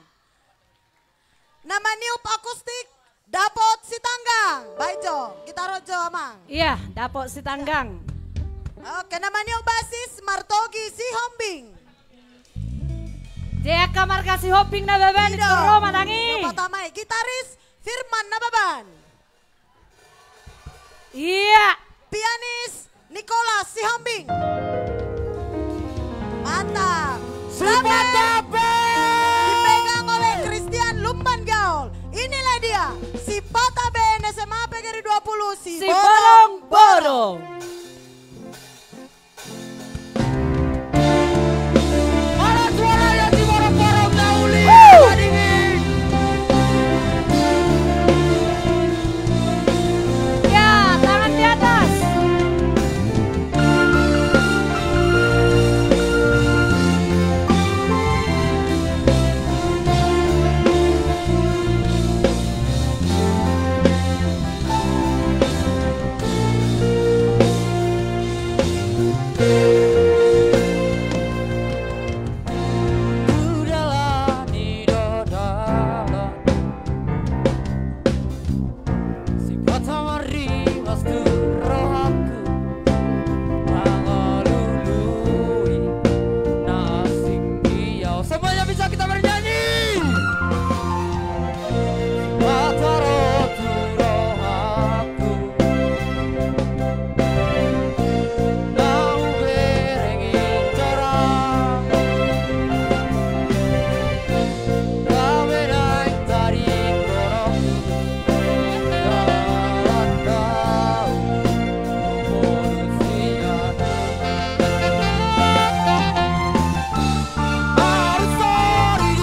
A: Nama niup akustik Dapot Sitanggang. Baik Jo, kita rojo amang.
M: Iya, Dapot Sitanggang.
A: Oke, nama niup basis Martogi Sihombing.
M: Dia kamar kasih hopping na beban itu Roma tangi.
A: Pertama gitaris Firman Nababan.
M: Iya.
A: Pianis Nicholas Sihombing. Mantap.
T: Sipata Band.
A: Dipegang oleh Christian Lumban Gaul. Inilah dia Sipata Band SMA PGRI 20 si
M: Borong-borong.
T: Mana suaranya Ciborong-borong Gauli? Dingin.
M: Ya, tangan di atas.
T: Udahlah di dodalan Sipata mariwas tu rohaku Mengelului nasib dia. Semuanya bisa kita bernyanyi. Sipata rotu rohaku Nau berengin corang Kami naik tarik korok Jalan kau manusia. Harus sorry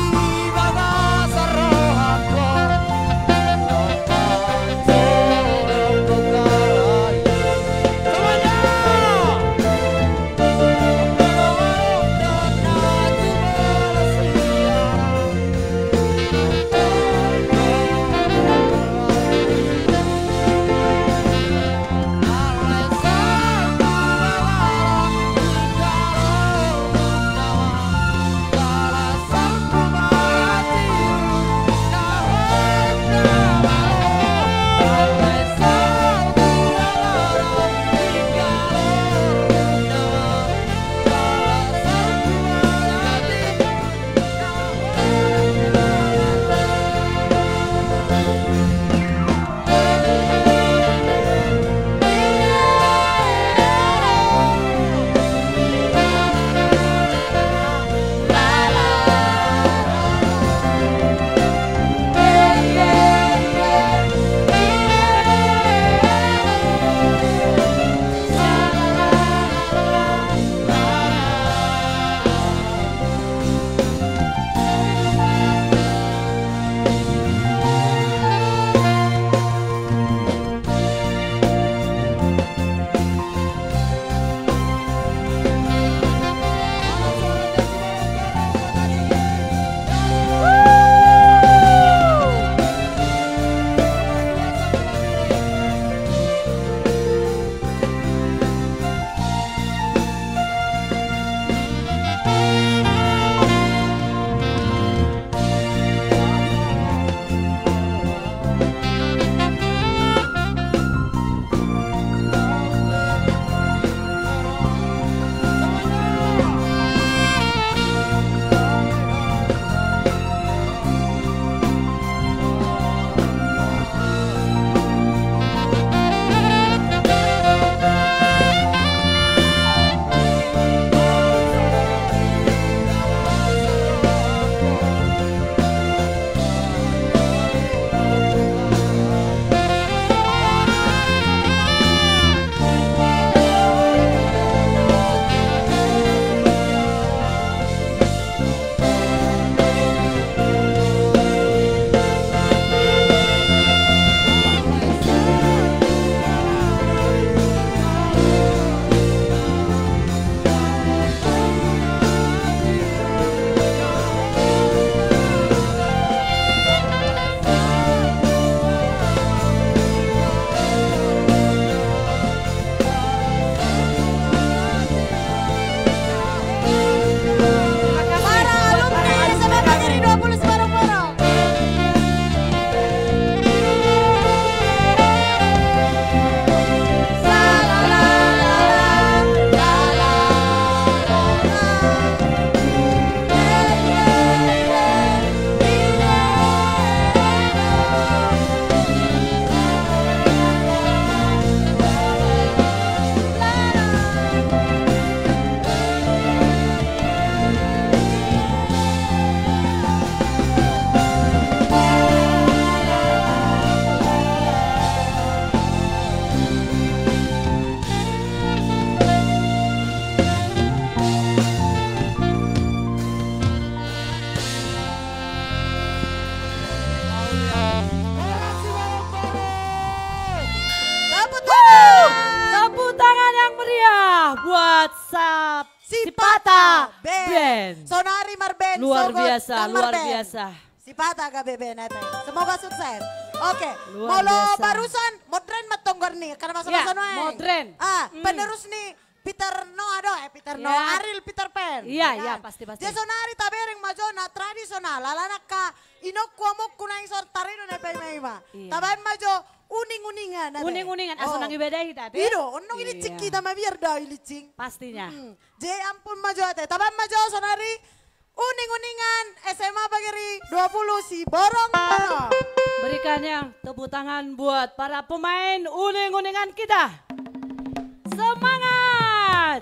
M: Sipata Band.
A: Sonari Marben.
E: Luar
A: Sogot,
E: biasa,
A: Kang
E: luar
A: Marben.
E: biasa.
A: Sipata KBB nete. Semoga sukses. Oke,
E: Luar
A: molo
E: biasa.
A: barusan modern matonggor nih karena masa-masa
E: Ya,
A: noeng.
E: modern.
A: Penerus nih Peter Noah Peter
E: Ya.
A: Noah, Ariel Peter Pan.
E: Iya,
A: kan?
E: iya, pasti.
A: Jasonari tabereng majona tradisional, lalana ka inokku amokku na isor tarino na pemaima.
E: Iya.
A: Taban majo uning-uningan.
E: Uning-uningan, asa nang ibedai tadi.
A: Ido, onong ini
E: Iya.
A: ciki tama biar dah ilicing.
E: Pastinya.
A: Je ampun majo ate. Taban majo sonari uning-uningan SMA Pagiri 20 si Borong.
E: Berikan yang tepuk tangan buat para pemain uning-uningan kita. Semangat!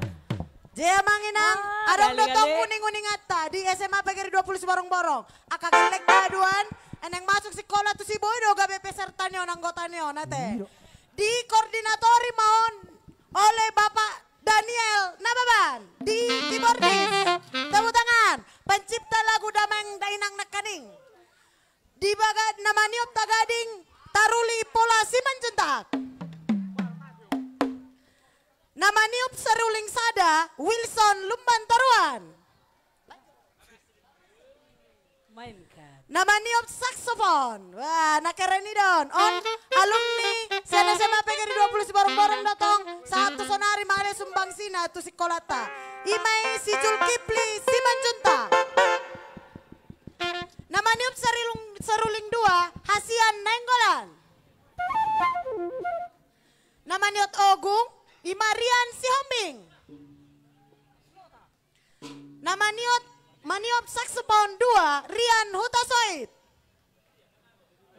A: Jaya manginang, adong
E: gali-gali.
A: dotong uning-uning atta di SMA Pagiri 20 si Borong-Borong. Akagelek baduan, eneng masuk sekolah tu si Boydo gabe peserta nyo anggota nyo nate. Di koordinatori maon oleh Bapak Daniel Nababan di keyboardis. Tepuk tangan, pencipta lagu Dameng Dainang Nekaning. Di bagad namaniop tagading Taruli Pola Simanjuntak. Namaniop Seruling Sada Wilson Lumban Taruan.
E: Mainkan.
A: Namaniop saksofon. Wah, nakeren don. On alumni SMA Pagiri 20 si Borong-Borong datang. Satu sonari male sumbang sina tu si Kolata. Imai si Julkipli Simanjunta. Namaniop Seruling 2 Hasian Nenggolan. Namaniop Ogung Imarian Sihombing. Maniop saksofon 2 Rian Hutasoid.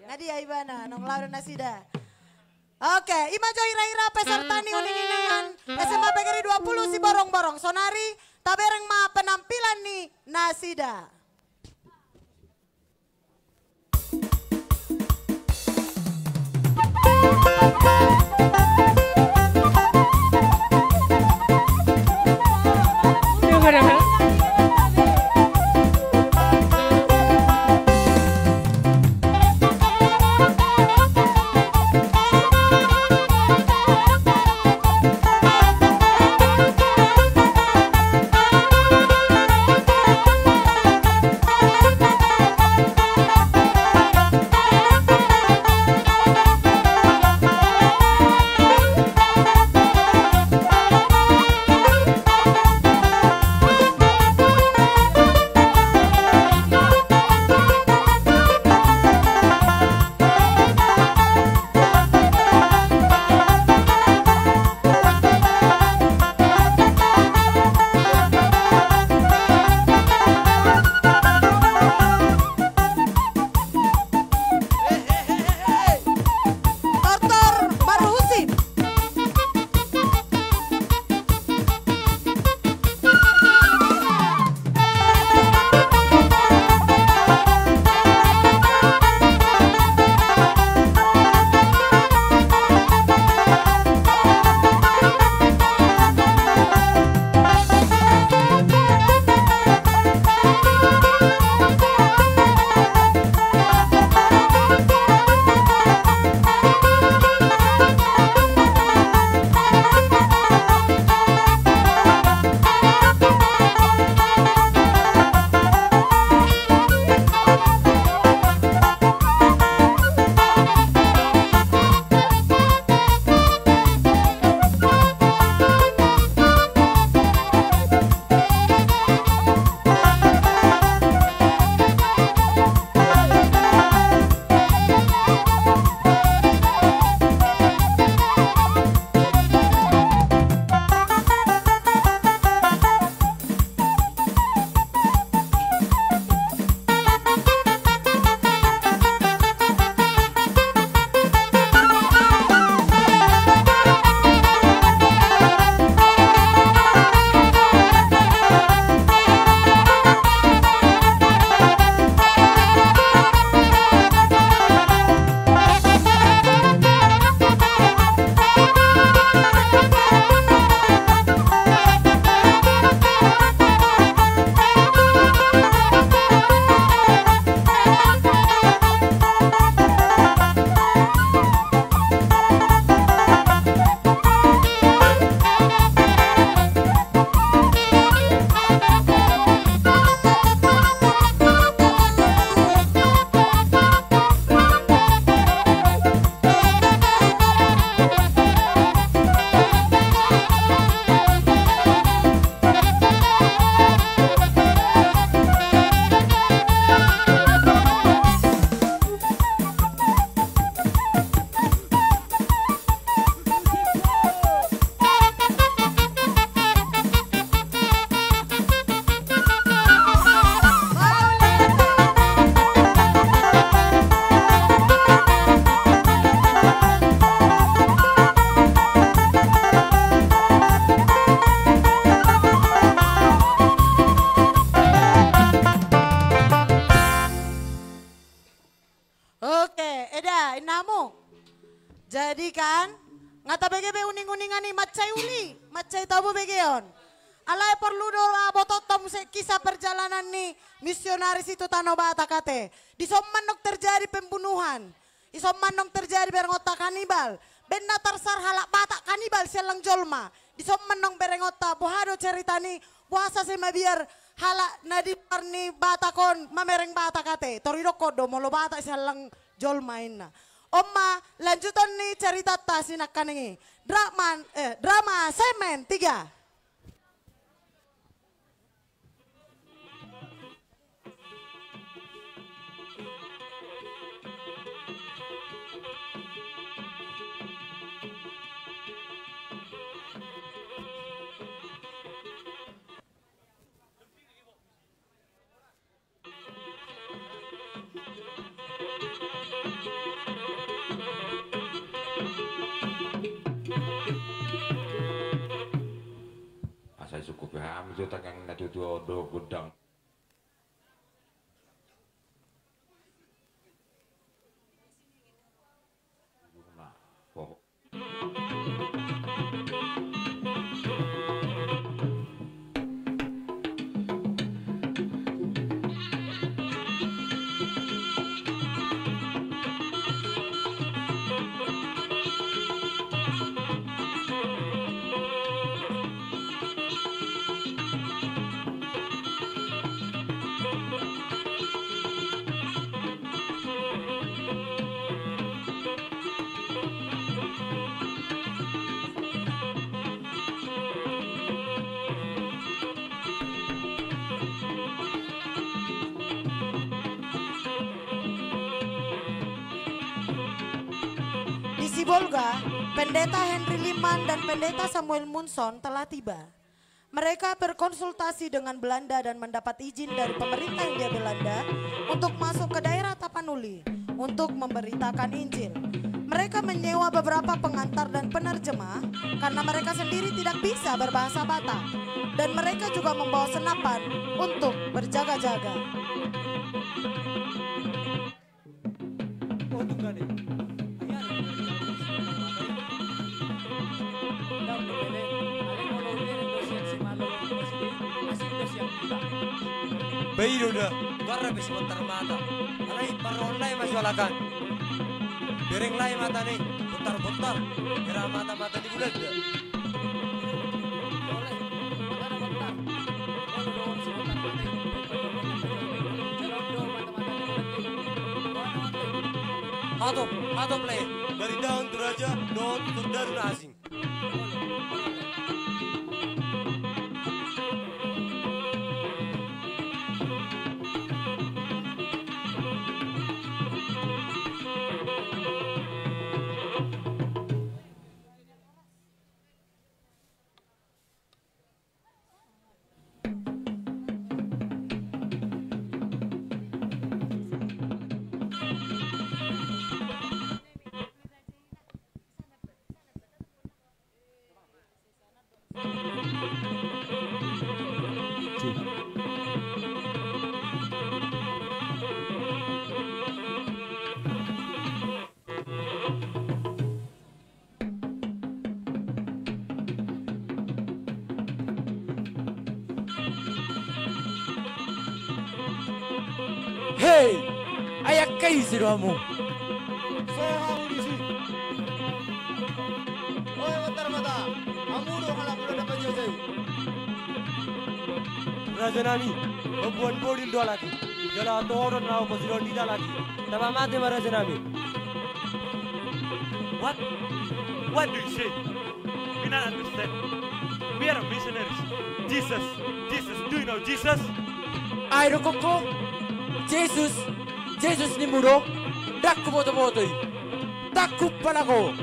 A: Nadia Ibana nong laudan nasida. Oke, imajo ira-ira peserta ni uning-uningan SMA Pagiri 20 si Borong-Borong. Sonari tabereng ma penampilan ni nasida. Jadi kan, ngata BGB uning-uningani macai uli, macai tabu begeon. Alai perlu dola bototom kisah perjalanan nih misionaris itu Tanah Bata kate. Di Sommanok terjadi pembunuhan. Di Sommanok terjadi berengota kanibal. Benda tarsar halak Batak kanibal selang jolma. Di Sommanok berengota bohado ceritani puasa sema biar halak nadi parni Batakon mamereng Batak kate. Torido kodo molo Batak selang jolma inna. Oma lanjutan nih cerita tasinak kanengi. Drama semen 3.
B: Saya cukup paham itu tangan nadu do gudang. Di Sibolga, Pendeta Henry Liman dan Pendeta Samuel Munson telah tiba. Mereka berkonsultasi dengan Belanda dan mendapat izin dari pemerintah Hindia Belanda untuk masuk ke daerah Tapanuli untuk memberitakan Injil. Mereka menyewa beberapa pengantar dan penerjemah karena mereka sendiri tidak bisa berbahasa Batak. Dan mereka juga membawa senapan untuk berjaga-jaga.
P: Bayi udah, warna besi bentar mata. Alai parolai masih olakan. Bereng lai mata nih, bentar-bentar. Kira mata-mata di bulan dah. Hatop lai. Bari daun teraja, daun terdar asing.
T: Hei, ayak kaisi kamu.
S: Oi bentar mata, kamu udah halap udah dapat jauh.
P: Raja Nami, membuat bodil dua lagi. Jala toron rau pasilon di lagi. Tapa mati ma Raja Nami.
V: What do you say? We not understand. We are missionaries. Jesus, do you know Jesus?
T: Ay koko. Jesus ni muro. Dakku boto-boto. Takku palago.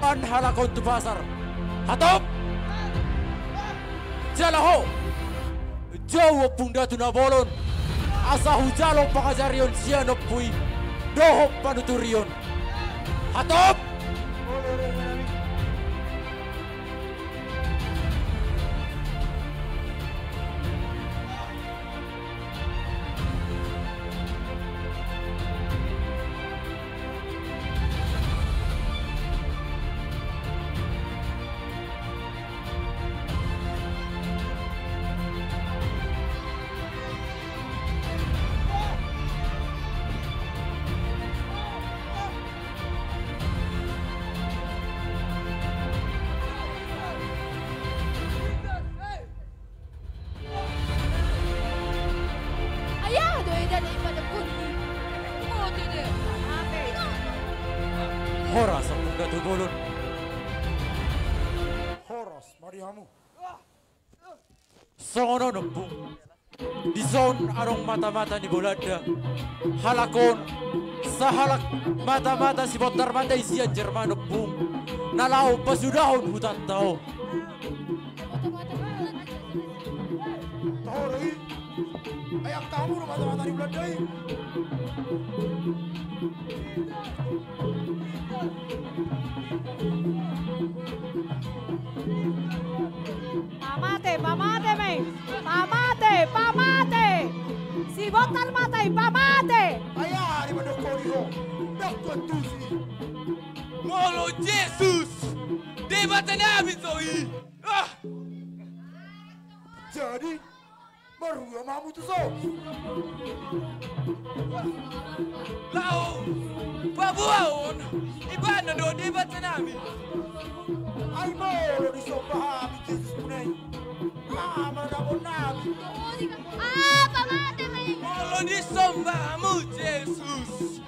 T: Anhala kau tu pasar. Hatop. Jalaho. Jauh punda tu nabolon. Asa hujalo pangajarion siano pui. Dohop panuturion. Hatop. Hora sa pong datu bolon.
U: Horas, marihamu.
T: Songono nempung. Di zone arong mata-mata ni Bolada. Halakon sa halak mata-mata si Botar mata isian Jerman nempung. Nalau pasudahon hutan tao.
U: Tahu lagi. Ayam kamu no mata-mata di Belanda.
M: Pamate, mei. Pamate. Si Botar matai, pamate.
U: Ayah, di mana kau ni ho? Dak tuan tu si.
C: Molo Jesus! Deva namin soi! Ah!
U: Jadi, baru mamu tu so.
C: Lao! Babuaon! Iba na do, deva namin!
U: Ay molo di so pahami Jesus punay. Ah, manapon namin.
C: Pamate may! Molo di somba mo, Jesus!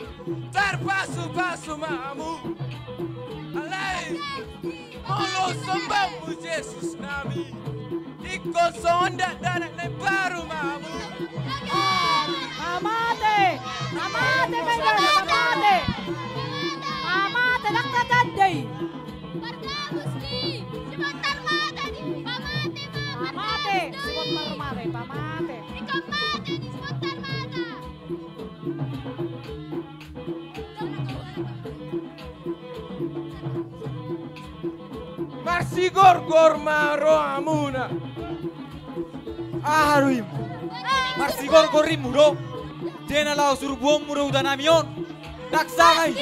C: Tar paso mamu! Alay! Molo somba mo, Jesus nami! Iko sonda danak na baru mamu!
M: Pamate, naktatadday! Pamate, si Botar mate, pamate.
C: Marsigor maro amuna!
R: Aharuim. Marsigor muro. Dena lao surbuom muro udah namion. Dak sangai.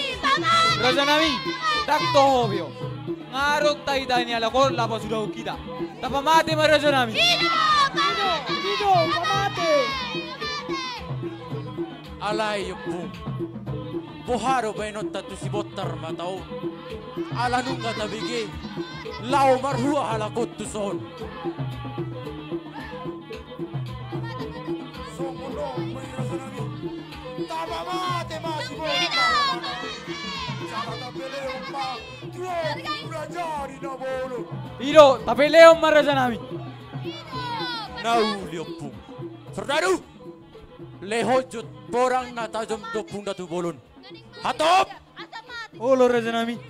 R: Raja nami. Dak tohobio. Ngarot tay ni alakor lapa sudah ukida. Tapa mate maraja nami.
M: Hido, pamate.
T: Alay yung Buharo bainot tatu si Botar matao. Ala nunga tabigi. Lao marhua halakot tuson.
U: Tama mate masih boleh. Jangan tapele umma. Tuan urajari na bolo.
R: Hiro, tapi Leon maraja nami.
T: Nauli opung. Saudara, lehojut porang natajam topung datu bolon. Hatop!
R: Olo raja nami.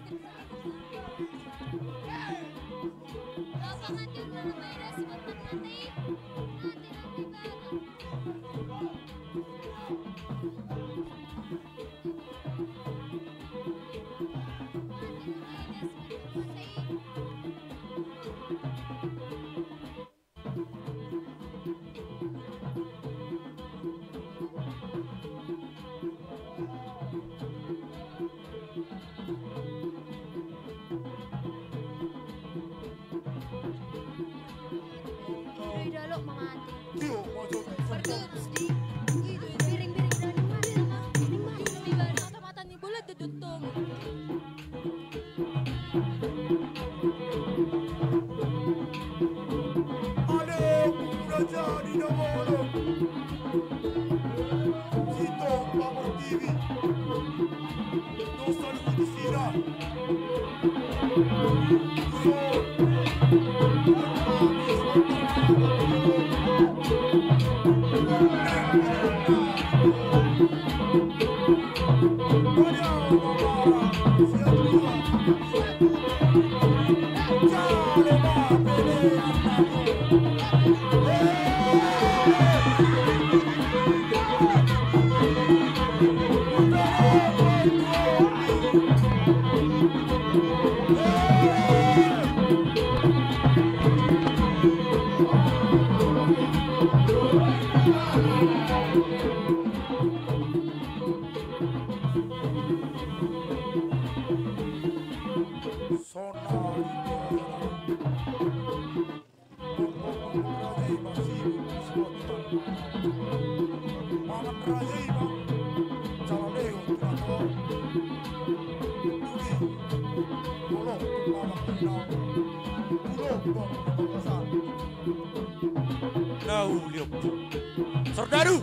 T: Saudara,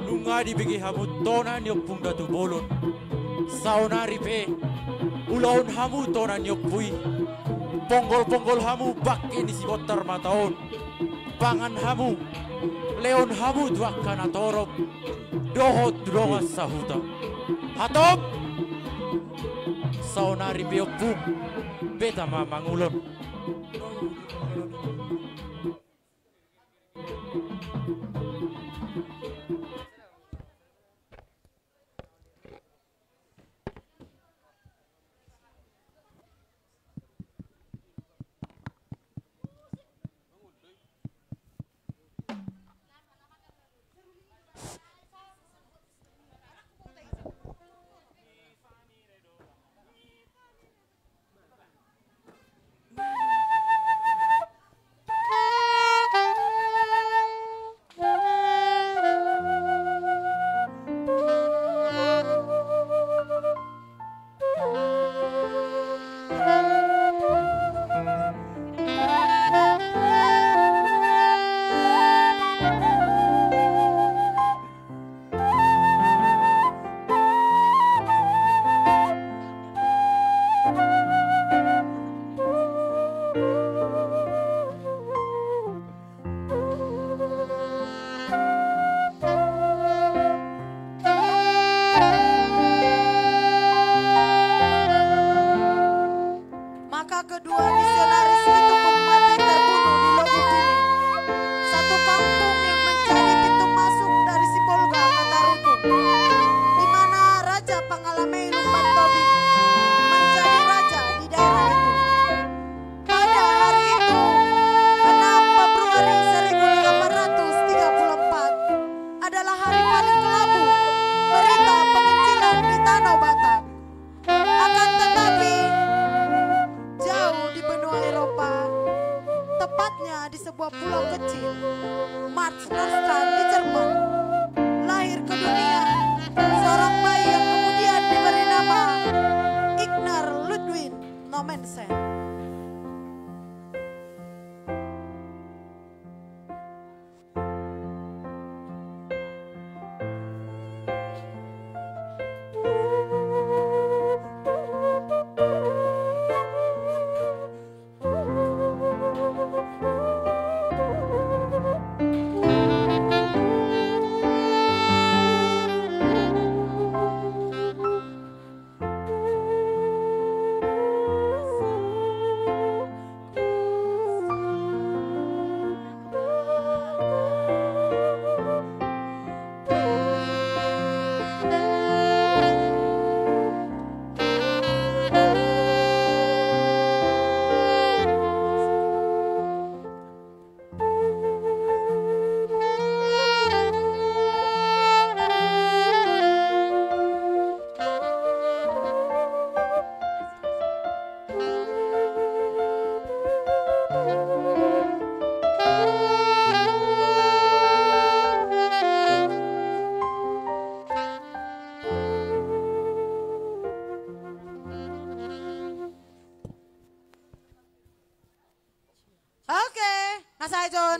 T: nunga dibagi hamut tona ni opung datu bolon. Saunari pe ulahon hamu tonan yokpui. Ponggol-ponggol hamu bak ini si botar mataon. Pangan hamu, leon hamu dua kana torop. Dohot drogas sahuta. Hatop! Saunari beokpung, beta mamangulon.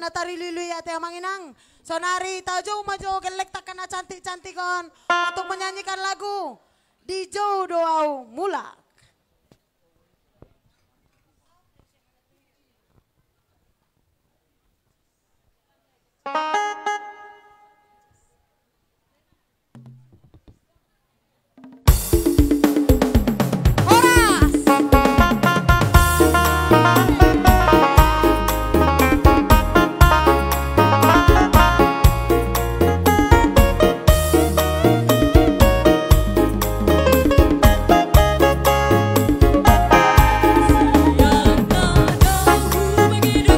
B: natari lului ate manginang. Sonari tajo majo gelek takana cantik-cantikon untuk menyanyikan lagu Dijo Doau Mulak.
O: Begitu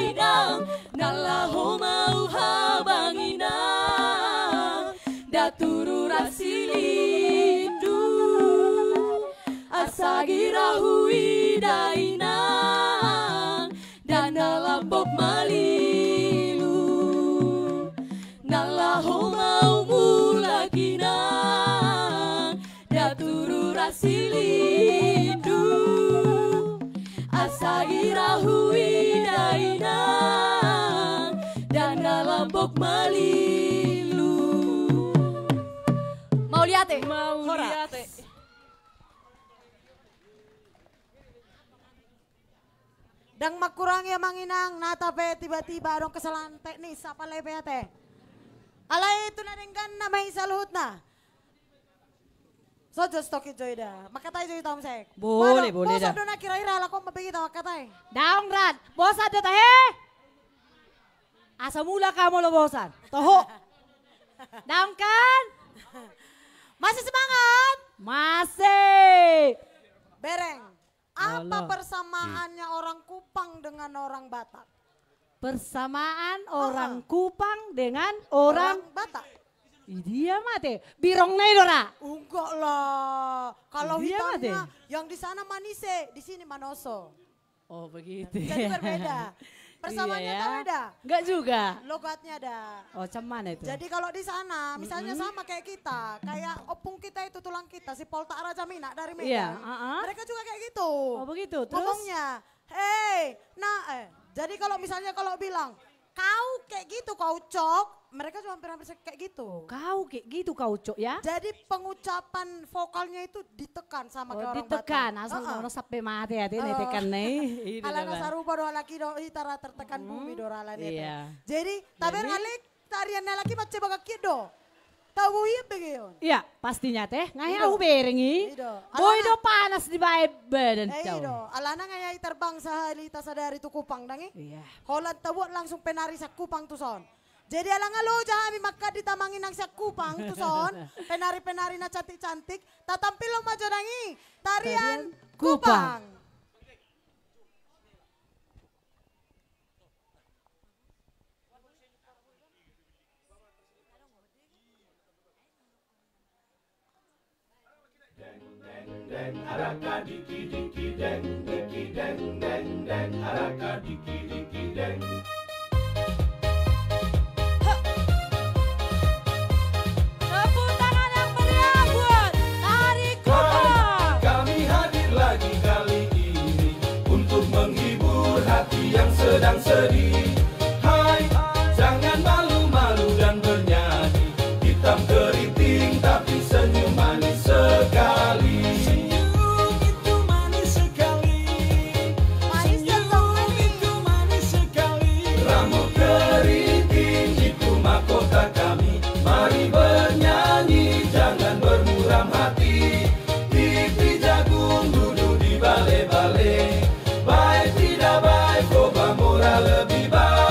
O: inang nalaho mau habanginang daturu rasilindu asagira hui dainang dan nalambok malilu nalaho mau mulakinang daturu rasilindu asagira hui dainang dan nalambok malilu. Mau lihat eh? Mau lihat eh.
A: Dang makurang ya manginang natape tiba-tiba dong kesalahan teknis apa lebe teh. Alay itu nadenggan nama isaluhut na. So just talk joy dah. Makatay joy tom sek.
M: Boleh, boleh dah.
A: Bosa do na kira-kira lah kok mabigit makatay.
M: Daong ran, bosan do tahe. Asa mula kamu lo bosan. Toho. Daong kan?
A: Masih semangat?
M: Masih.
A: Bereng. Apa
M: Alah.
A: persamaannya orang Kupang dengan orang Batak?
M: Persamaan orang Kupang dengan orang
A: Batak.
M: Dia mate, birong na idora.
A: Enggak lah. Kalau
M: Dia
A: hitamnya
M: mate.
A: yang di sana manise, di sini manoso.
M: Oh begitu.
A: Jadi berbeda. Persamaannya
M: Iya ya.
A: tak beda.
M: Enggak juga.
A: Logatnya ada.
M: Oh cuman itu.
A: Jadi kalau di sana misalnya sama kayak kita, kayak opung kita itu tulang kita si Polta Raja Minak dari Medan.
M: Iya,
A: Mereka juga kayak gitu.
M: Oh begitu. Terus?
A: Ngomongnya, jadi kalau misalnya kalau bilang kau kayak gitu kau cok, mereka cuma hampir kayak gitu.
M: Kau kayak gitu kau cok ya?
A: Jadi pengucapan vokalnya itu ditekan sama kayak orang
M: ditekan,
A: Batak.
M: asal ono sampai mati hati ditekan nih.
A: Alana sarupa doa laki do itara tertekan bumi doralan itu.
M: Iya.
A: Jadi taber ngalik tarian laki baca baga kido. Tahu iya begitu.
M: Iya, pastinya teh. Ngaya aku berengi.
A: Ido.
M: Boy do panas di badan
A: Ido. Alana ngaya terbang sahalita sadari tu Kupang dangi.
M: Iya.
A: Holland tabuat langsung penari sa Kupang tu son. Jadi alang alo jahami makka ditamangin nang sa Kupang tu son. Penari-penari na cantik-cantik. Tatampil lo majo dangi. Tarian Kupang.
C: deng araka diki diki deng diki deng deng deng araka diki diki deng.
O: Tepuk tangan yang meriah buat Tari Kupang.
C: Kami hadir lagi kali ini untuk menghibur hati yang sedang sedih. Hai, jangan malu-malu dan bernyanyi. Hitam keriting tapi senyum manis sekali. Senyum itu manis sekali. Senyum itu manis sekali. Rambut keriting itu mahkota kami. Mari bernyanyi, jangan bermuram hati. Pipi jagung duduk di balai-balai. Baik tidak baik, coba murah lebih baik.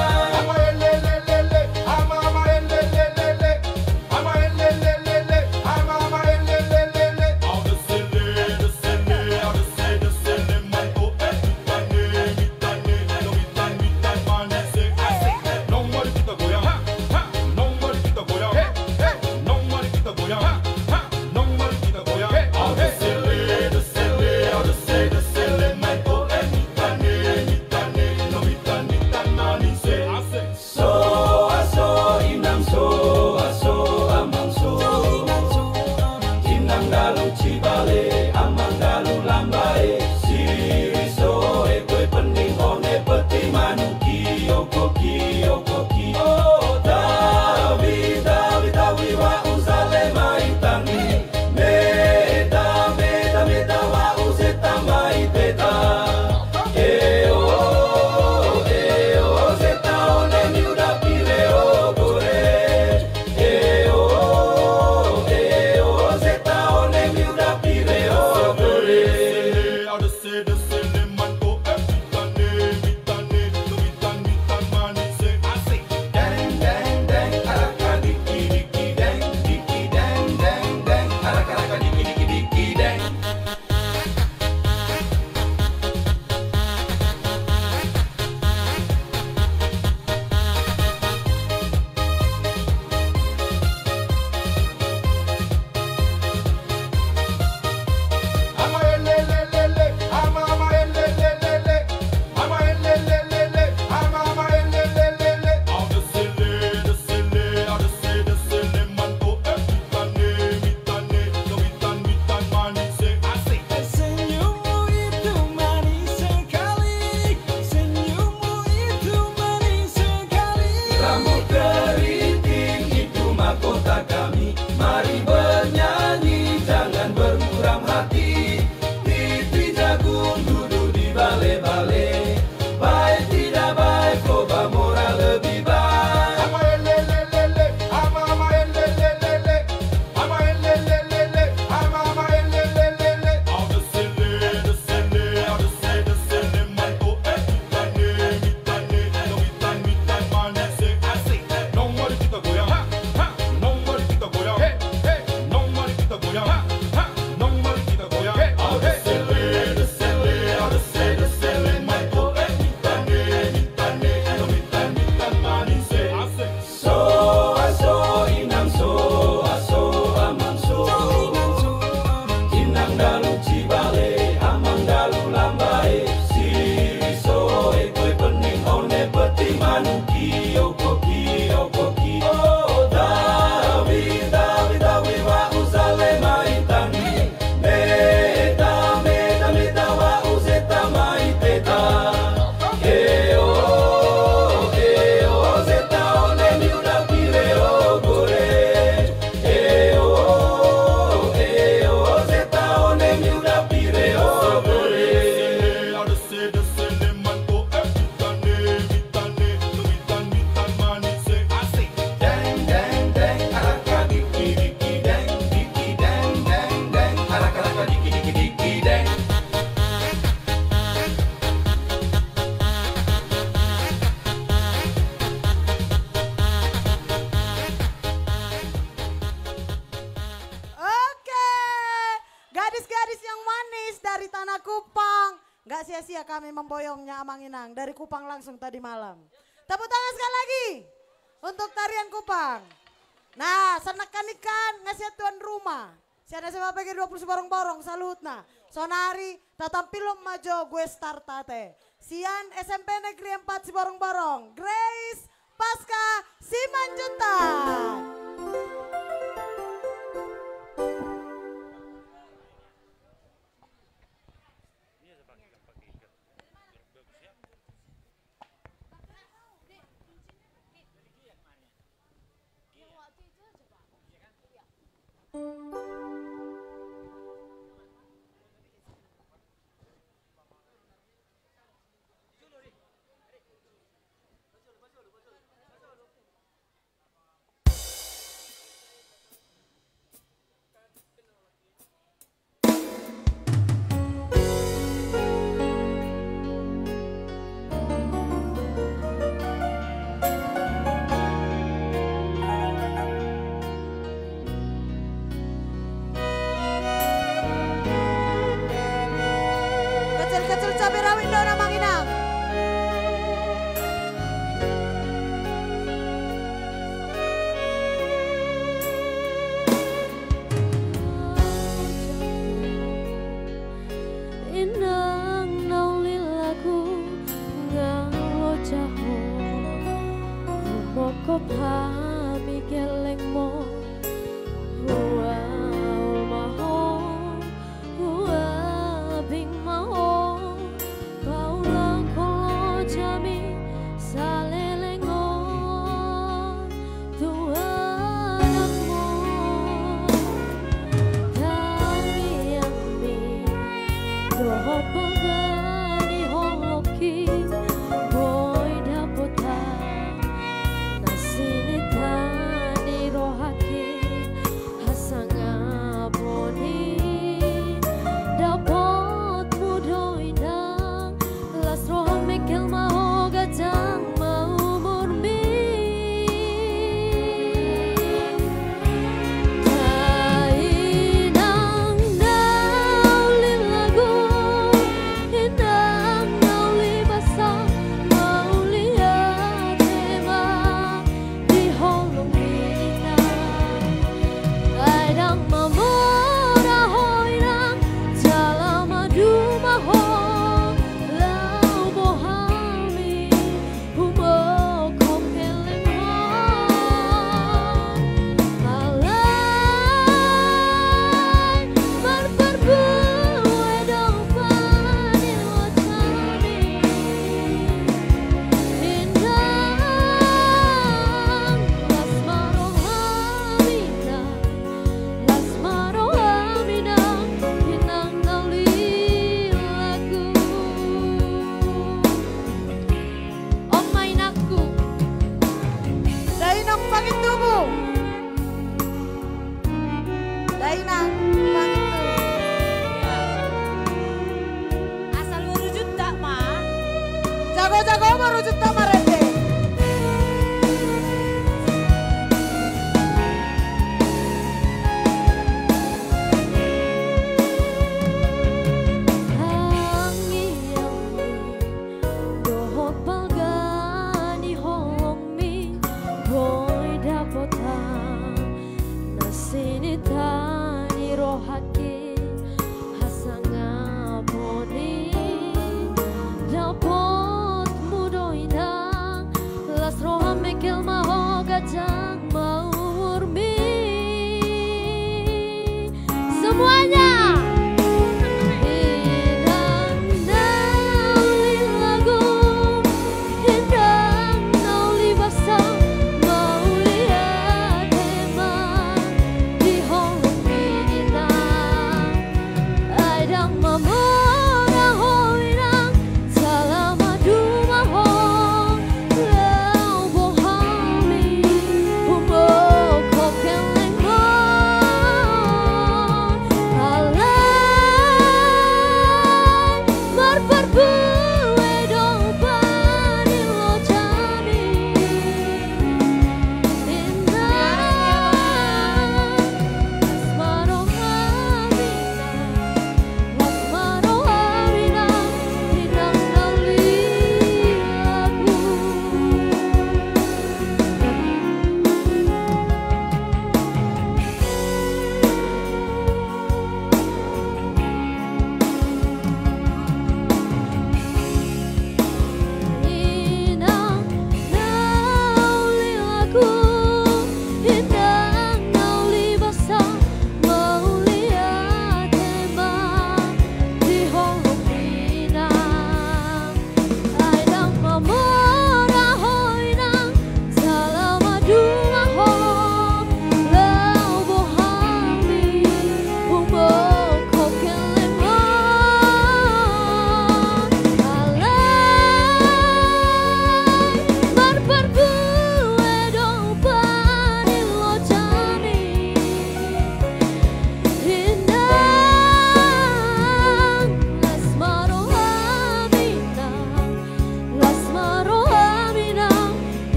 A: kami memboyongnya Amang Inang dari Kupang langsung tadi malam. Tepuk tangan sekali lagi untuk tarian Kupang. Nah, senekan ikan ngasih tuan rumah. Siapa SMA PGRI 20 borong-borong salutna. Sonari tatampilom majo gue startate. Sian SMP Negeri 4 Siborong-borong. Grace Pasca Simanjuntak. Kecil-kecil cabai rawit daun Amang Inang.
O: Inang naulilaku ngalo jaho mokop hami gelengmo hua maho hua bing maho paula kolo jami salelengo tuanakmu kami yami dohot bagani holoki boy dapota nasini tani rohaki hasanga boni dapot mudoinang las roh mekel mau gajang mau murmi kainang nauli lagu inang nauli basa mau lihat tema di holong minang kadang mamora hoirang jala madu maho lau bohami humo kopeleng alai marperbu edong pani watani indang las marong hamina las marong hamina inang nauli lagu om mainakku
A: Dainang pangit tubuh. Dainang pangit tubuh.
M: Asal merujut tak mah.
A: Jago-jago merujut tak marende.
O: dohot bagani holongmi boy dapota nasini tani rohaki hasanga boni dapot mudoina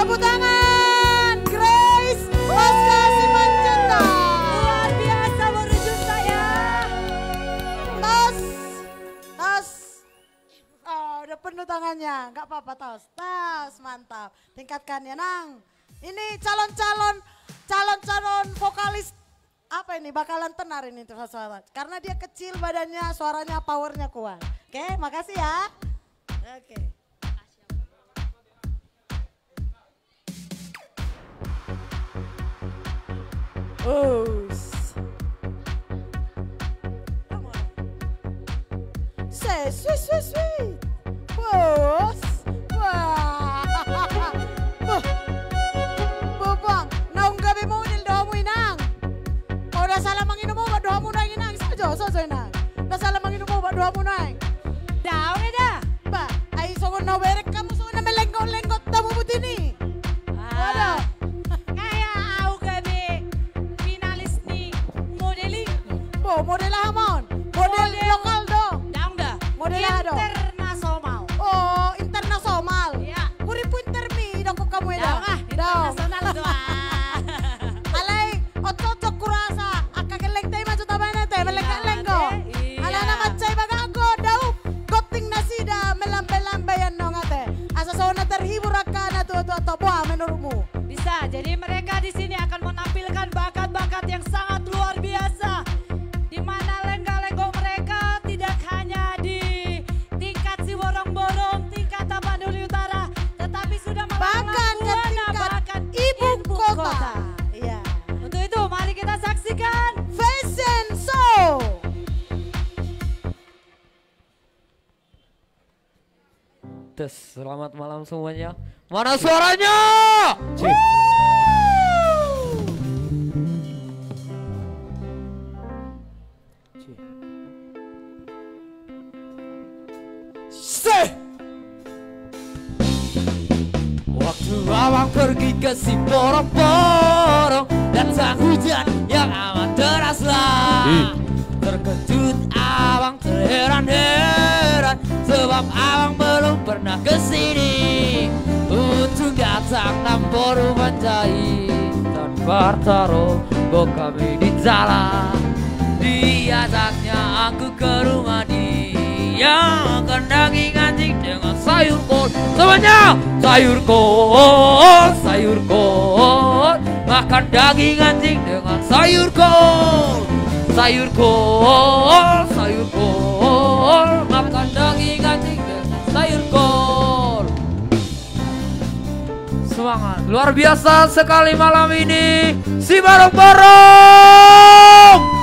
A: Tepuk tangan, Grace Pasca Simanjuntak.
M: Luar biasa merujuk saya.
A: Tos. Oh, udah penuh tangannya, nggak apa-apa tos. Mantap. Tingkatkan ya Nang. Ini calon-calon vokalis apa ini bakalan tenar ini suara. Karena dia kecil badannya, suaranya, powernya kuat. Oke, makasih ya. Oke. Sweet. Bos. Wah. Bobang, naung gabi mo nil doha mo inang. O dasala manginom mo, doha mo na inang. Sojo inang. Dasala manginom mo, doha mo na. Daw na da. Ba, ay songon na werek kamu songon na melenggot-lenggot na mo butini. Wala.
M: Kaya ako gabi finalis ni modeling.
A: Po, model hamon. Model lokal do.
M: Daw da.
A: Model do.
M: Internasional.
A: Oh, internasional.
M: Iya.
A: Puri punter mi dong kamu ya.
M: Daw ah, internasional do.
A: Alay, otocok kurasa. Akageleng tayo maju tabay na tayo. Melengka-leng ko. Ala na matchay bagago daw. Goting na sida. Melambe-lambayan no nga te. Asa so na terhibur ka na to buah menurutmu.
M: Bisa, jadi mereka di sini akan menampilkan bakat-bakat yang sangat luar biasa. Di mana lenggak-lenggok mereka tidak hanya di tingkat Siborong-Borong, tingkat Tapanuli Utara, tetapi sudah
A: Bahkan ke tingkat ibu kota.
M: Iya. Untuk itu mari kita saksikan
A: Fashion Show.
D: Tes, selamat malam semuanya. Mana suaranya? Waktu awang pergi ke Siborong-Borong, datang hujan yang amat deraslah. Terkejut awang terheran-heran, sebab awang belum pernah kesini. Untuk datang namporu menjahit tanpa taruh bok kami di jalan. Diajaknya aku ke rumah dia, makan daging anjing dengan sayur kol. Semuanya sayur kol, makan daging anjing dengan sayur kol. Sayur kol, makan daging anjing dengan sayur kol. Semangat, luar biasa sekali malam ini Siborong-Borong.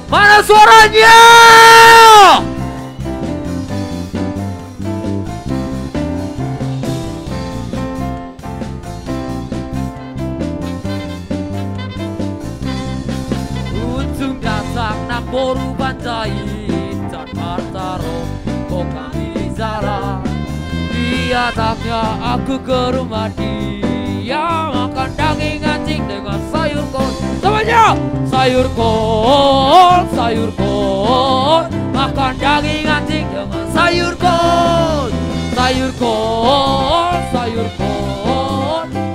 D: Mana suaranya? Ujung datang namporu banjait dan martaro kok kami di jalan. Diajaknya aku ke rumah dia, makan daging anjing dengan sayur kol. Semuanya sayur kol, makan daging anjing dengan sayur kol. Sayur kol,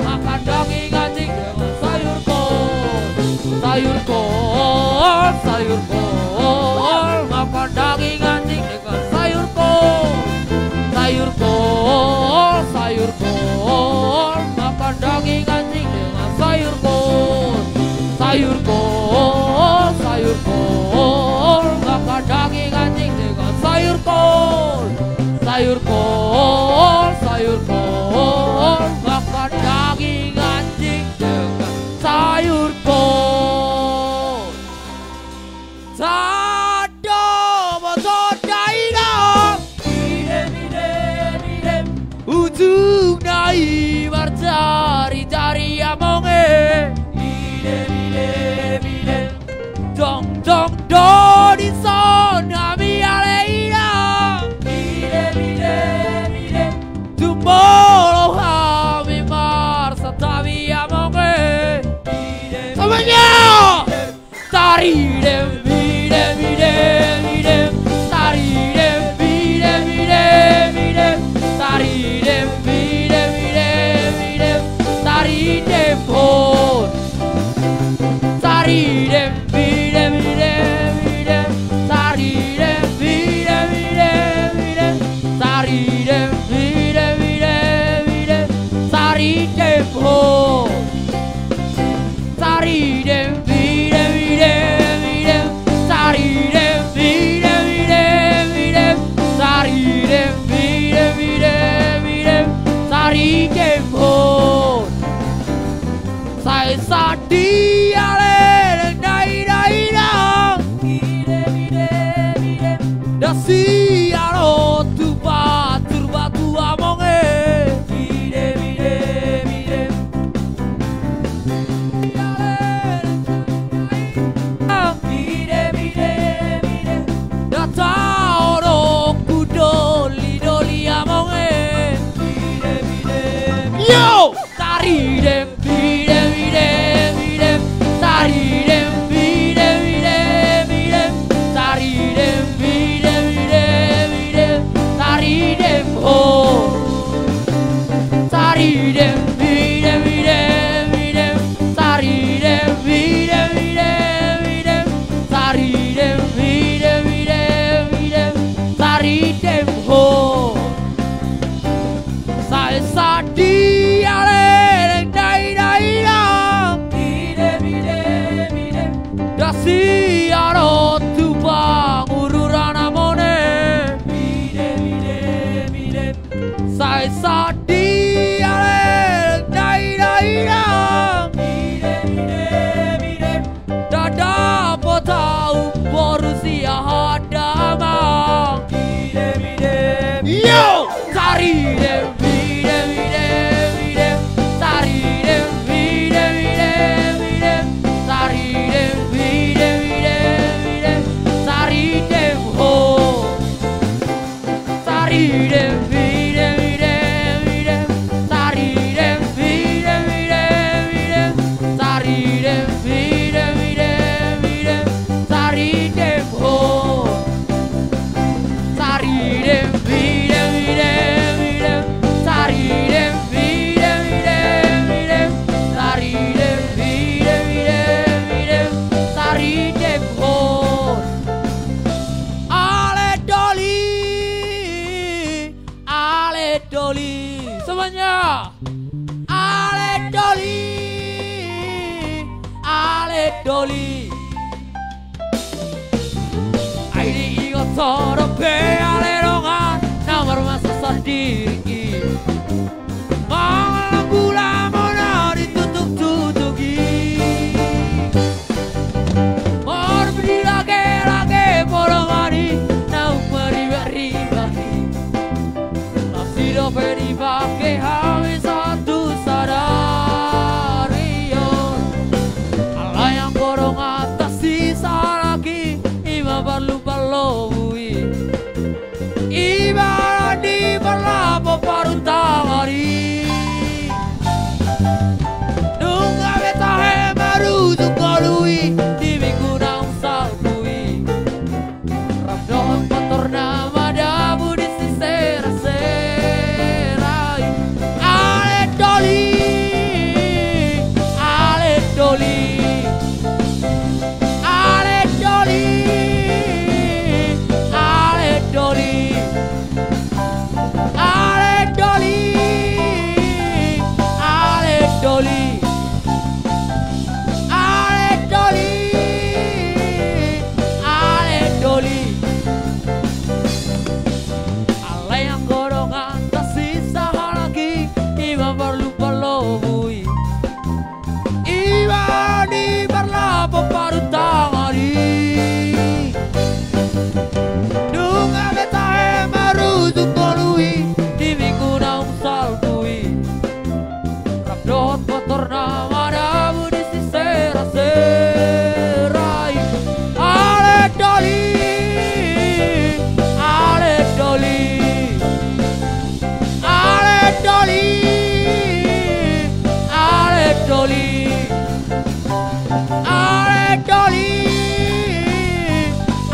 D: makan daging anjing dengan sayur kol. Sayur kol, makan daging anjing dengan sayur kol. Sayur kol, makan daging anjing dengan sayur kol. Sayur kol, makan daging anjing dengan sayur kol. Sayur kol, makan daging anjing dengan sayur kol. Sado motor daina, ujung nai marcari-cari amonge. Dong do di sana mi aleina. Tumbolo hami marsa tavi amonge. Semuanya tari dem. siaro tu batur batu amonge bide bide bide bide bide bide dataro kudoli doli amonge bide bide yo tari dem bide bide bide tari dem bide bide bide tari dem bide bide bide tari dem ho tari dem bide bide bide tari dem bide bide bide tari dem bide bide bide tari dem ho salsa dia lereng dai dai dang bide bide bide dasiaro tu bang ururan amone bide bide bide salsa dia lereng dai dai dang bide bide bide dada potau borusia hadama bide bide yo tari dem bide bide bide tari dem bide bide bide tari dem bide bide bide tari dem ho tari dem bide bide bide tari dem bide bide bide tari dem bide bide bide tari dem ho tari dem bide bide bide tari dem bide bide bide tari dem bide bide bide tari dem ho ale doli semuanya ale doli airi ingat sorope ale rongan nomor masa sendiri malam bulan mana ditutup-tutupi mau berdiri lagi porongani nau meribah-ribah nasi dope dipakai habis satu sadarion Allah yang borong atas sisa lagi ima perlu-perlu ibarat di berlapo paru tawari nunga betahe baru tukolui di minggu nang salpui rabdon motor nama dabu di sisir serai ale doli ale doli ale doli ale doli ale doli ale doli ale doli ale doli Allah yang golongan tak sisa lagi ima perlu-perlu ima di berlapo paru tangari dunga betahe maruzu kolui di minggu naung salpui rabdot motor nama dabu di sisir serai ale doli ale doli ale doli ale doli ale doli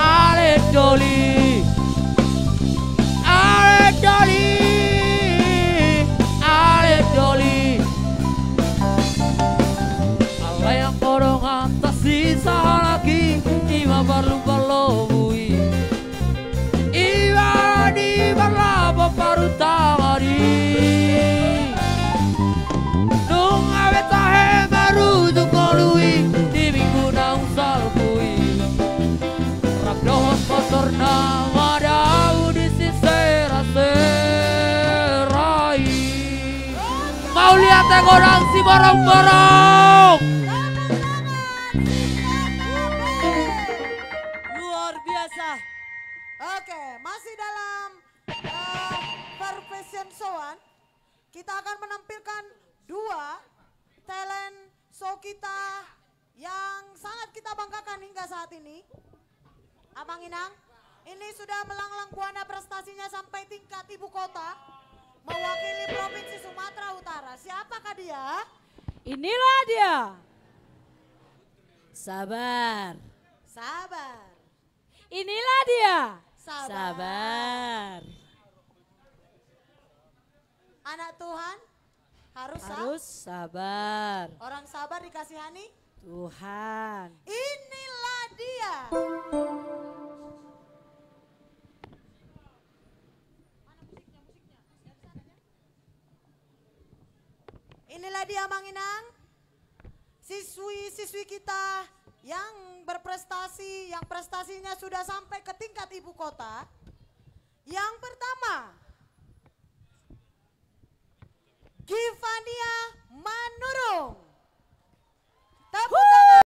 D: ale doli ale doli ale doli Allah yang borong atas sisa lagi ima perlu-perlu ima di berlapo paru tawari nunga betahe baru tukolui di minggu naung salpui rabdoh motor nama dabu di sisir serai mau lihat orang si borong-borong
M: Luar biasa.
A: Oke, masih dalam Perfection Showan. Kita akan menampilkan dua talent show kita yang sangat kita banggakan hingga saat ini. Abang Inang, ini sudah melanglang buana prestasinya sampai tingkat ibu kota, mewakili Provinsi Sumatera Utara. Siapakah dia?
M: Inilah dia. Sabar.
A: Sabar.
M: Inilah dia.
A: Sabar.
M: Sabar.
A: Anak Tuhan
M: Harus sabar.
A: Orang sabar dikasihani
M: Tuhan.
A: Inilah dia. Inilah dia Mang Inang. Siswi-siswi kita yang berprestasi, yang prestasinya sudah sampai ke tingkat ibu kota. Yang pertama, Givania Manurung. Tepuk tangan.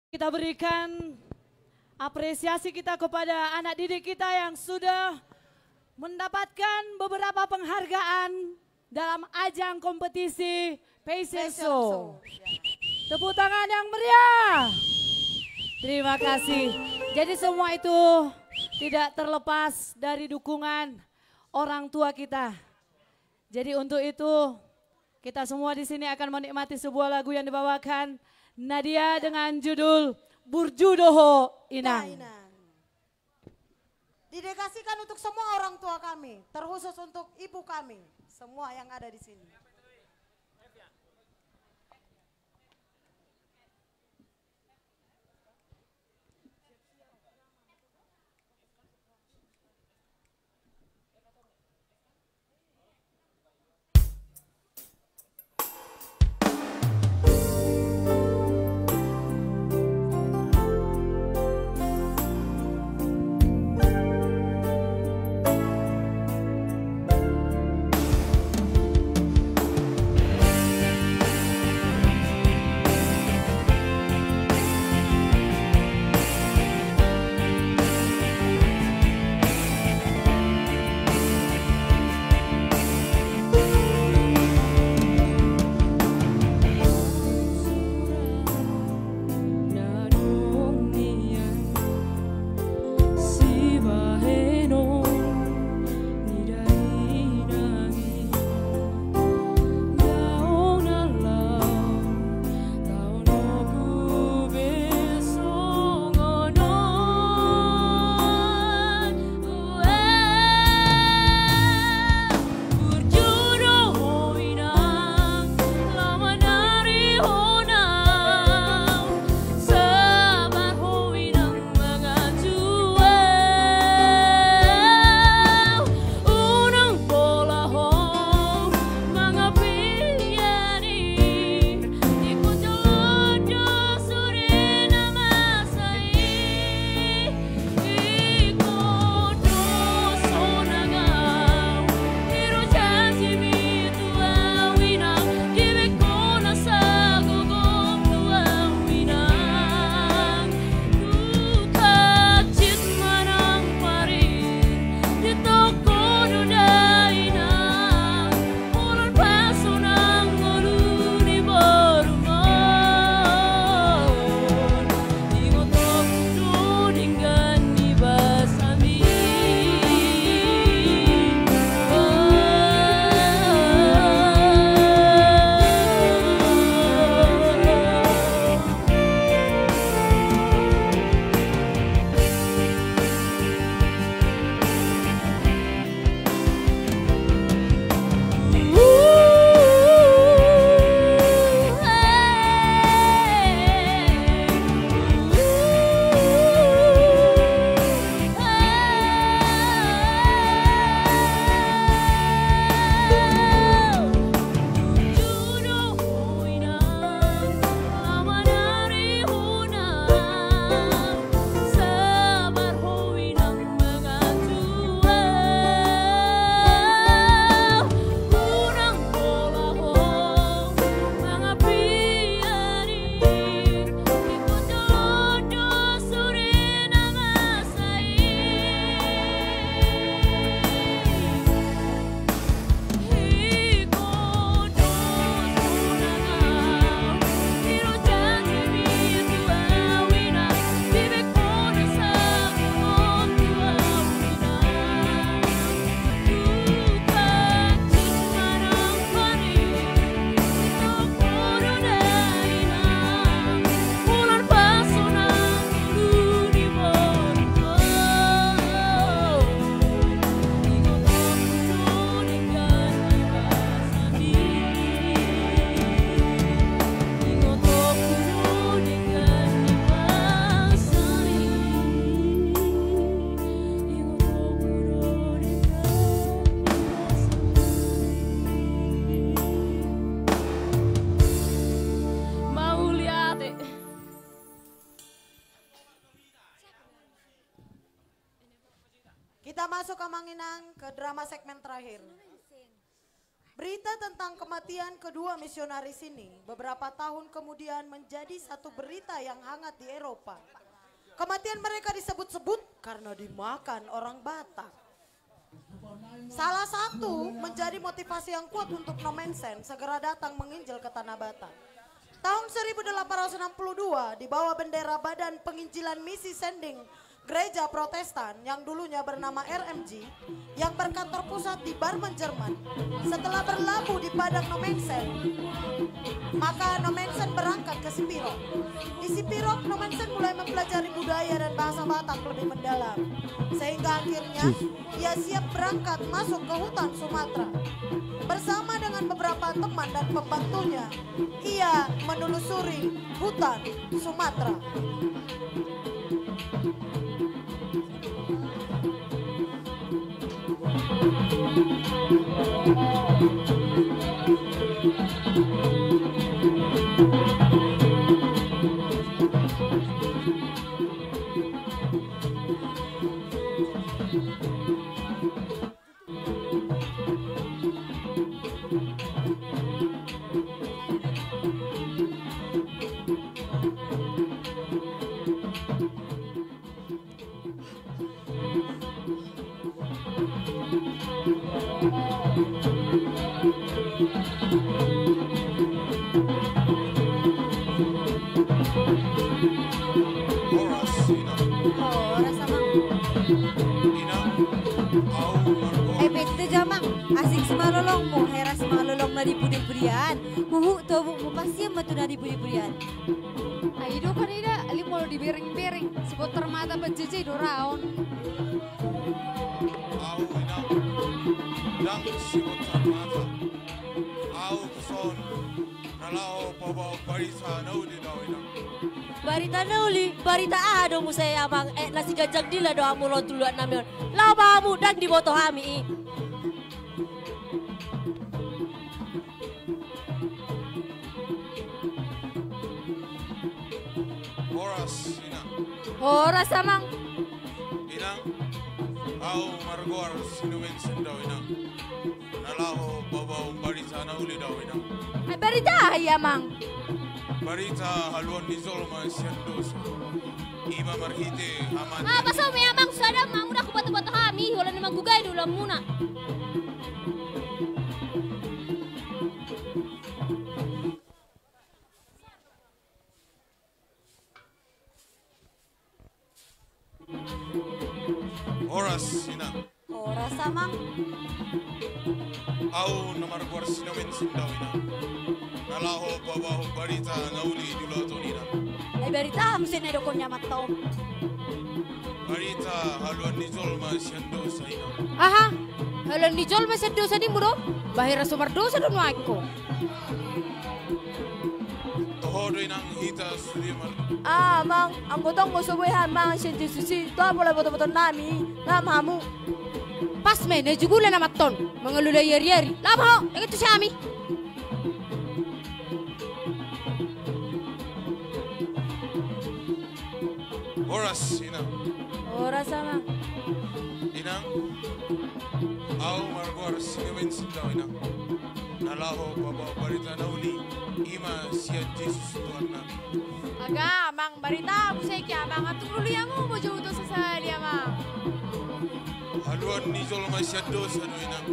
M: Kita berikan apresiasi kita kepada anak didik kita yang sudah mendapatkan beberapa penghargaan dalam ajang kompetisi Fashion Show. Tepuk tangan yang meriah. Terima kasih. Jadi semua itu tidak terlepas dari dukungan orang tua kita. Jadi untuk itu kita semua di sini akan menikmati sebuah lagu yang dibawakan Nadia dengan judul Burjudoho Inang.
A: Didedikasikan untuk semua orang tua kami, terkhusus untuk ibu kami, semua yang ada di sini. Kita masuk ke Manginang ke drama segmen terakhir. Berita tentang kematian kedua misionaris ini beberapa tahun kemudian menjadi satu berita yang hangat di Eropa. Kematian mereka disebut-sebut karena dimakan orang Batak. Salah satu menjadi motivasi yang kuat untuk Nommensen segera datang menginjil ke tanah Batak. Tahun 1862 di bawah bendera Badan Penginjilan Misi Sending
B: gereja Protestan yang dulunya bernama RMG yang berkantor pusat di Barmen, Jerman. Setelah berlabuh di Padang Nommensen, maka Nommensen berangkat ke Sipirok. Di Sipirok, Nommensen mulai mempelajari budaya dan bahasa Batak lebih mendalam. Sehingga akhirnya ia siap berangkat masuk ke hutan Sumatera. Bersama dengan beberapa teman dan pembantunya, ia menelusuri hutan Sumatera.
F: Bete jamang, asik semalolong mo, hera semalolong na dipudi-pudian. Huhu, tobuk mo pasti ang matu na dipudi-pudian.
G: Ay, do kanina, alim mo di bering-bering. Sebut termata penjejay do raon.
U: Dang sibot termata. Au son, nalao pabaw barisa nauli daw inang.
O: Barita nauli, barita dong mo saya abang nasi gajang dila do amulon tuluan namion. Laba mu dang di boto hami.
U: Horas inang.
G: Horas amang.
U: Inang, au margor sinumen sendaw inang. Nalao pabaw barisa nauli daw inang.
G: Ay, barita ay amang.
U: Barita haluan ni Zolma siyandos. Ima marhite aman.
O: Pasaw may amang sada mang udah ko bato-bato hami. Wala namang gugay do lang muna.
U: Horas inang.
F: Horas amang.
U: Au namargor sinumen sendaw inang. Nalaho pabaw barita nauli dulaton inang.
F: Ay barita hamsin na dokon nyamat tao.
U: Barita haluan ni Zolma siyandos inang.
G: Aha, halan ni Jol masad dosa ni mo do. Bahira sumardosa do no ako.
U: Tohodo inang hita suliman.
F: Amang, ang botong mo subuhi hamang siya disusi. Ito pula boto-boto nami, namamu.
G: Pas me, najugula na maton. Mga lulay yari-yari. Lama ho, ito siya ami.
U: Horas inang.
F: Horas amang.
U: Inang. Au margor sinumen sendaw inang. Nalaho pabaw barita nauli. Ima siya Jesus Tuhan namin.
G: Aga, amang barita mo sa ikya, amang at tuluyan mo juto sa sali amang.
U: Haluan ni Zolma siya dosa no inang.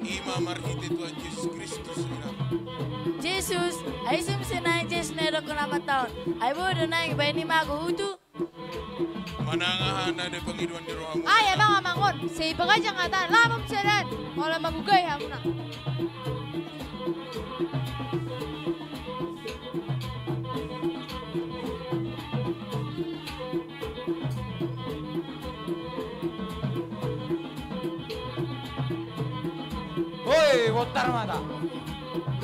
U: Ima marhite Tuhan Jesus Kristus inang.
F: Jesus, ay sumsinay Jesus na ko naman taon. Ay mo doon na yung bayan ni Mago Hutu.
U: Manangahan na de Panginoon ni Roham.
G: Ay, amang amangon. Sa iba ka dyan nga lamang siya rin. Wala magugay ha muna.
R: Hoi, botar mata.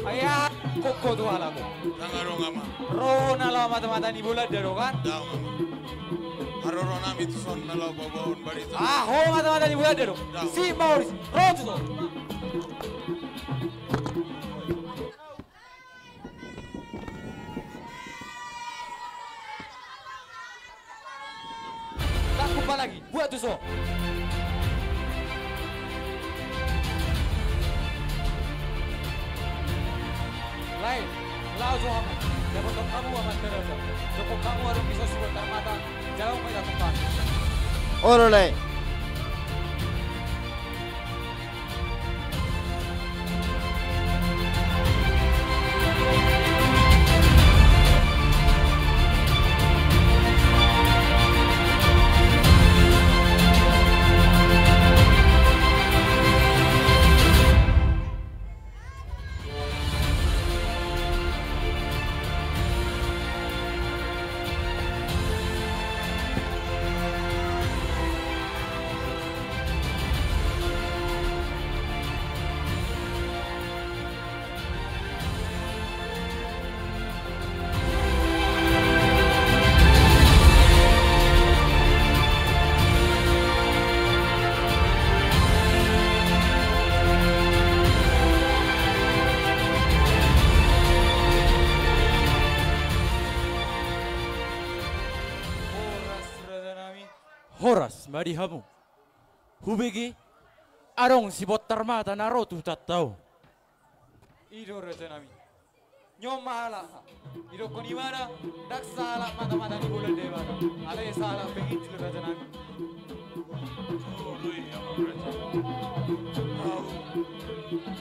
R: Ayah, koko tuh halaku.
U: Tangaro ngama.
R: Ro nalaw mata-mata ni bulat daro kan?
U: Daw ngama. Haroro nami tu son nalaw babawon barita.
R: Ah, ho mata-mata ni bulat daro. Si Mauris, ro tu. Tak lupa lagi, buat tu so. Lain, lau jo kamu. Dapat kamu aman terus. Cukup kamu harus bisa sebentar mata. Jauh mai datang.
S: Orolai.
T: madihamu. Hubigi arong si botar mata naro tu tattau.
R: Ido Raja Nami. Nyom mahala. Ido konimana dak salah mata-mata di bulan dewa. Ale salah penginjil Raja Nami.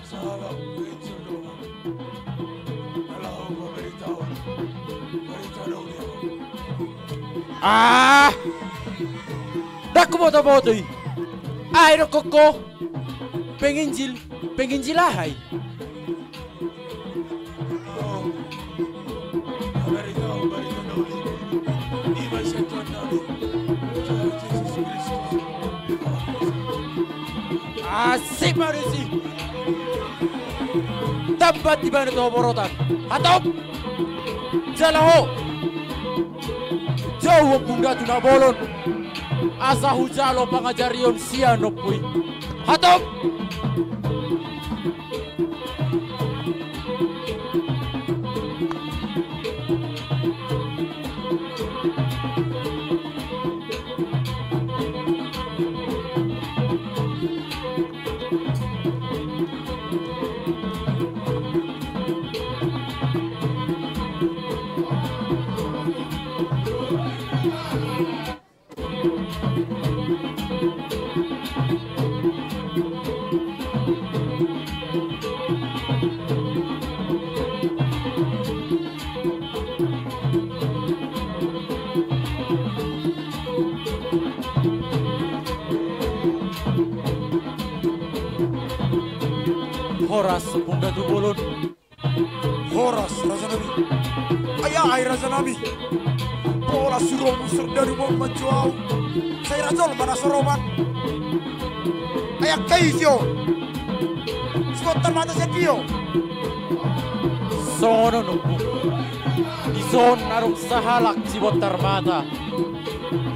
U: Salah penginjil doa. Alah beritahu. Beritahu dia.
T: Ah! Dak boto-botoi. Ay koko. Penginjil ahai. Asik manusia. Tempat di mana tuh borotan. Hatop. Jalaho. Jauh bunda tuna bolon. Asa hujalo pangajarion sianopui. Hatop. Horas bunda tu bolon.
U: Horas Raja Nami. Ayah Raja Nami. Pola suruh musur dari bom menjual. Saya rajol mana soroman. Ayah kaisyo. Sekotan mata sekio.
T: Sono nubu. Di son narung sahalak cibotar mata.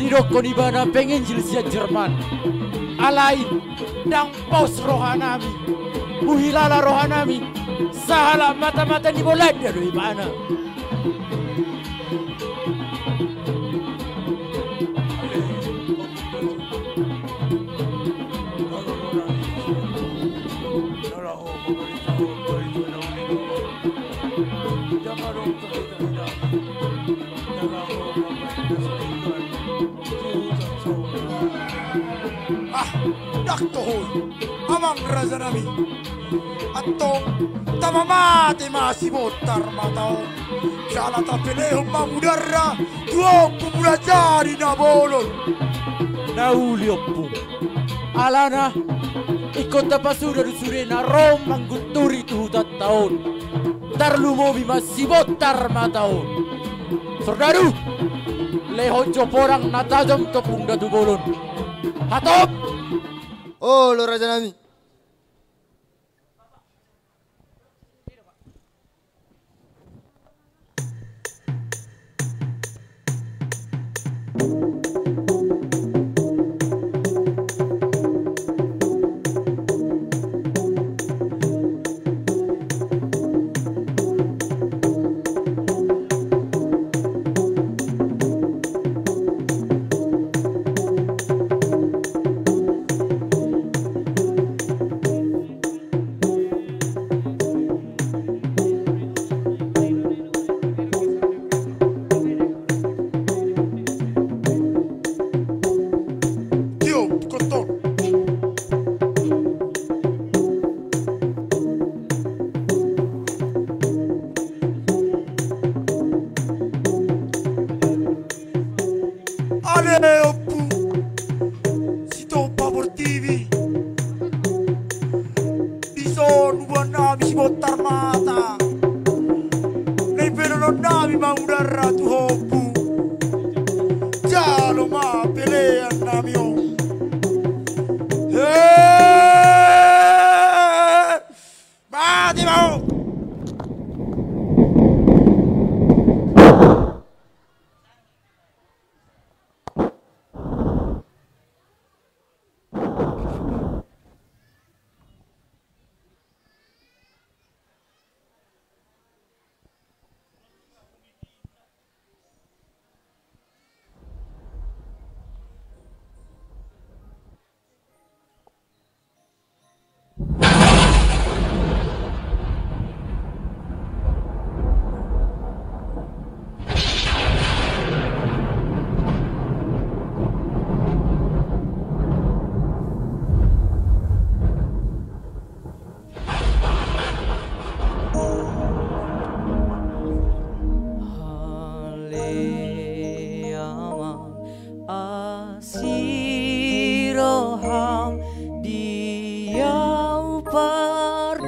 T: Di rokon ibana penginjil sia Jerman. Alai dang pos rohanami. Buhilala rohanami. Sahala mata-mata di bolad ya do ibana.
U: Dak tohoy. Amang Raja Nami. Atong tamamati masih botar matao. Jala tapelehom mamudara. Dua pemuda jadi nabolon.
T: Nauliopu. Alana ikut tapasuda dusure na rom mangguturi tuhutat tahun. Tarlumobi masih botar mataon. Saudara, lehon joporang natajam tepung datu bolon. Hatop.
S: Oh, lo Raja Nami.
N: roham diau pardosaon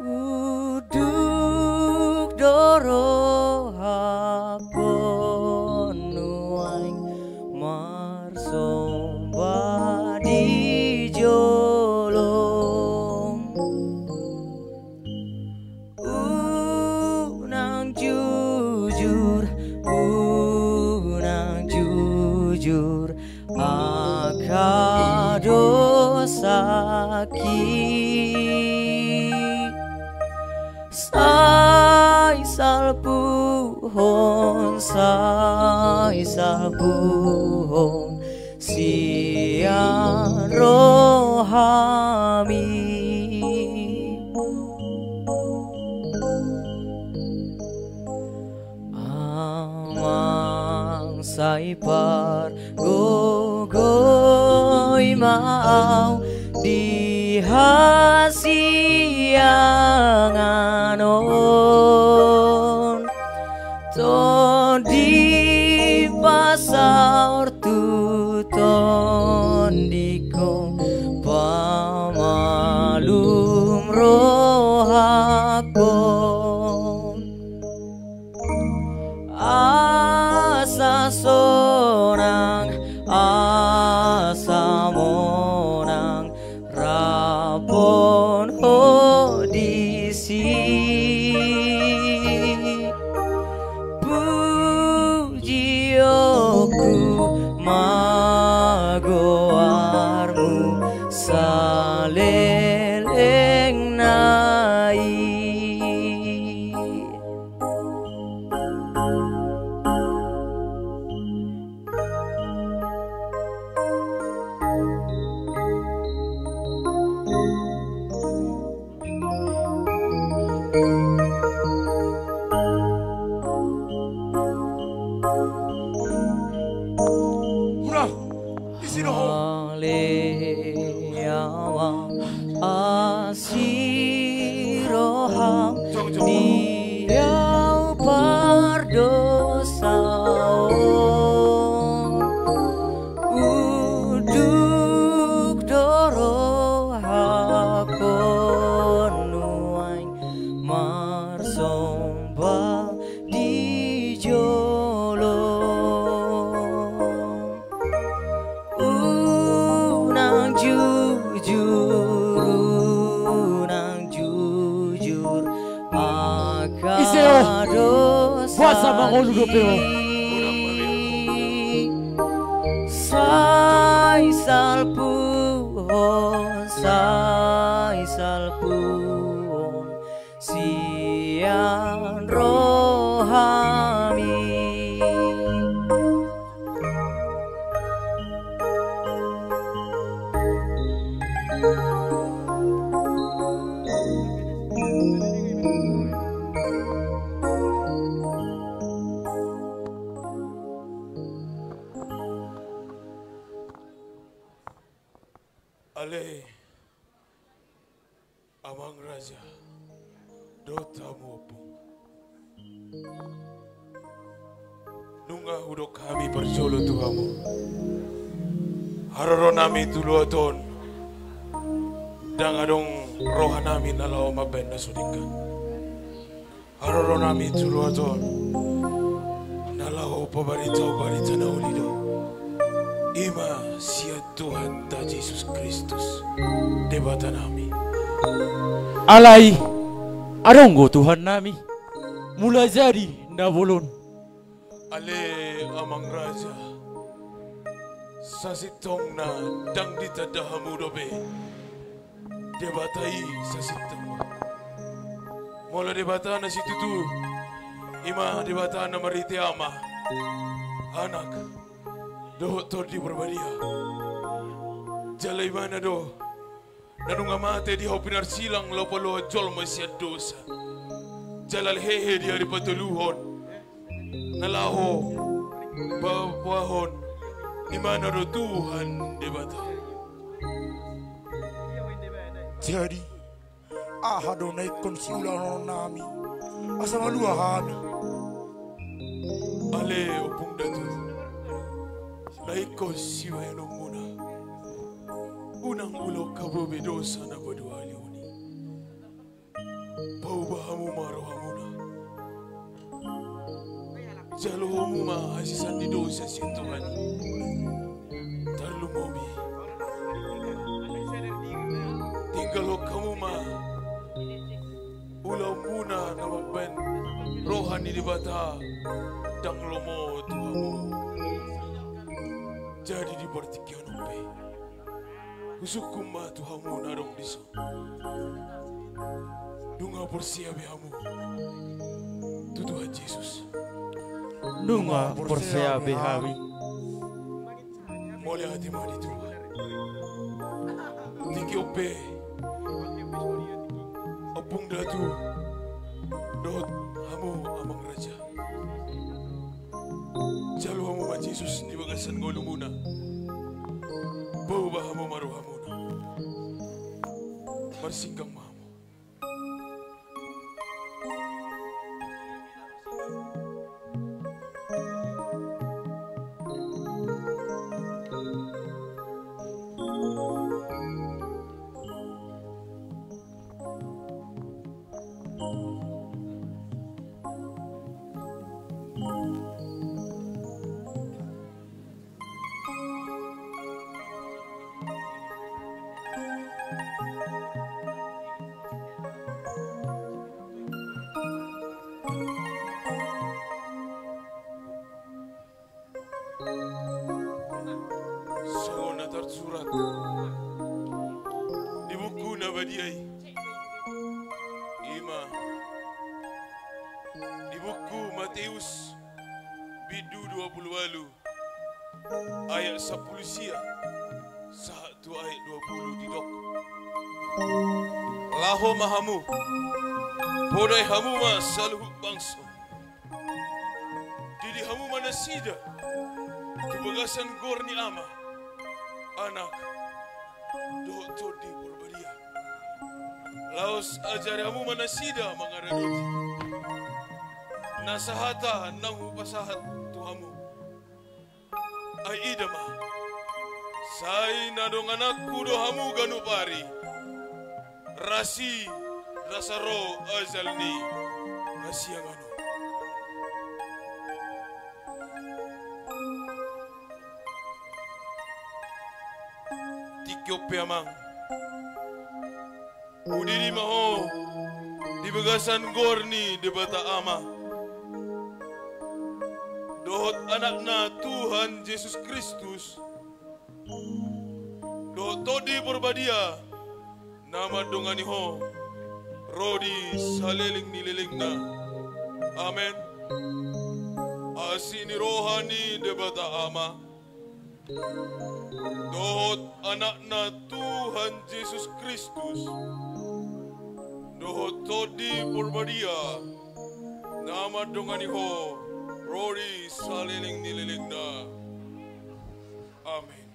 N: uduk doro hakon nuaing marsomba di jolong unang jujur akadosaki sai salpuhon siang rohami amang saipar gogoy mau di hasianganon to di pasar tuton dikong pamalum rohakon asa sonang asa monang rapon hodisi pujioku magoarmu saleleng nai asiroham diau pardosaon uduk doro hakon nuaing marsomba di jolong unang jujur akadosa
T: puasa mangolu dopeo
N: sai salpuhon siang rohami
U: Ale Amang Raja Dota Mopung Nunga hudok kami perjolo Tuhamu Haroro nami tuluaton Dang adong roha nami nalau mabenda sudingkan Haroro nami tuluaton Nalau pabarita na ulido Ima siya Tuhan ta Yesus Kristus debata nami
T: alai aronggo Tuhan nami mula jadi nabolon
U: ale Amang Raja sasitong na dang ditadahamu dobe debatai sasitong mola debata na si tutu ima debata na marite ama anak Doktor di berbadia jalai mana do nanunga mate di hopinar silang lopolo jol masya dosa jalal hehe dia di patuluhon nalaho bawahon di mana do Tuhan debata jadi ahado naikon si ulang nami asama lua hami ale opung datu Naiko siwa yang muna. Unang ulo kabobe dosa na berdua liuni. Pau bahamu maro hamuna. Jalo homu ma asisan di dosa sintuhani. Tarlu momi. Tinggal ho kamu ma. Ulau muna nama ben rohani di bata. Dang lomo tuhamu. Jadi di bertikian umpe. Usukuma tuhamu narong diso. Dunga persia behamu. Tuhan Yesus.
R: Dunga persia behawi.
U: Mulai hati mari Tuhan. Tiki ope. Opung datu. Dohot hamu amang raja. Jalo hamu ma Yesus di bagasan ngolumuna. Bau bahamu maruhamuna. Marsinggang mahamu. Sona tersurat di buku Nabadiai Ima di buku Matius bidu 28 ayat 10 sia 1 ayat 20 di dok laho mahamu podai hamu ma saluhuk bangsa didi hamu mana sida di bagasan gorni ama anak doktor di Purbadia laos ajaramu mana sida mangaradoti nasahata nahu pasahat tuhamu ay idama sai nadong anakku dohamu ganupari rasi rasaro azalni asiangano Tikyope amang udiri maho di bagasan gorni di bata ama dohot anakna Tuhan Yesus Kristus dohot todi Purbadia nama dongani ho rodi saleling nililingna amen asini rohani di bata ama dohot anakna Tuhan Yesus Kristus dohot todi Purbadia nama dongani ho rodi saliling nililingna amin.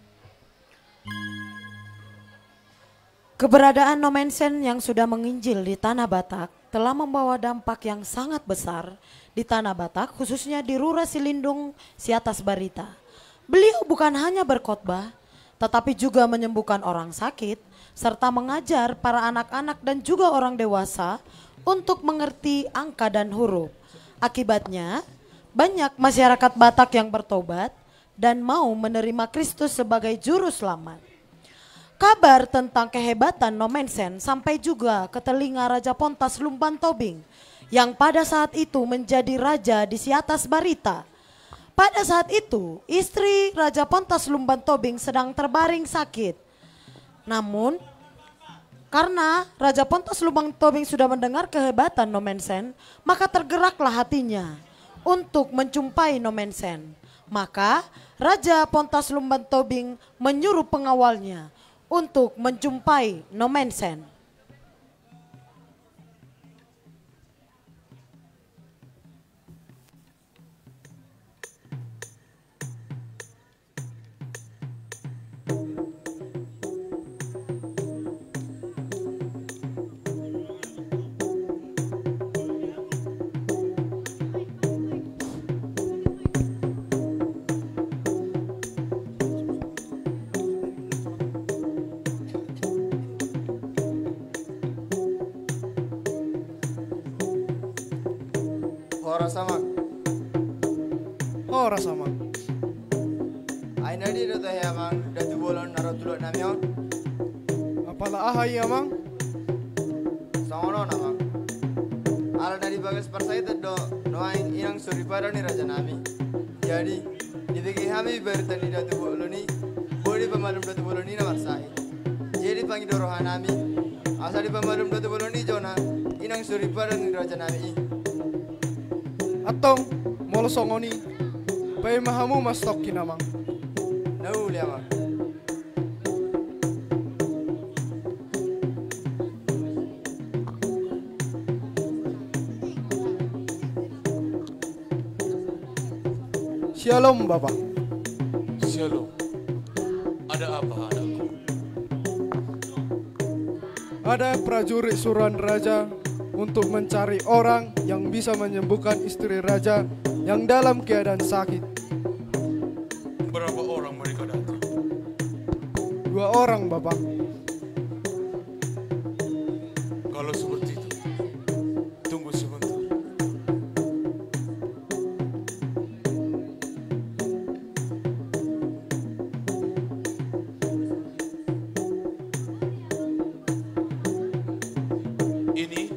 B: Keberadaan Nomensen yang sudah menginjil di Tanah Batak telah membawa dampak yang sangat besar di Tanah Batak, khususnya di Rura Silindung, Siatas Barita. Beliau bukan hanya berkhotbah, tetapi juga menyembuhkan orang sakit, serta mengajar para anak-anak dan juga orang dewasa untuk mengerti angka dan huruf. Akibatnya, banyak masyarakat Batak yang bertobat dan mau menerima Kristus sebagai juru selamat. Kabar tentang kehebatan Nomensen sampai juga ke telinga Raja Pontas Lumban Tobing yang pada saat itu menjadi raja di Siatas Barita. Pada saat itu, istri Raja Pontas Lumban Tobing sedang terbaring sakit. Namun, karena Raja Pontas Lumban Tobing sudah mendengar kehebatan Nomensen, maka tergeraklah hatinya untuk menjumpai Nomensen. Maka, Raja Pontas Lumban Tobing menyuruh pengawalnya untuk menjumpai Nomensen.
S: sama.
Q: Ora sama.
S: Ay nadi do teh amang datu bolon naro tulok namion.
Q: Apalah ahai amang?
S: Songono namang. Ala nadi bagas persai do noain inang suripara ni raja nami. Jadi dibagi kami berita di datu bolon ni. Bodi pemalum datu bolon ni namar sai. Jadi panggil dorohan nami. Asal di pemalum datu bolon ni jona inang suripara ni raja nami.
Q: Atong molo songoni. Pai mahamu mas tokki namang.
S: Nau liama.
Q: Shalom Bapak.
U: Shalom. Ada apa anakku?
Q: Ada prajurit suruhan raja untuk mencari orang yang bisa menyembuhkan istri raja yang dalam keadaan sakit.
U: Berapa orang mereka datang?
Q: 2 orang Bapak.
U: Kalau seperti itu, tunggu sebentar. Ini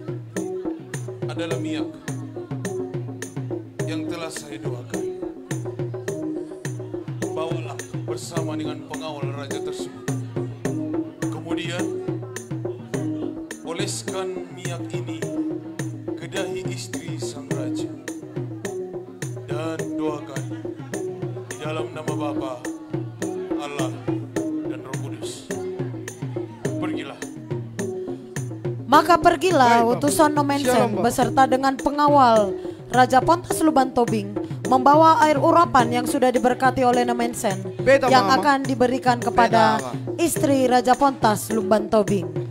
U: adalah Miak yang telah saya doakan. Bawalah bersama dengan pengawal raja tersebut. Kemudian oleskan Miak ini ke dahi istri sang raja dan doakan di dalam nama Bapa, Allah, dan Roh Kudus. Pergilah.
A: Maka pergilah utusan Nomensen beserta dengan pengawal Raja Pontas Luban Tobing membawa air urapan yang sudah diberkati oleh Nomensen yang akan diberikan kepada istri Raja Pontas Luban Tobing.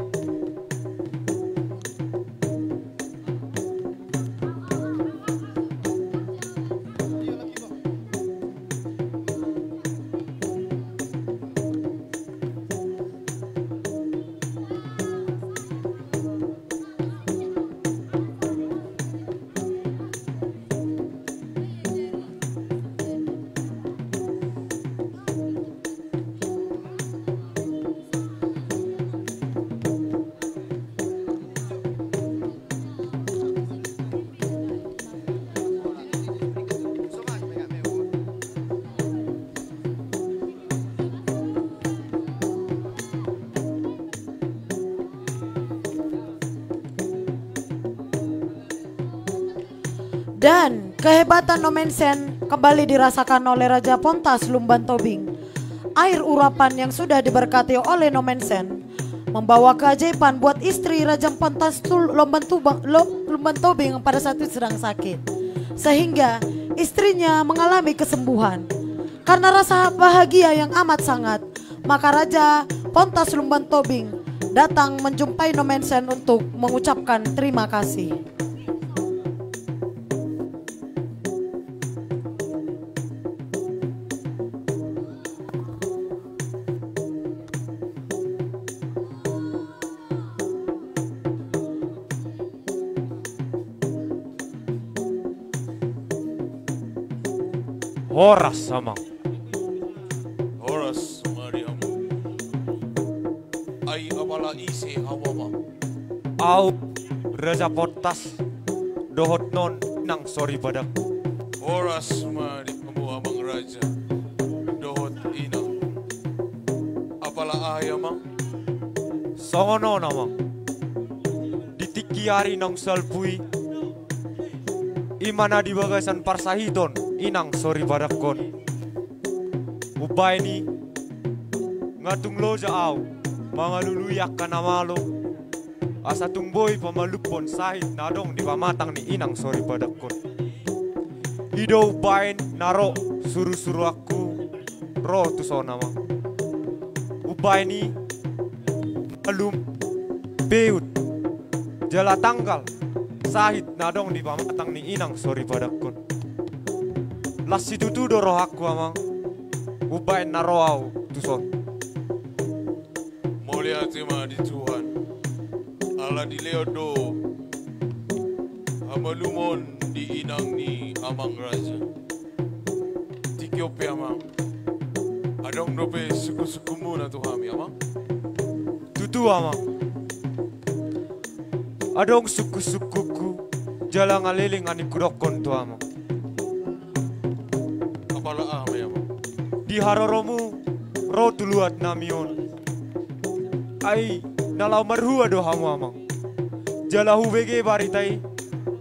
A: Dan kehebatan Nomensen kembali dirasakan oleh Raja Pontas Lumban Tobing. Air urapan yang sudah diberkati oleh Nomensen membawa keajaiban buat istri Raja Pontas Lumban Tobing pada saat itu sedang sakit. Sehingga istrinya mengalami kesembuhan. Karena rasa bahagia yang amat sangat, maka Raja Pontas Lumban Tobing datang menjumpai Nomensen untuk mengucapkan terima kasih.
R: Horas sama.
U: Horas Mariam. Ai abala isi hawama.
R: Au Raja Pontas dohot non nang sorry badak.
U: Horas Mari kamu abang raja. Dohot inang. Apala ayamang?
R: Songono namang. Ditikiari nang salpui. Imana di bagasan parsahiton inang sorry badakon. Ubay ni ngatung loja au mga luluyak ka na malo. Asa tungboy pamalupon sahit nadong di pamatang ni inang sorry badakon. Hido ubayin naro suru-suru aku ro tuso namang. Ubay ni alum beut jala tanggal sahit nadong di pamatang ni inang sorry badakon. Lasi tutu do roh aku amang. Ubay na roh tuson.
U: Mulia tema di Tuhan. Allah di leodo. Amalumon di inang ni amang raja. Tikyope amang. Adong dope suku-sukumu na tuhami amang.
P: Tutu amang. Adong suku-sukuku jalang ngaliling ani kurokon tu amang.
U: Apala amay amang.
P: Di haroromu ro tuluat namion. Ai nalau marhu ado hamu amang. Jalahu bege baritai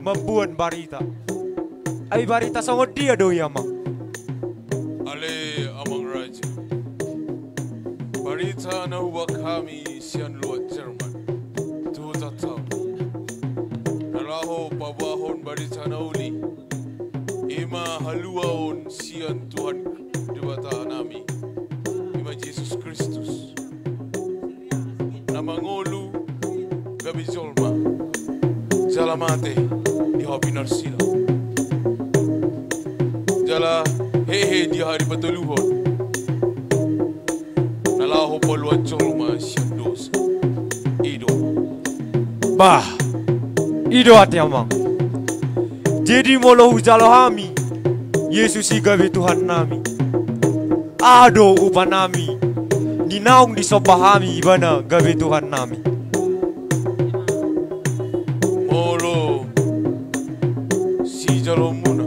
P: membuat barita. Ai barita sangot dia do amang.
U: Ale amang raja. Barita na huwag kami siyan luat Jerman. Tuza tau. Nalaho pabahon barita na uli. Ima haluaon siyan Tuhan dibata nami. Ima Jesus Kristus. Namangolu gabi jolma. Jalamate di hobi narsila. Jala hehe di hari betuluhon. Nalaho paluan jolma siyan dos. Ido.
P: Bah, ido ati amang. Jadi molo hujalo hami, Yesus gawe Tuhan nami. Ado upan nami, dinaung di sobahami ibana gawe Tuhan nami.
U: Molo si jalo muna.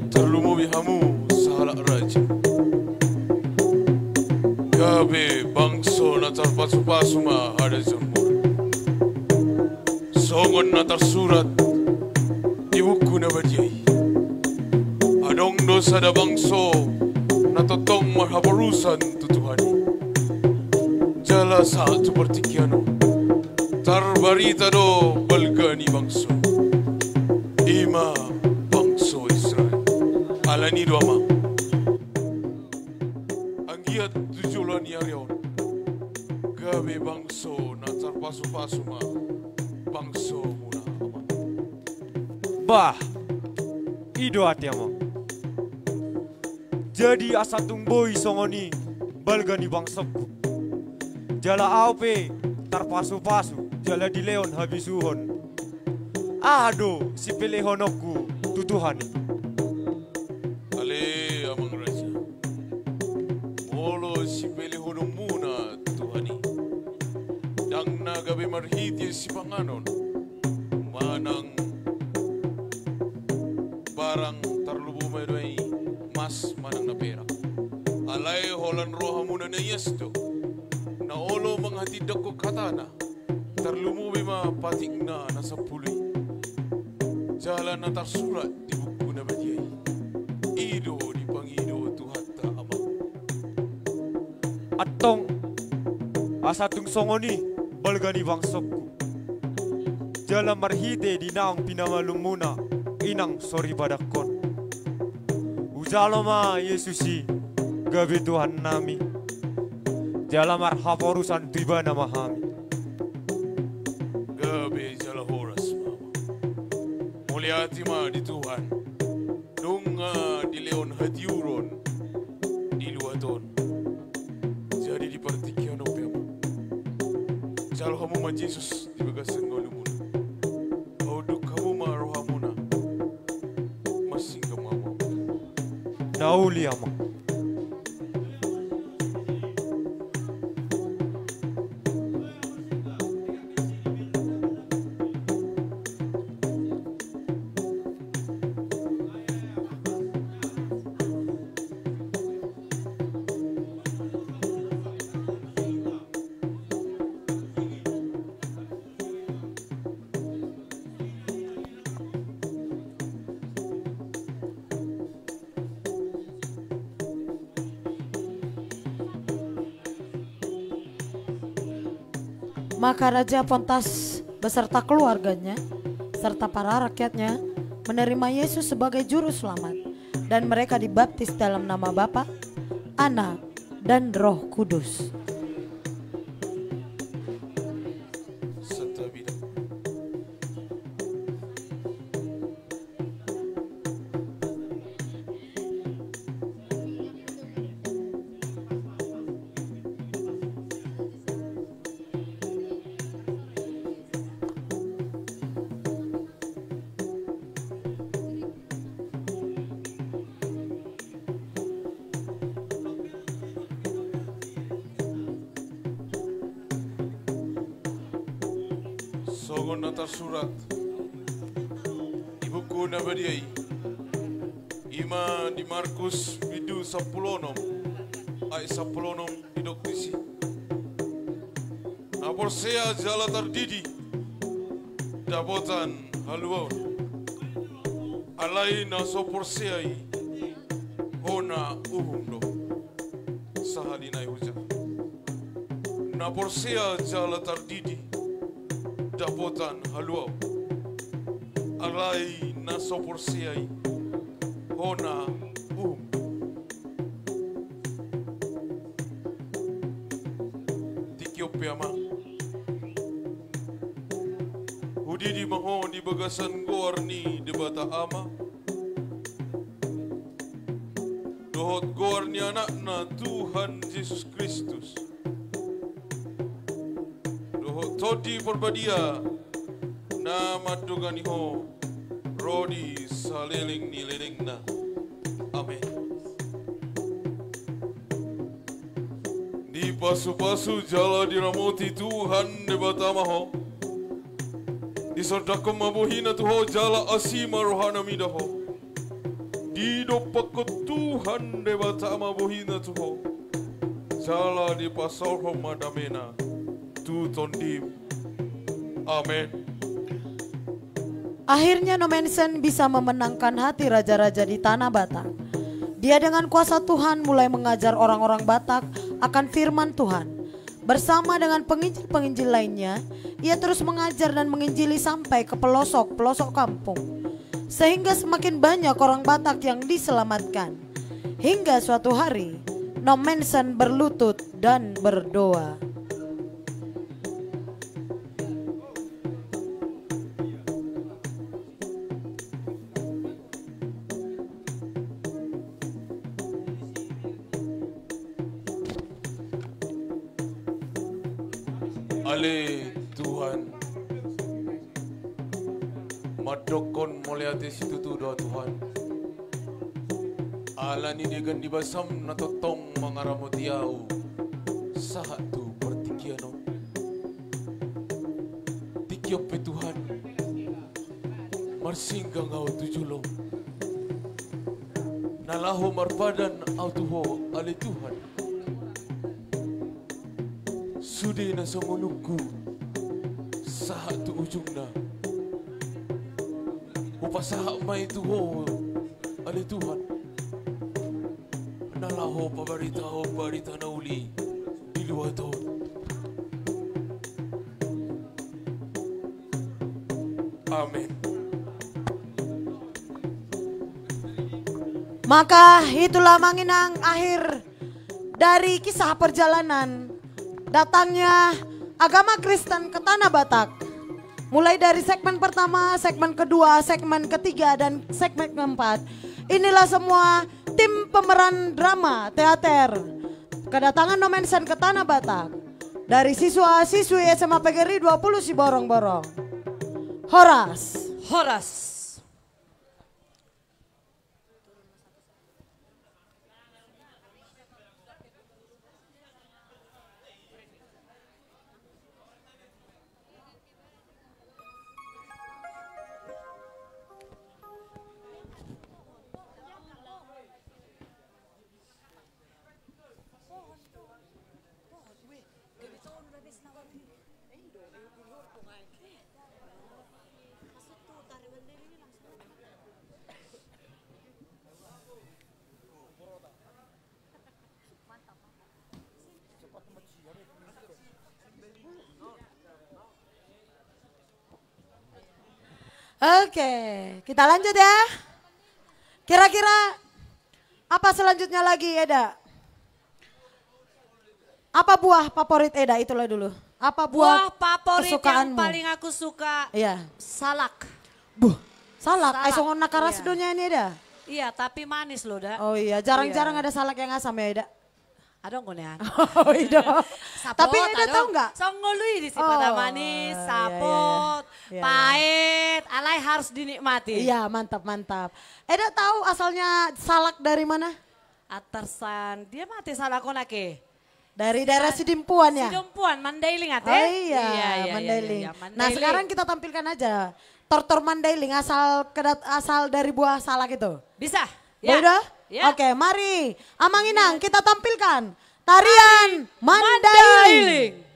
U: Terlumu bihamu sahala raja. Gawe bangso na tarpasu-pasu ma ada jemur. Songon na tersurat di buku na bajai. Adong dosa da bangso na totong marhabarusan tutuhani. Jala saat seperti kiano. Tarbarita do balgani bangso. Ima bangso Israel. Alani do ama. Anggiat tujulan yarion. Gawe bangso na tarpasu-pasu ma. Bangso muna ama.
P: Bah, ido ati amang. Jadi asatung boy songoni balgani bangsapku. Jala aupe tarpasu-pasu jala di leon habisuhon. Ado si pelehonokku tutuhani.
U: Ale amang raja. Molo si pelehonok muna tuhani. Dang na gabi marhiti si panganon. Manang barang tarlubu may mas manang na pera. Alay holan roha muna na yesto. Na olo mga hatidak ko katana. Tarlumu ma patik na nasa puli. Jalan na tarsurat di buku na bajay. Ido di pangido tuhata amang.
P: Atong asatung songoni balgani bangsapku. Jala marhite dinaung pinamalum muna inang sorry badakon. Ujalo ma Yesusi gawe Tuhan nami. Jala marhaporusan tiba nama hami.
U: Gabe jala horas mama. Muliati ma di Tuhan. Nunga di leon hatiuron. Di luaton. Jadi di partikian opiam. Jalo kamu ma Jesus di bagasan ngolumuna. Auduk kamu ma rohamuna. Masing kamu ama.
P: Nauli ama.
A: Maka Raja Pontas beserta keluarganya serta para rakyatnya menerima Yesus sebagai juru selamat dan mereka dibaptis dalam nama Bapa, Anak, dan Roh Kudus.
U: Sogon natar surat ibuku nabadiai ima di Markus bidu 10 ay 10 di doktisi napor sea jala tardidi dapotan haluan alai na sopor seai hona uhumdo sahalinai hujan napor sea jala tardidi dapotan haluan alai na sopor seai hona Piama Hudi di maho di bagasan gorni di bata ama Dohot gorni anakna Tuhan Yesus Kristus Dohot todi perbadia nama doganiho Rodi saliling ni lelingna Amin. Di pasu-pasu jala diramoti Tuhan debata maho. Di sordako mabuhina tuho jala asima rohana midaho. Di dopakot Tuhan debata mabuhina tuho. Jala di pasar madamena tu tondim. Amin.
B: Akhirnya Nomensen bisa memenangkan hati raja-raja di tanah Batak. Dia dengan kuasa Tuhan mulai mengajar orang-orang Batak akan firman Tuhan. Bersama dengan penginjil-penginjil lainnya, ia terus mengajar dan menginjili sampai ke pelosok-pelosok kampung. Sehingga semakin banyak orang Batak yang diselamatkan. Hingga suatu hari, Nomensen berlutut dan berdoa.
U: Ale Tuhan madokon moliate situ tu doa Tuhan ala ni degan di basam na totong mangaramotiau sahat tu pertikiano tikiop pe Tuhan marsingga ngau tujulong nalaho marpadan au tuho ale Tuhan Sudi na songonuku sahat tu ujungna upasaha mai tuho ale Tuhan nalaho pabarita na uli di luar tahun amin.
B: Maka itulah Manginang akhir dari kisah perjalanan datangnya agama Kristen ke tanah Batak. Mulai dari segmen pertama, segmen kedua, segmen ketiga, dan segmen keempat. Inilah semua tim pemeran drama teater kedatangan Nomensen ke tanah Batak. Dari siswa-siswi SMA PGRI 20 Siborong-Borong. Horas. Oke, kita lanjut ya. Kira-kira apa selanjutnya lagi, Eda? Apa buah favorit Eda? Itulah dulu. Apa buah
M: favorit yang
B: kesukaanmu?
M: paling aku suka?
B: Iya.
M: Salak.
B: Salak? Songon nakaras dunia ini, Eda?
M: Iya, tapi manis loh, Da.
B: Oh iya, jarang-jarang ada salak yang asam ya, Eda?
M: Ada nggak
B: Oh iya. Tapi Eda tahu nggak?
M: Songgolui di pada manis, sapot,
B: Iya.
M: pahit, alay harus dinikmati.
B: Iya, mantap. Eda tahu asalnya salak dari mana?
M: Atarsan, dia mati salak konake.
A: Dari daerah Sidimpuan ya?
M: Sidimpuan, Mandailing ate?
A: Oh iya, Mandailing. Nah sekarang kita tampilkan aja tortor Mandailing asal dari buah salak itu.
M: Bisa?
A: Ya. Udah?
M: Ya.
A: Oke, mari Amanginang kita tampilkan tarian Mandailing.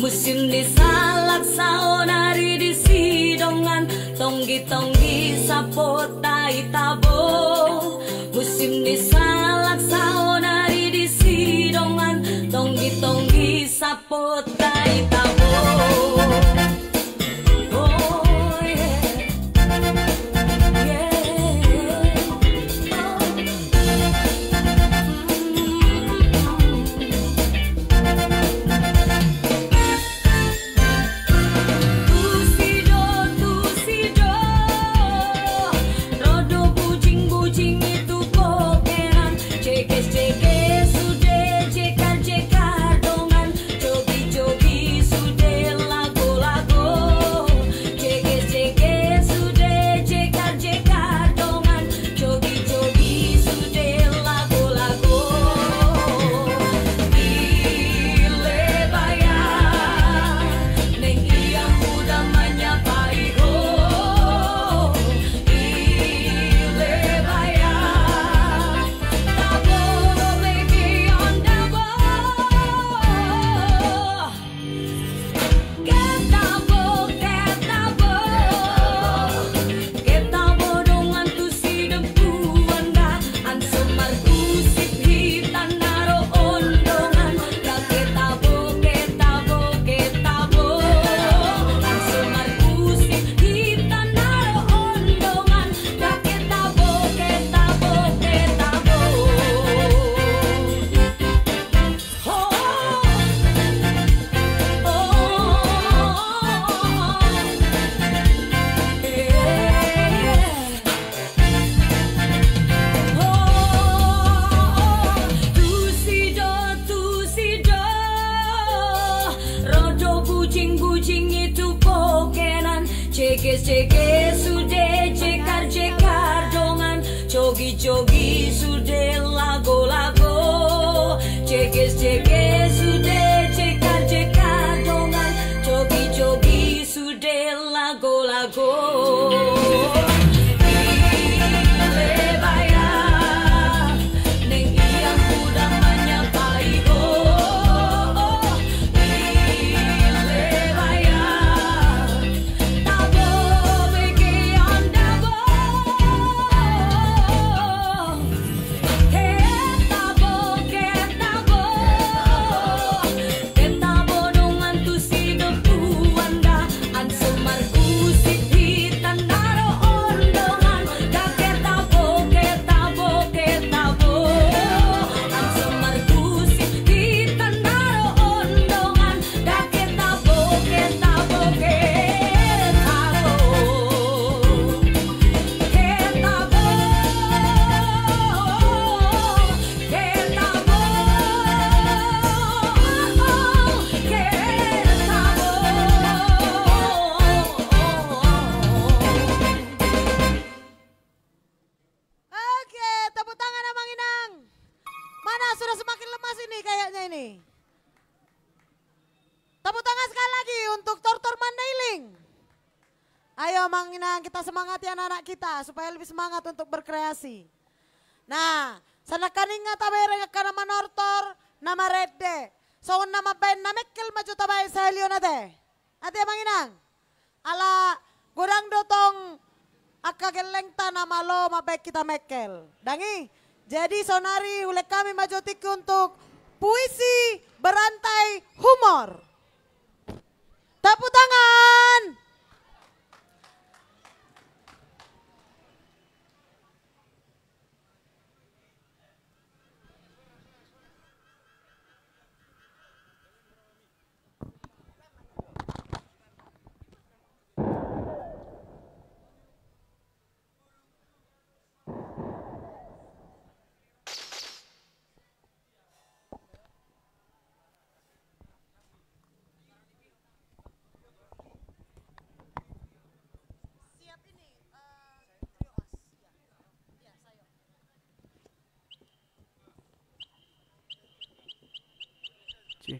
O: Musim di salak saonari di sidongan tonggi sapotai tabo. Musim di salak saonari di sidongan tonggi sapotai tabo. Oh yeah, yeah. Cekes sudah cekar dongan, jogi sudah lago cekes sudah cekar dongan, jogi sudah lago
A: Ayo Manginang, kita semangati anak-anak kita supaya lebih semangat untuk berkreasi. Nah, sana kaninga tabere kana manortor nama redde. So nama ben namekel maju tabai sahelio nate. Ate Manginang. Ala gorang dotong akka geleng tanah malo mabek kita mekel. Dangi Jadi sonari oleh kami majotik untuk puisi berantai humor. Tepuk tangan.
Q: C.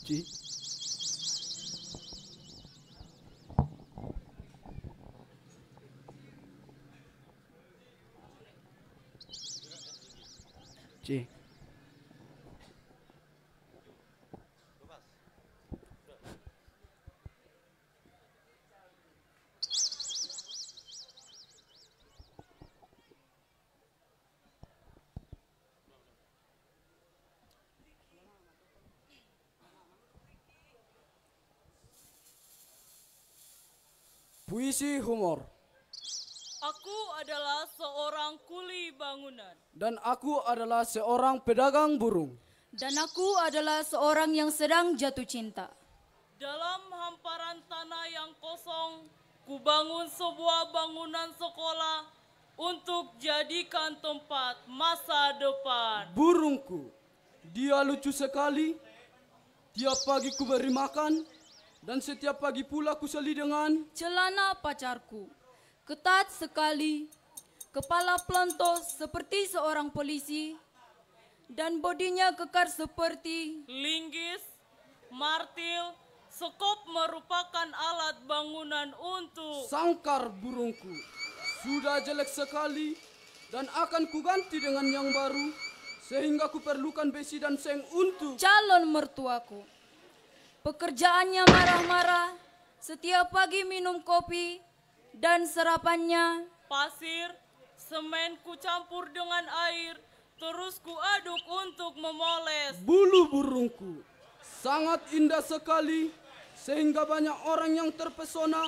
Q: C. C. Puisi humor.
H: Aku adalah seorang kuli bangunan.
Q: Dan aku adalah seorang pedagang burung.
I: Dan aku adalah seorang yang sedang jatuh cinta.
H: Dalam hamparan tanah yang kosong, kubangun sebuah bangunan sekolah untuk jadikan tempat masa depan.
Q: Burungku, dia lucu sekali. Tiap pagi ku beri makan. Dan setiap pagi pula ku seli dengan
I: celana pacarku. Ketat sekali, kepala pelentos seperti seorang polisi, dan bodinya kekar seperti
H: linggis, martil, sekop merupakan alat bangunan untuk
Q: sangkar burungku. Sudah jelek sekali dan akan kuganti dengan yang baru, sehingga ku perlukan besi dan seng untuk
I: calon mertuaku. Pekerjaannya marah-marah, setiap pagi minum kopi, dan sarapannya
H: pasir, semen ku campur dengan air, terus ku aduk untuk memoles.
Q: Bulu burungku sangat indah sekali, sehingga banyak orang yang terpesona,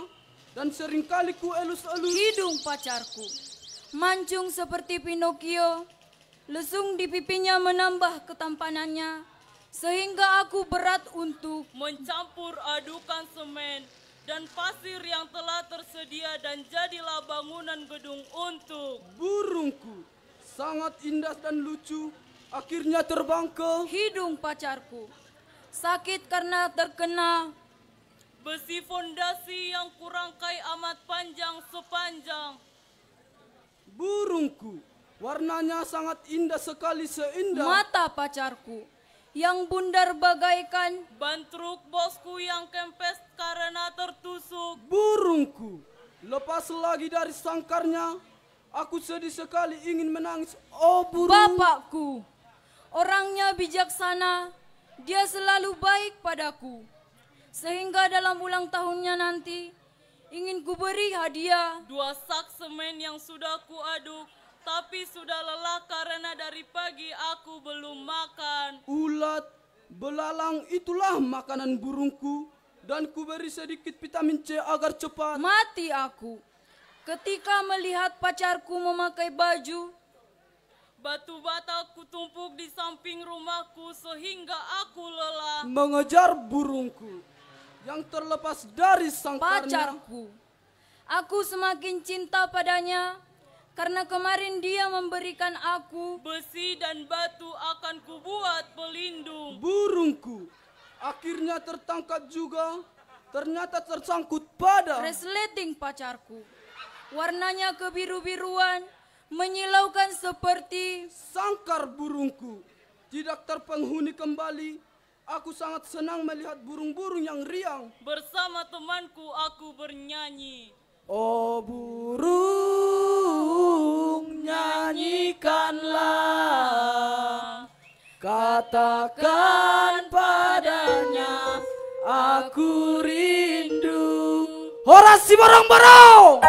Q: dan seringkali ku elus-elus.
I: Hidung pacarku mancung seperti Pinocchio, lesung di pipinya menambah ketampanannya, sehingga aku berat untuk
H: mencampur adukan semen dan pasir yang telah tersedia dan jadilah bangunan gedung untuk
Q: burungku. Sangat indah dan lucu, akhirnya terbang ke
I: hidung pacarku. Sakit karena terkena
H: besi fondasi yang kurangkai amat panjang sepanjang.
Q: Burungku, warnanya sangat indah sekali, seindah
I: mata pacarku yang bundar bagaikan
H: ban truk bosku yang kempes karena tertusuk.
Q: Burungku, lepas lagi dari sangkarnya, aku sedih sekali ingin menangis. Oh burung.
I: Bapakku, orangnya bijaksana, dia selalu baik padaku. Sehingga dalam ulang tahunnya nanti, ingin ku beri hadiah
H: 2 sak semen yang sudah ku aduk. Tapi sudah lelah karena dari pagi aku belum makan.
Q: Ulat, belalang itulah makanan burungku. Dan ku beri sedikit vitamin C agar cepat
I: mati aku. Ketika melihat pacarku memakai baju,
H: batu bata ku tumpuk di samping rumahku sehingga aku lelah
Q: mengejar burungku yang terlepas dari sangkarnya.
I: Pacarku, aku semakin cinta padanya. Karena kemarin dia memberikan aku
H: besi dan batu akan kubuat pelindung.
Q: Burungku akhirnya tertangkap juga, ternyata tersangkut pada
I: resleting pacarku. Warnanya kebiru-biruan, menyilaukan seperti
Q: sangkar burungku. Tidak terpenghuni kembali. Aku sangat senang melihat burung-burung yang riang.
H: Bersama temanku aku bernyanyi.
Q: Oh burung, nyanyikanlah
D: Katakan padanya aku rindu. Horas si borong-borong.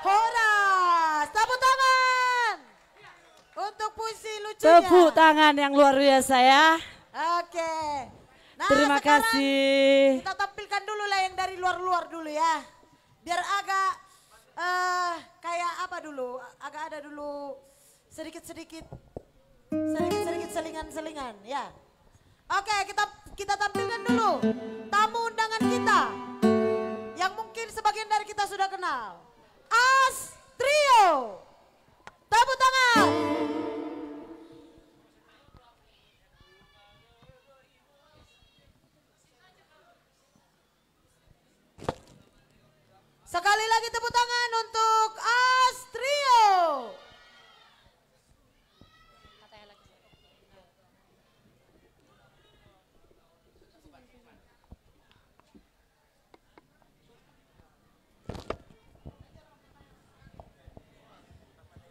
A: Horas, tepuk tangan untuk puisi lucunya.
E: Tepuk tangan yang luar biasa ya.
A: Oke. Nah,
E: Terima
A: sekarang
E: kasih.
A: kita tampilkan dulu lah yang dari luar-luar dulu ya. Biar agak kayak apa dulu, agak ada dulu sedikit-sedikit selingan-selingan ya. Oke, kita tampilkan dulu tamu undangan kita yang mungkin sebagian dari kita sudah kenal. As Trio. Tepuk tangan. Sekali lagi tepuk tangan untuk As Trio.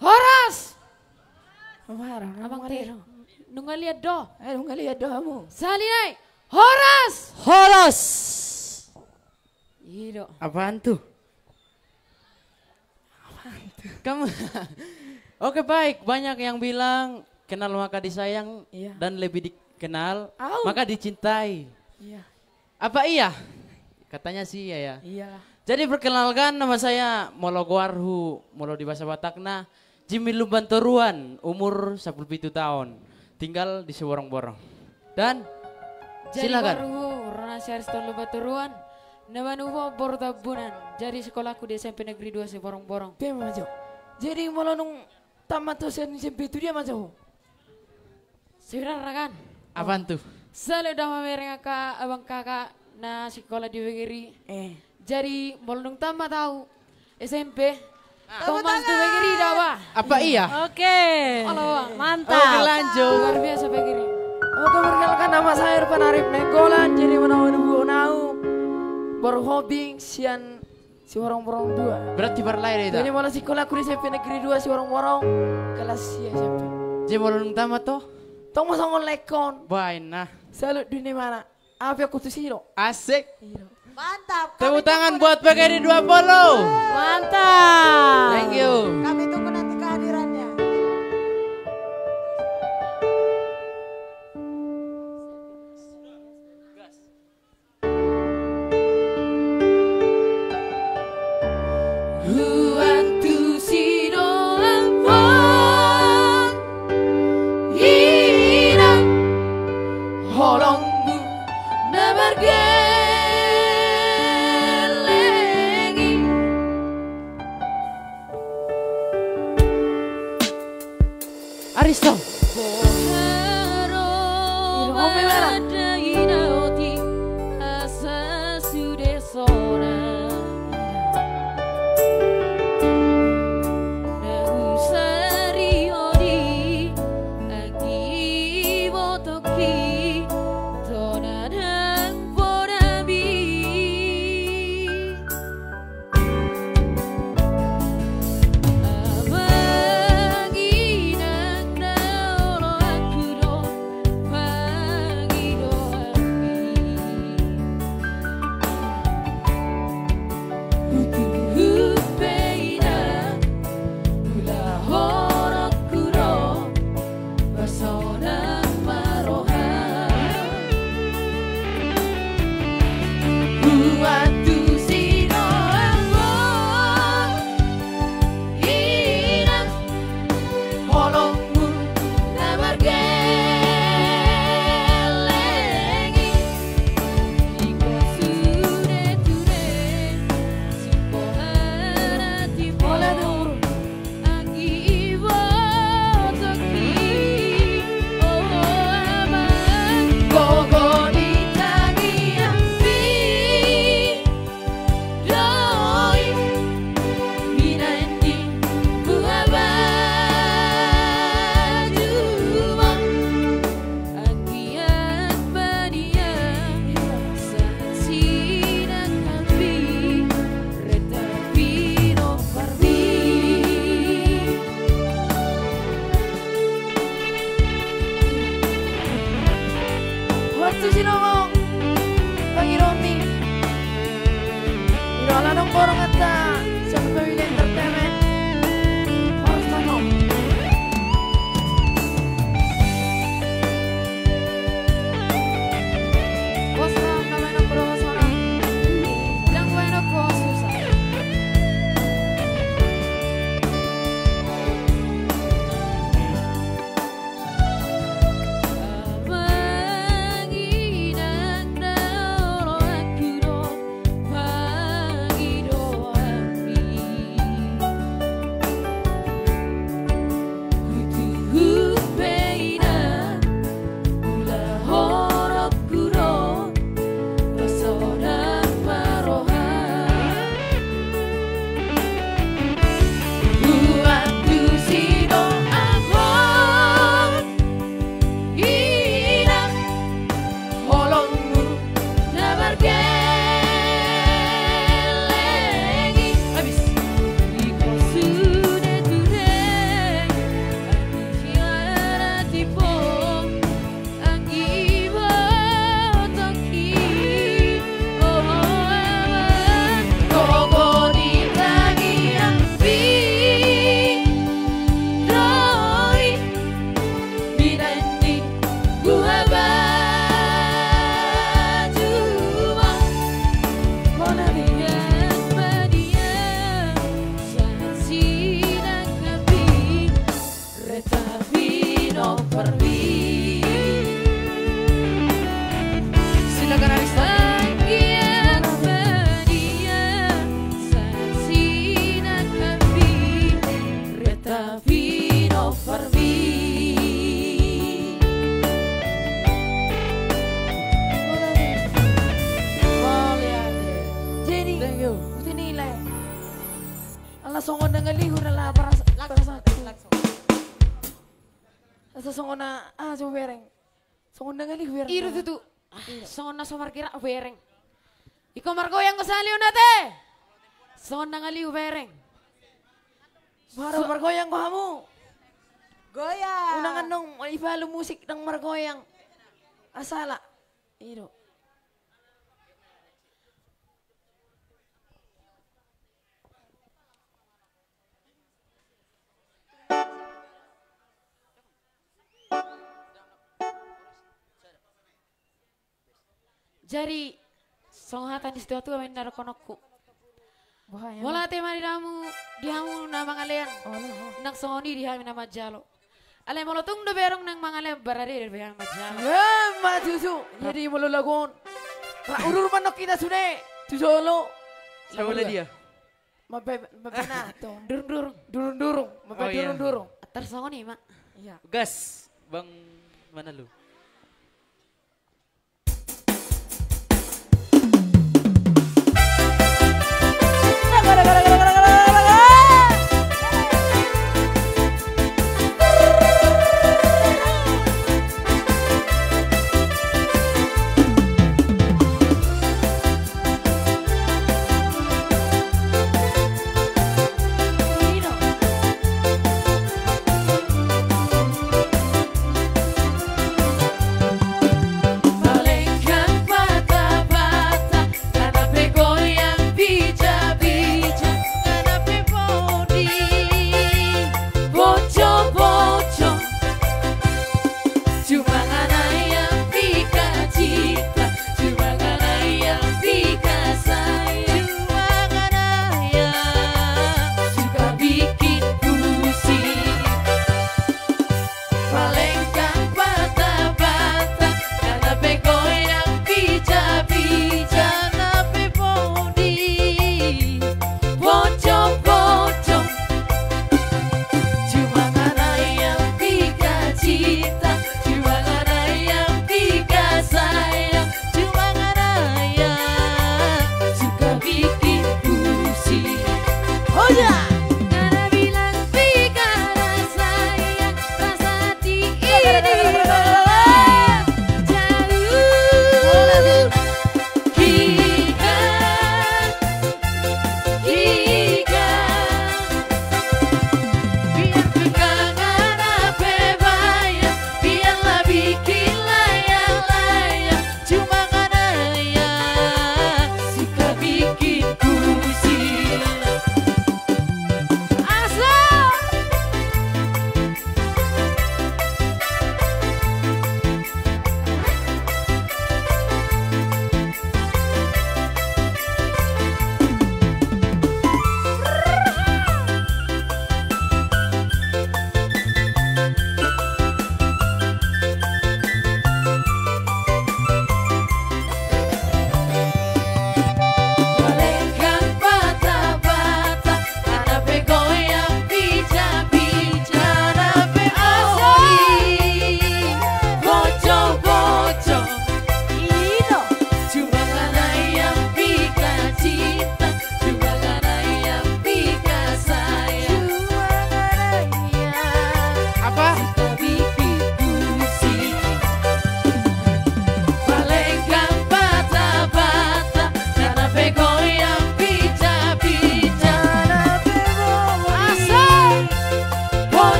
D: Horas.
G: Abang Tero. Nunggah lihat doh.
D: Nunggah lihat doh kamu.
G: Salinai. Horas.
E: Horas.
G: Iya.
D: Apaan tuh? Kamu Oke baik, banyak yang bilang kenal maka disayang dan lebih dikenal maka dicintai.
G: Iya.
D: Apa iya? Katanya sih iya ya.
G: Iya.
D: Jadi perkenalkan nama saya Molo Guarhu, Molo di bahasa Batakna, Jimmy Lumbantoruan, umur 17 tahun, tinggal di Seborong-borong. Dan silakan.
G: Jadi baru Rona Syariston Lumbantoruan, nama nuvo Bortabunan, jadi sekolahku di SMP Negeri 2 Seborong-borong.
D: Pem majo. Jadi Molo nung tamat dosen SMP itu dia majo.
G: Sebenarnya kan?
D: Apaan tuh?
G: Saya udah memereng abang kakak na sekolah di Wegeri. Jadi Molo nung tamat tahu SMP. Thomas di Wegeri dah apa?
D: Apa iya?
E: Oke.
G: Halo,
E: mantap.
D: Oke lanjut.
G: Luar biasa Wegeri.
D: Oke perkenalkan nama saya Irfan Arif Nenggolan, jadi menawan nau berhobi sian si borong-borong 2. Berarti berlain itu. Jadi malah sekolah aku di SMP Negeri 2 si borong-borong kelas si SMP. Jadi mau tamat toh? Tong mau songon lekon. Baik nah. Selalu dunia mana? Apa aku tuh sih asik.
A: Mantap.
D: Tepuk tangan buat PGRI 20.
E: Mantap.
D: Thank you.
A: Kami tunggu nanti kehadirannya.
D: Aristo.
G: Restu Sinongong Bagi Roni Irola dong borong kata Siapa pemilih entertainment Harus tanong Bos lang naman ang bros orang Yang bueno ko susah Songon dengan lihur lah Asa songon na coba bereng. Songon dengan lihur. Iru tuh. Songon na somar kira bereng. Iko margoyang ko sa liu nate. Songon dengan lihur bereng. Maro margoyang ko hamu.
A: Goyang.
G: Unang anong ipalo musik ng margoyang. Asala. Iru. Jadi songhatan di situ tuh main daro konokku. Wala tema di dihamu nama ngalian. Nak songoni dihamu nama jalo. Alay molotung do berong nang mangale barade de berong majalo. Ma susu. Jadi molo lagon. Urur manok kita sudah. Tujolo.
D: Sabola dia.
G: Mabena to. Durung. Mabena durung. Atar songoni mak. Iya.
D: Gas, Bang mana lu?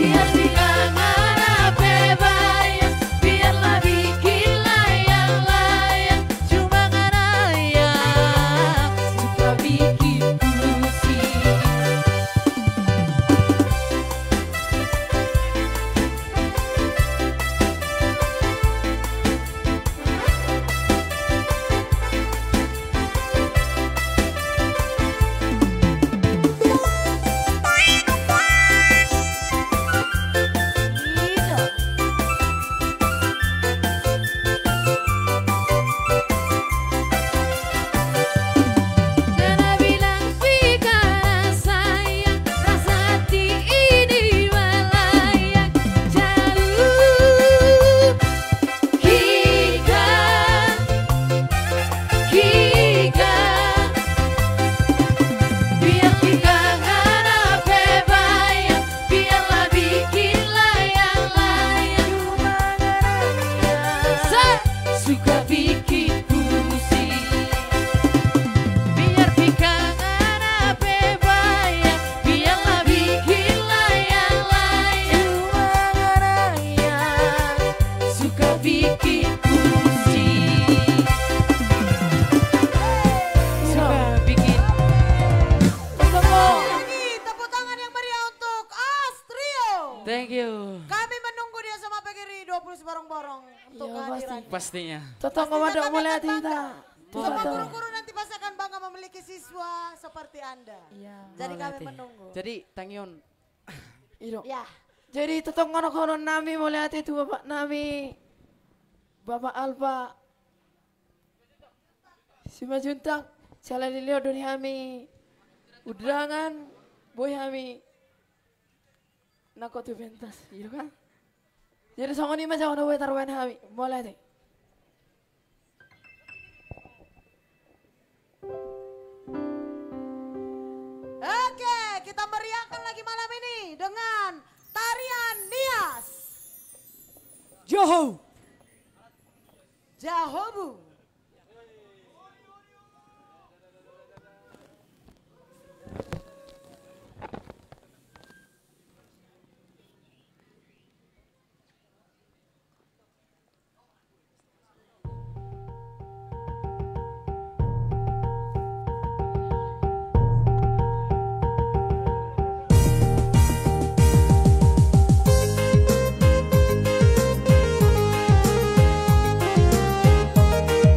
G: biar pikangan apa bayang, biarlah bikin layang-layang, cuma karena yang suka bikin pusing. Karena bilang pikir sayang, rasa hati ini melayang jauh. Hingga biar pikangan apa bayang, biarlah bikin layang-layang, cuma karena suka bikin pusing. Biar pikangan apa bayang, biarlah bikin layang-layang, cuma karena suka bikin pusing. Suka bikin.
A: Lagi tepuk tangan yang meriah untuk Astrio.
D: Thank you.
A: Kami menunggu dia sama PGRI 20 seborong-borong untuk kehadiran.
D: Pastinya.
G: Totong kepada mulai kita.
A: Semua guru-guru nanti pasti akan bangga memiliki siswa seperti Anda. Jadi kami menunggu.
D: Jadi Tangyon.
A: Ya.
G: Jadi totong kono-kono nami mulai hati itu Bapak nami, Bapak Alfa, si Majuntang, salah dilio dari kami, udrangan, boy kami, nako tu pentas, gitu kan? Jadi songo ni macam mana taruhan kami, mulai deh.
A: Oke, kita meriahkan lagi malam ini dengan tarian Nias.
M: Joho.
A: Jahobu.
O: Thank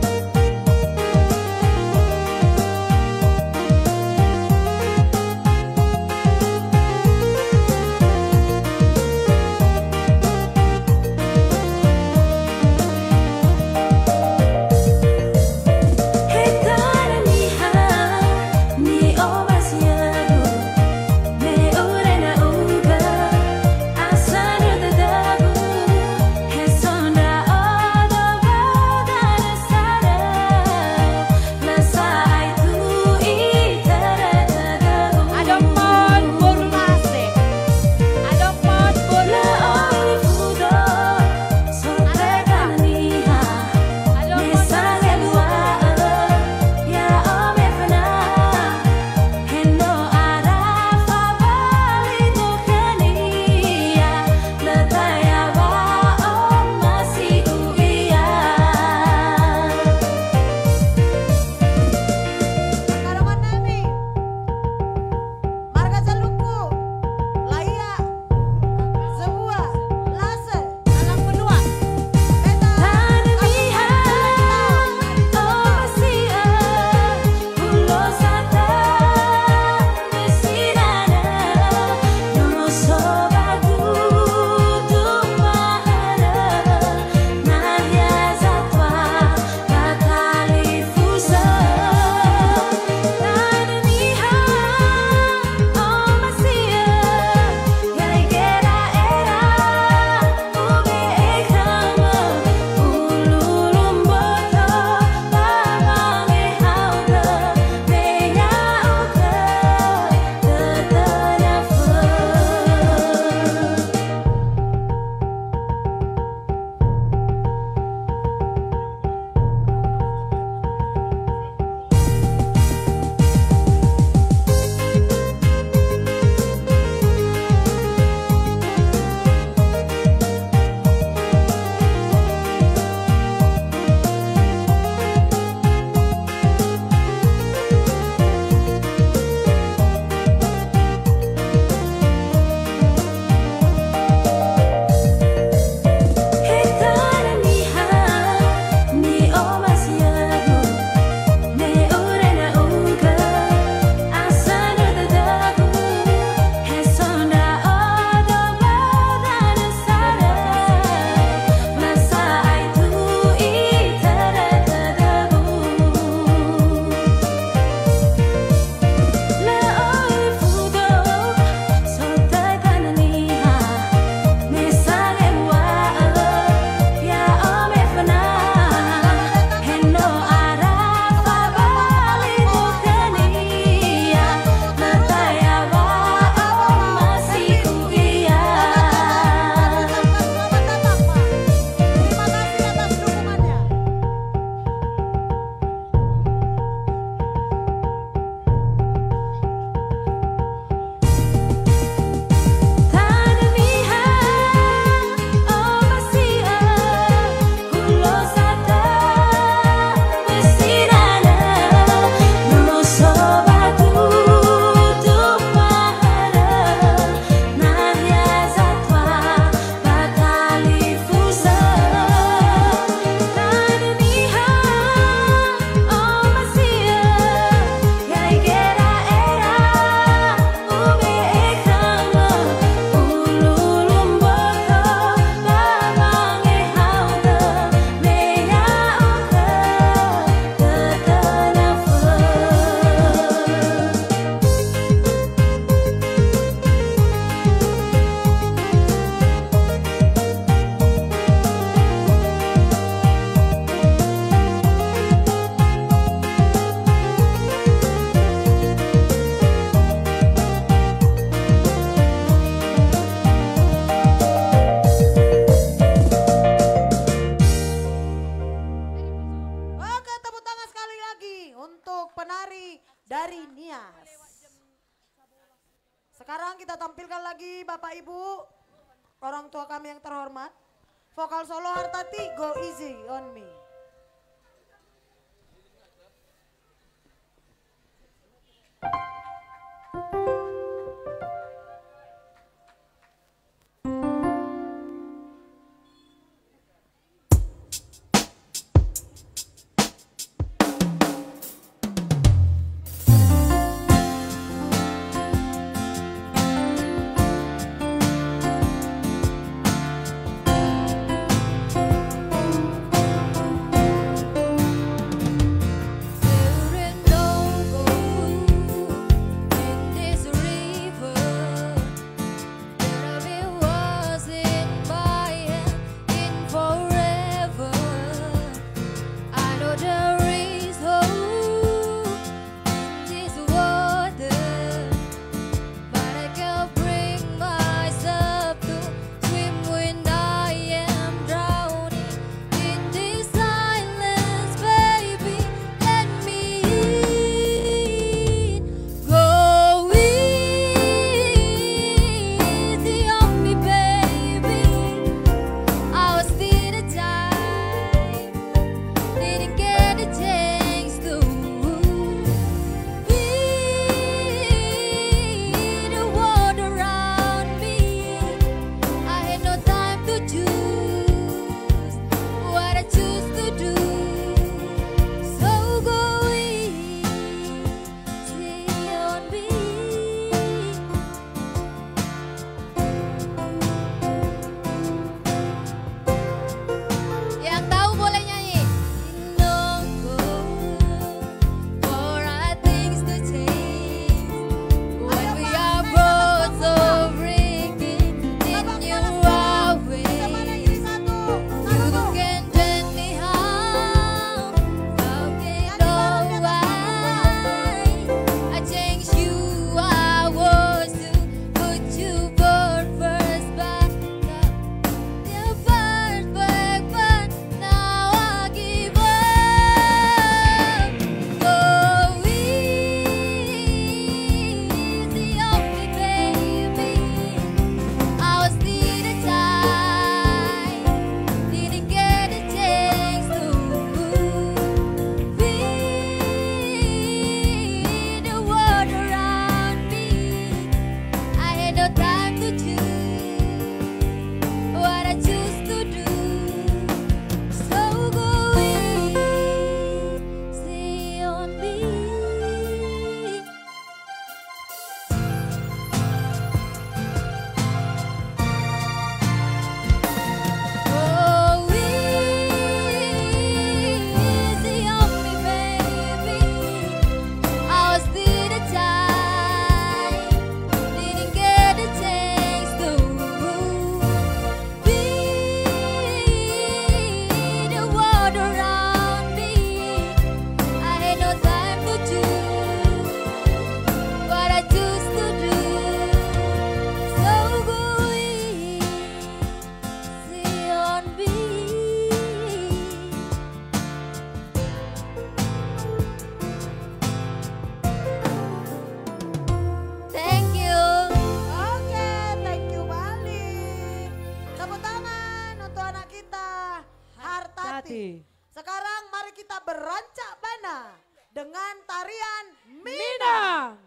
B: Bapak Ibu, orang tua kami yang terhormat. Vokal solo Hartati, Go Easy on Me. Sekarang mari kita berancak bana dengan tarian Minang.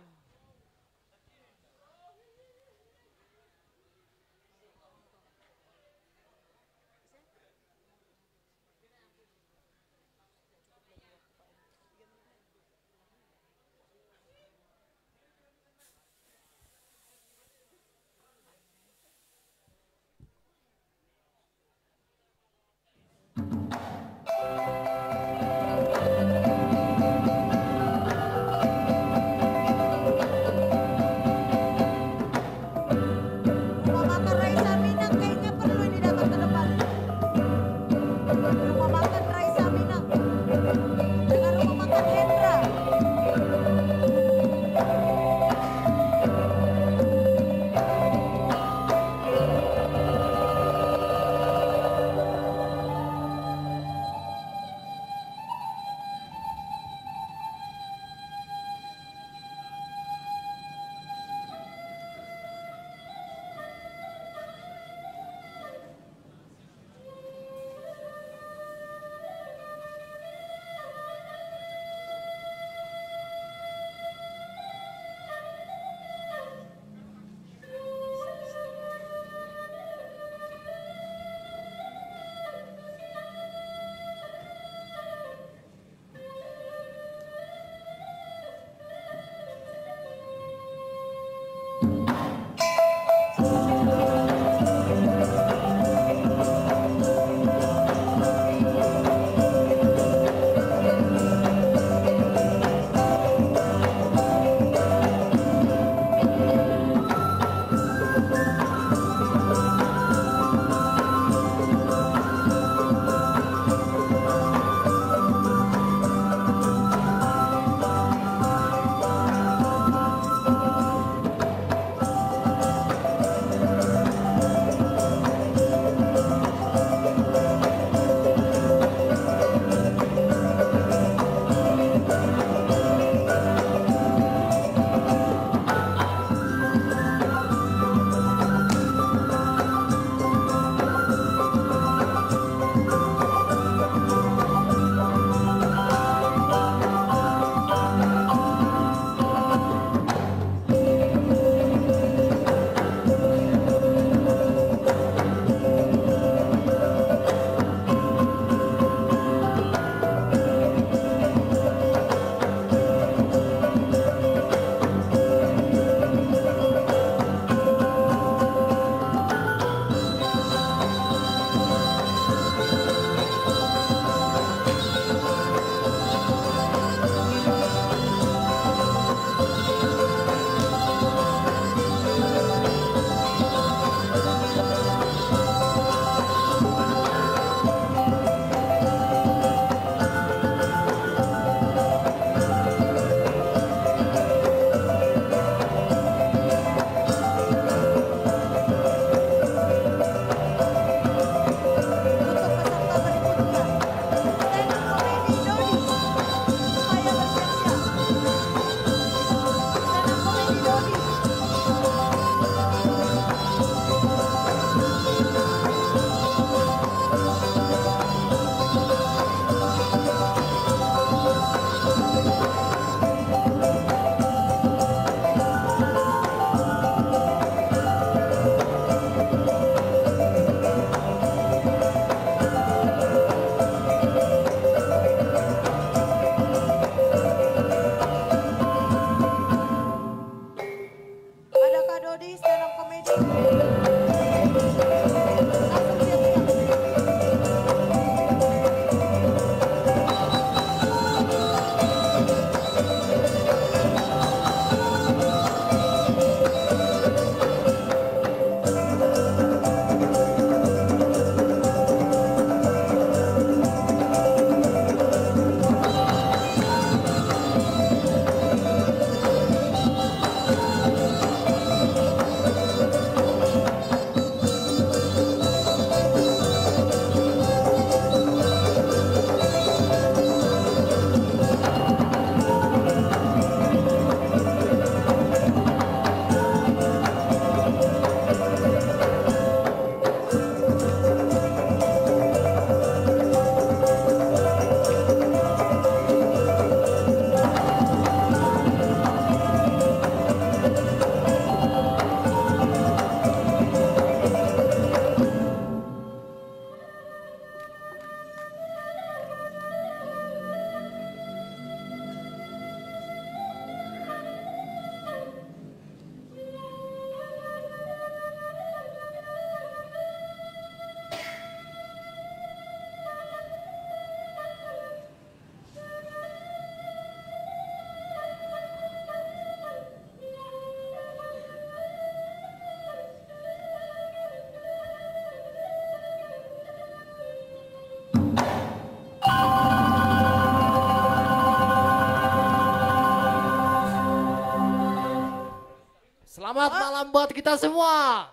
J: malam buat kita semua.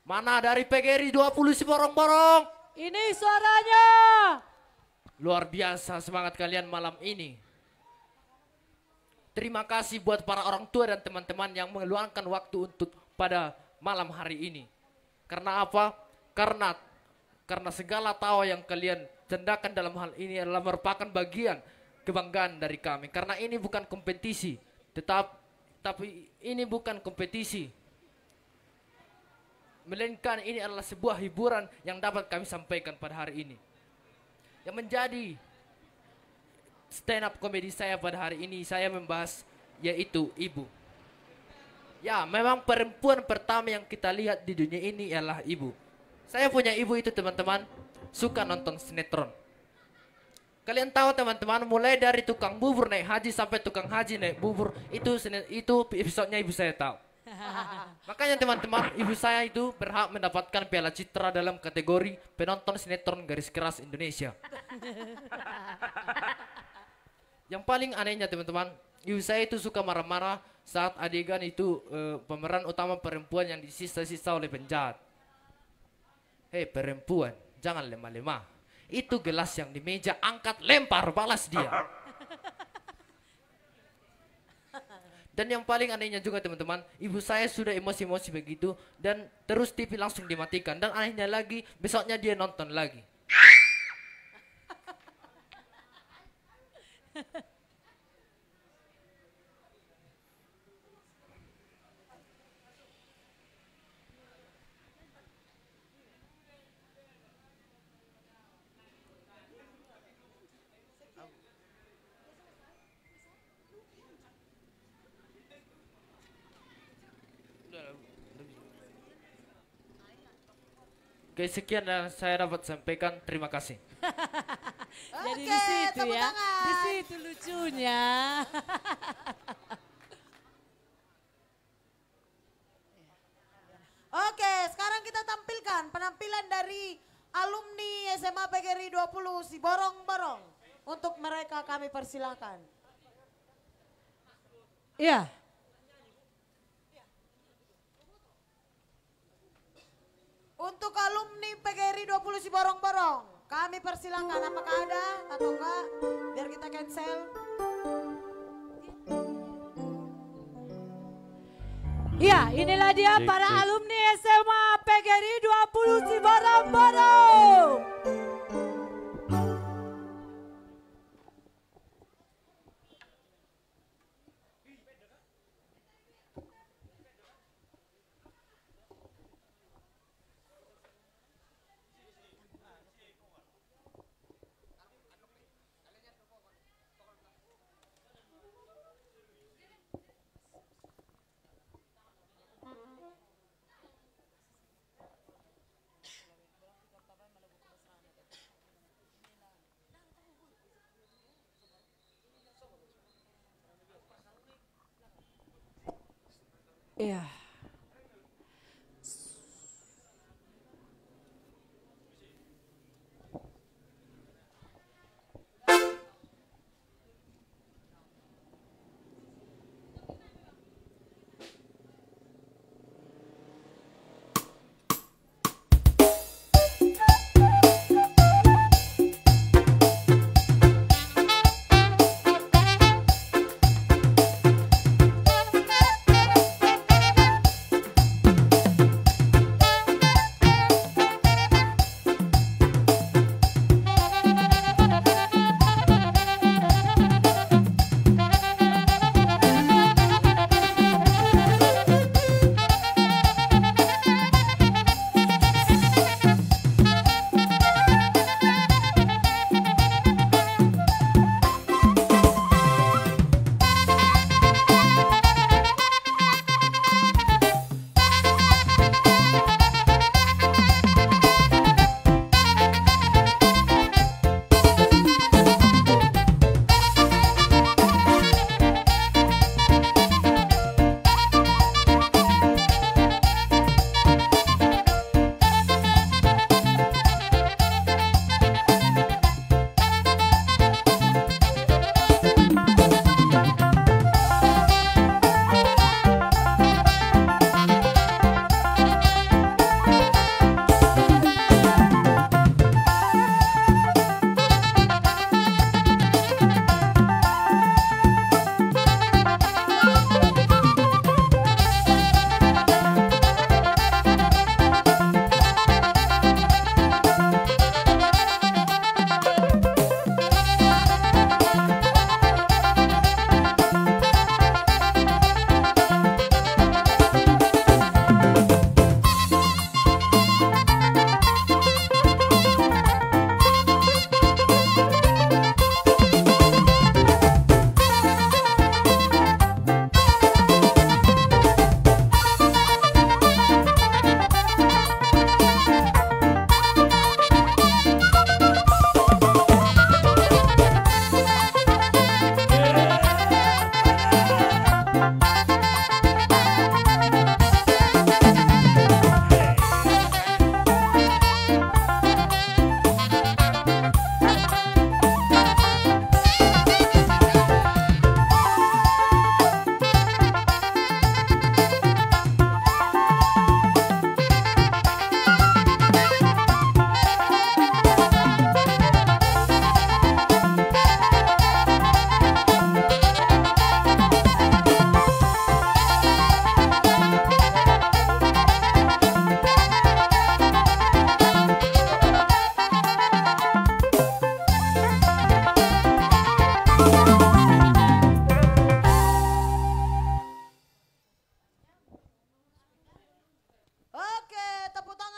J: Mana dari PGRI 20 si borong-borong?
M: Ini suaranya.
J: Luar biasa semangat kalian malam ini. Terima kasih buat para orang tua dan teman-teman yang meluangkan waktu untuk pada malam hari ini. Karena apa? Karena segala tawa yang kalian cendakan dalam hal ini adalah merupakan bagian kebanggaan dari kami. Karena ini bukan kompetisi, tapi ini bukan kompetisi. Melainkan ini adalah sebuah hiburan yang dapat kami sampaikan pada hari ini. Yang menjadi stand up komedi saya pada hari ini, saya membahas yaitu ibu. Ya, memang perempuan pertama yang kita lihat di dunia ini adalah ibu. Saya punya ibu itu teman-teman, suka nonton sinetron. Kalian tahu teman-teman, mulai dari tukang bubur naik haji sampai tukang haji naik bubur, itu episodenya ibu saya tahu. Makanya teman-teman, ibu saya itu berhak mendapatkan Piala Citra dalam kategori penonton sinetron garis keras Indonesia. Yang paling anehnya teman-teman, ibu saya itu suka marah-marah saat adegan itu pemeran utama perempuan yang disisa-sisa oleh penjahat. Hei perempuan, jangan lemah-lemah. Itu gelas yang di meja, angkat, lempar, balas dia. Dan yang paling anehnya juga teman-teman, ibu saya sudah emosi-emosi begitu dan terus TV langsung dimatikan. Dan anehnya lagi, besoknya dia nonton lagi. Oke, sekian yang saya dapat sampaikan. Terima kasih.
M: Jadi di situ ya, di situ lucunya.
B: Oke, sekarang kita tampilkan penampilan dari alumni SMA PGRI 20 si borong-borong. Untuk mereka kami persilakan.
M: Iya.
B: Untuk alumni PGRI 20 si borong-borong, kami persilakan apakah ada atau enggak, biar kita cancel.
M: Iya, inilah dia para alumni SMA PGRI 20 si borong-borong. Iya.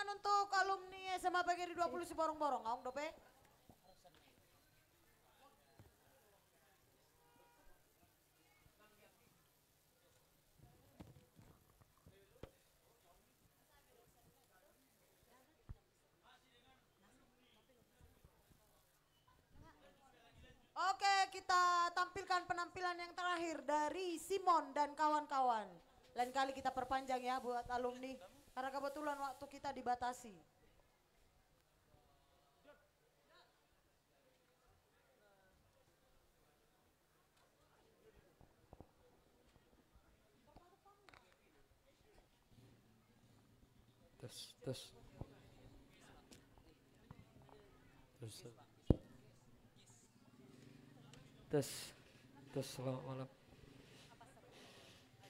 A: tangan untuk alumni SMA PGRI 20 si borong-borong. Aung dope. Oke, kita tampilkan penampilan yang terakhir dari Simon dan kawan-kawan. Lain kali kita perpanjang ya buat alumni, karena kebetulan waktu kita dibatasi.
J: Tes. Tes, selamat malam.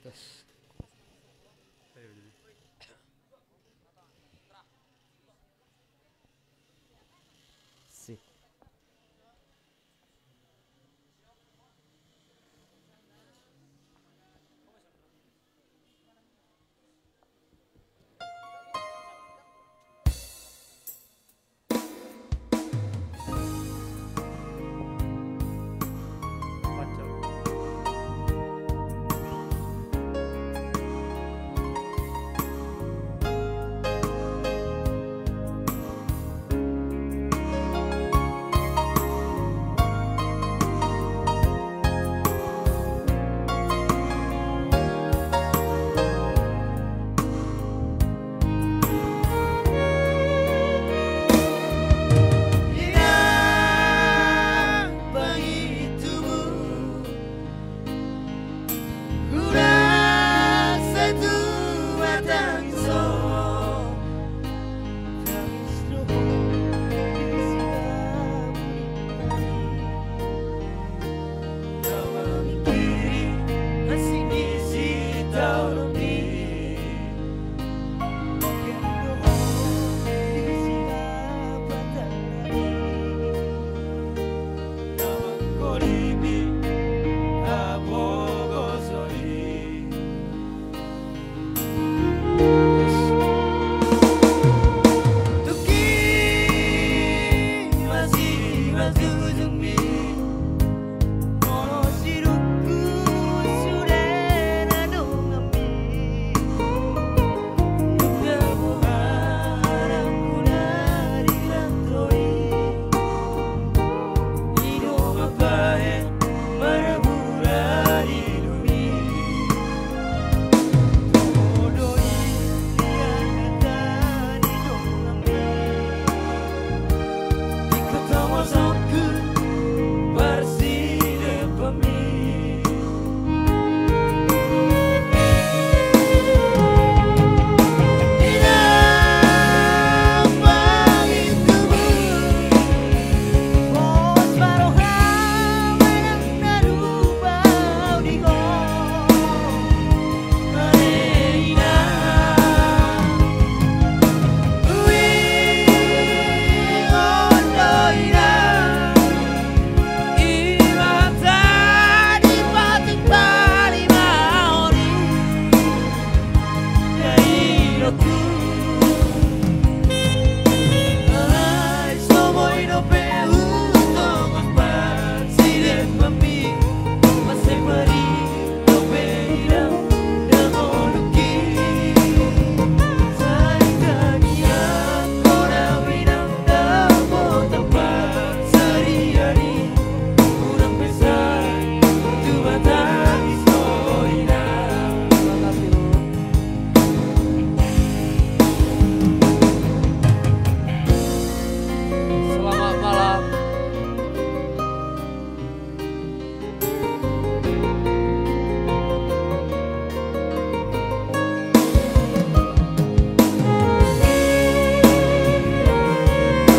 J: Tes. Sip.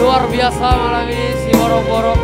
D: Luar biasa malam ini si borong-borong.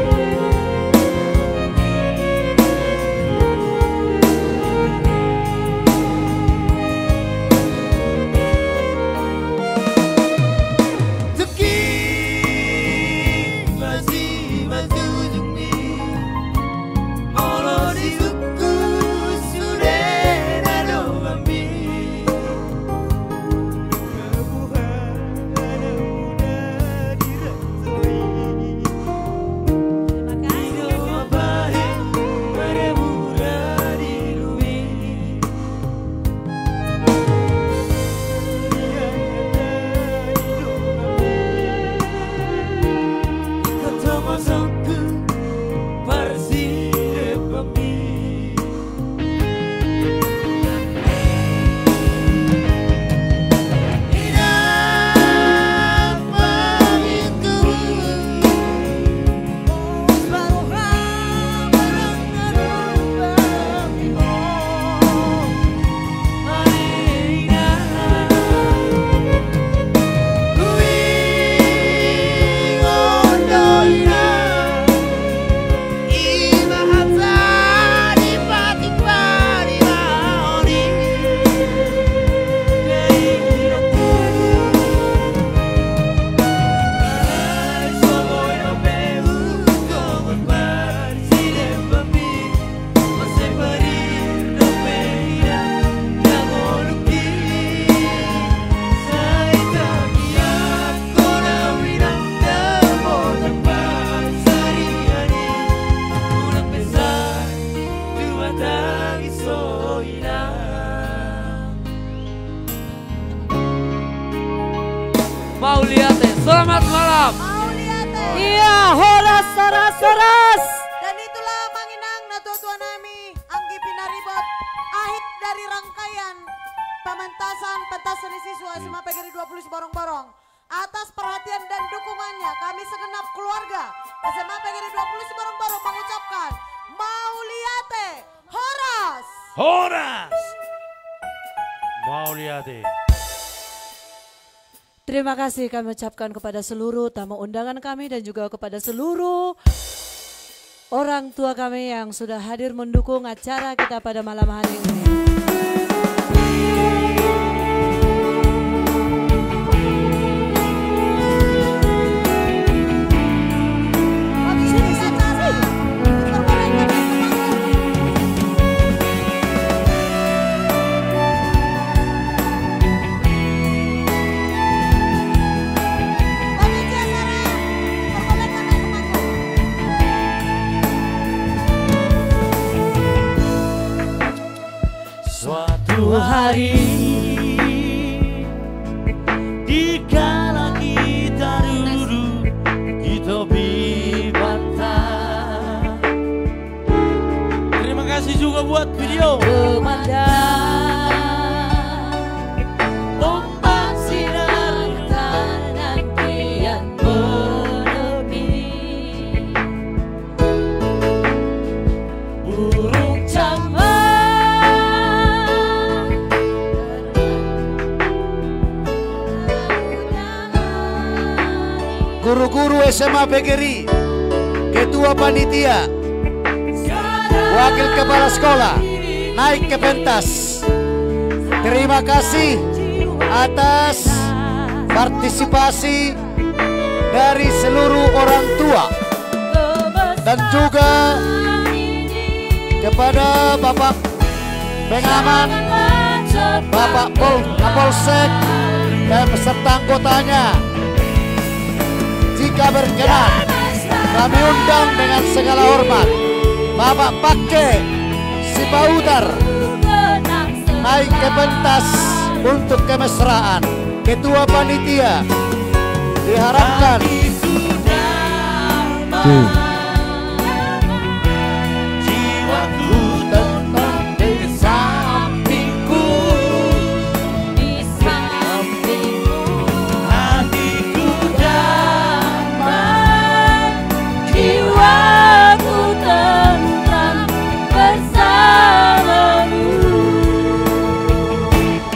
D: Mauliate. Selamat malam.
M: Iya, horas, soras.
B: Dan itulah manginang na tua nami anggi pinaribot akhir dari rangkaian pentasan siswa SMA PGRI 20 Borong-Borong. Atas perhatian dan dukungannya kami segenap keluarga SMA PGRI 20 Borong-Borong mengucapkan Mauliate Horas.
V: Horas. Mauliate.
E: Terima kasih kami ucapkan kepada seluruh tamu undangan kami dan juga kepada seluruh orang tua kami yang sudah hadir mendukung acara kita pada malam hari ini.
V: Suatu hari dikala kita duduk di tepi pantai. Terima kasih juga buat video. Ombak sinar tangan kian menepi. Burung camar
K: guru-guru SMA PGRI, ketua panitia, wakil kepala sekolah, naik ke pentas. Terima kasih atas partisipasi dari seluruh orang tua dan juga kepada Bapak Pengaman, Bapak Kapolsek dan beserta anggotanya. Jika berkenan, kami undang dengan segala hormat Bapak Pakke Sipautar naik ke pentas untuk kemesraan. Ketua panitia diharapkan jiwaku tetap di sampingku, di sampingku, hatiku damai, jiwaku tentram bersamamu.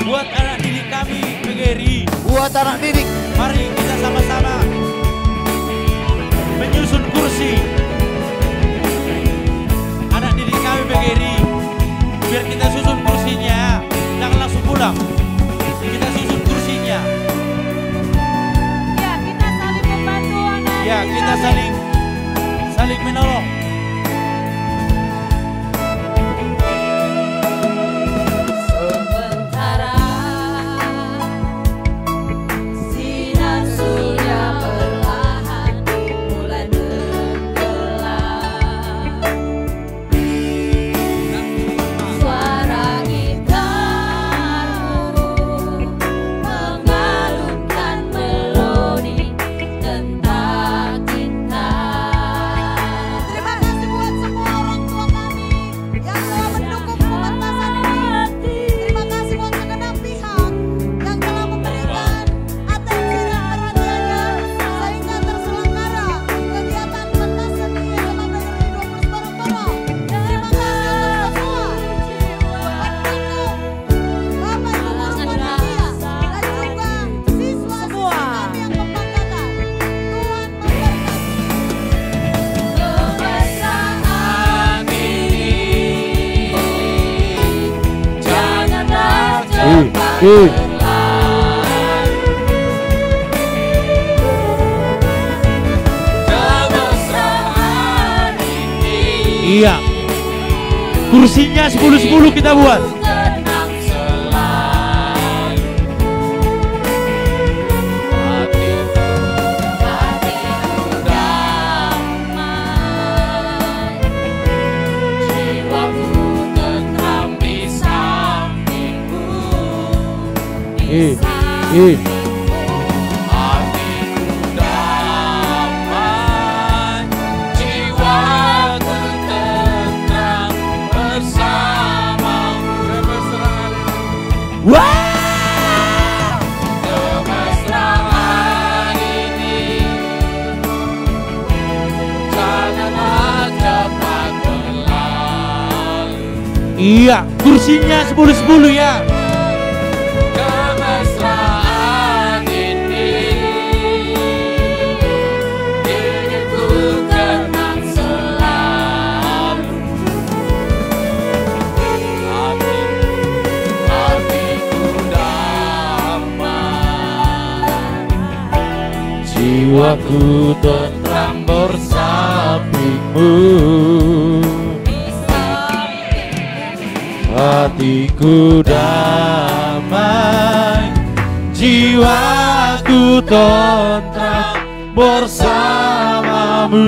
V: Buat anak didik kami PGRI,
K: buat anak didik,
V: mari kita sama-sama menyusun kursi. Anak didik kami PGRI, biar kita susun kursinya, jangan langsung pulang. Kita susun kursinya.
O: Ya, kita saling membantu anak.
V: Ya, kita saling menolong.
O: Sementara sinar surya perlahan mulai tenggelam. Suara gitarmu mengalunkan melodi tentang cinta.
B: Terima kasih buat semua orang tua kami yang telah mendukung pementasan ini. Terima kasih buat segenap pihak yang telah memberikan atensi dan perhatiannya sehingga terselenggara kegiatan pentas seni SMA PGRI 20 Borong-Borong. Terima kasih untuk semua pendukung, Bapak Ibu guru panitia dan juga siswa-siswi kami yang membanggakan. Tuhan
O: Kemesraan ini janganlah cepat Kemesraan ini
V: Iya. Kursinya 10-10 kita buat.
O: tenang selalu. Hatiku damai, jiwaku tentram di sampingmu, di sampingmu.
T: Iya, kursinya 10-10 ya.
K: Kemesraan ini ingin ku kenang selalu. Hatiku damai,
T: Jiwaku tentram bersamingmu. Hatiku damai, jiwaku tentram bersamamu.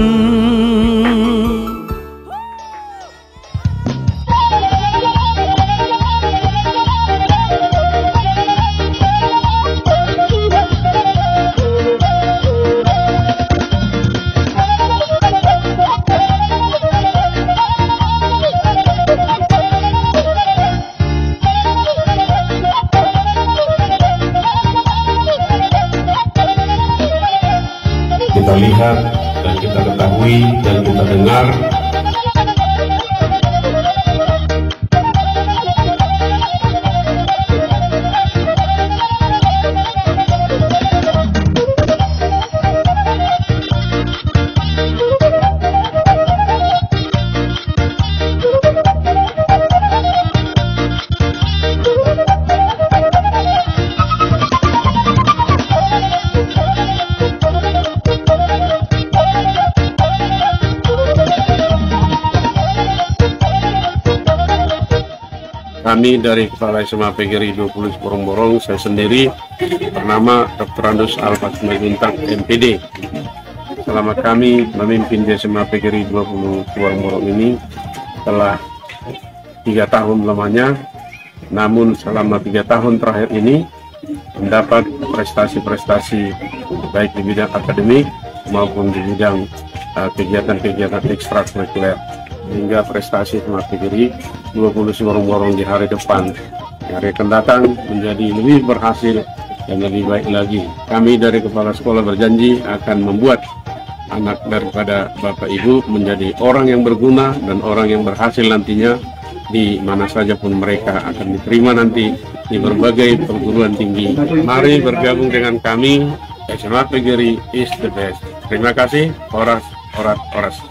C: Kita lihat dan kita ketahui dan kita dengar kami dari Kepala SMA PGRI 20 Borong-Borong, saya sendiri bernama Dr. Andus Alfa Simanjuntak MPD. Selama kami memimpin di SMA PGRI 20 Borong-Borong ini telah 3 tahun lamanya, namun selama 3 tahun terakhir ini mendapat prestasi-prestasi baik di bidang akademik maupun di bidang kegiatan-kegiatan ekstrakurikuler, hingga prestasi SMA PGRI 20 Borong-Borong di hari depan, di hari akan datang menjadi lebih berhasil dan lebih baik lagi. Kami dari Kepala Sekolah berjanji akan membuat anak daripada Bapak Ibu menjadi orang yang berguna dan orang yang berhasil nantinya di mana saja pun mereka akan diterima nanti di berbagai perguruan tinggi. Mari bergabung dengan kami, SMA PGRI is the best. Terima kasih, oras, orat, oras.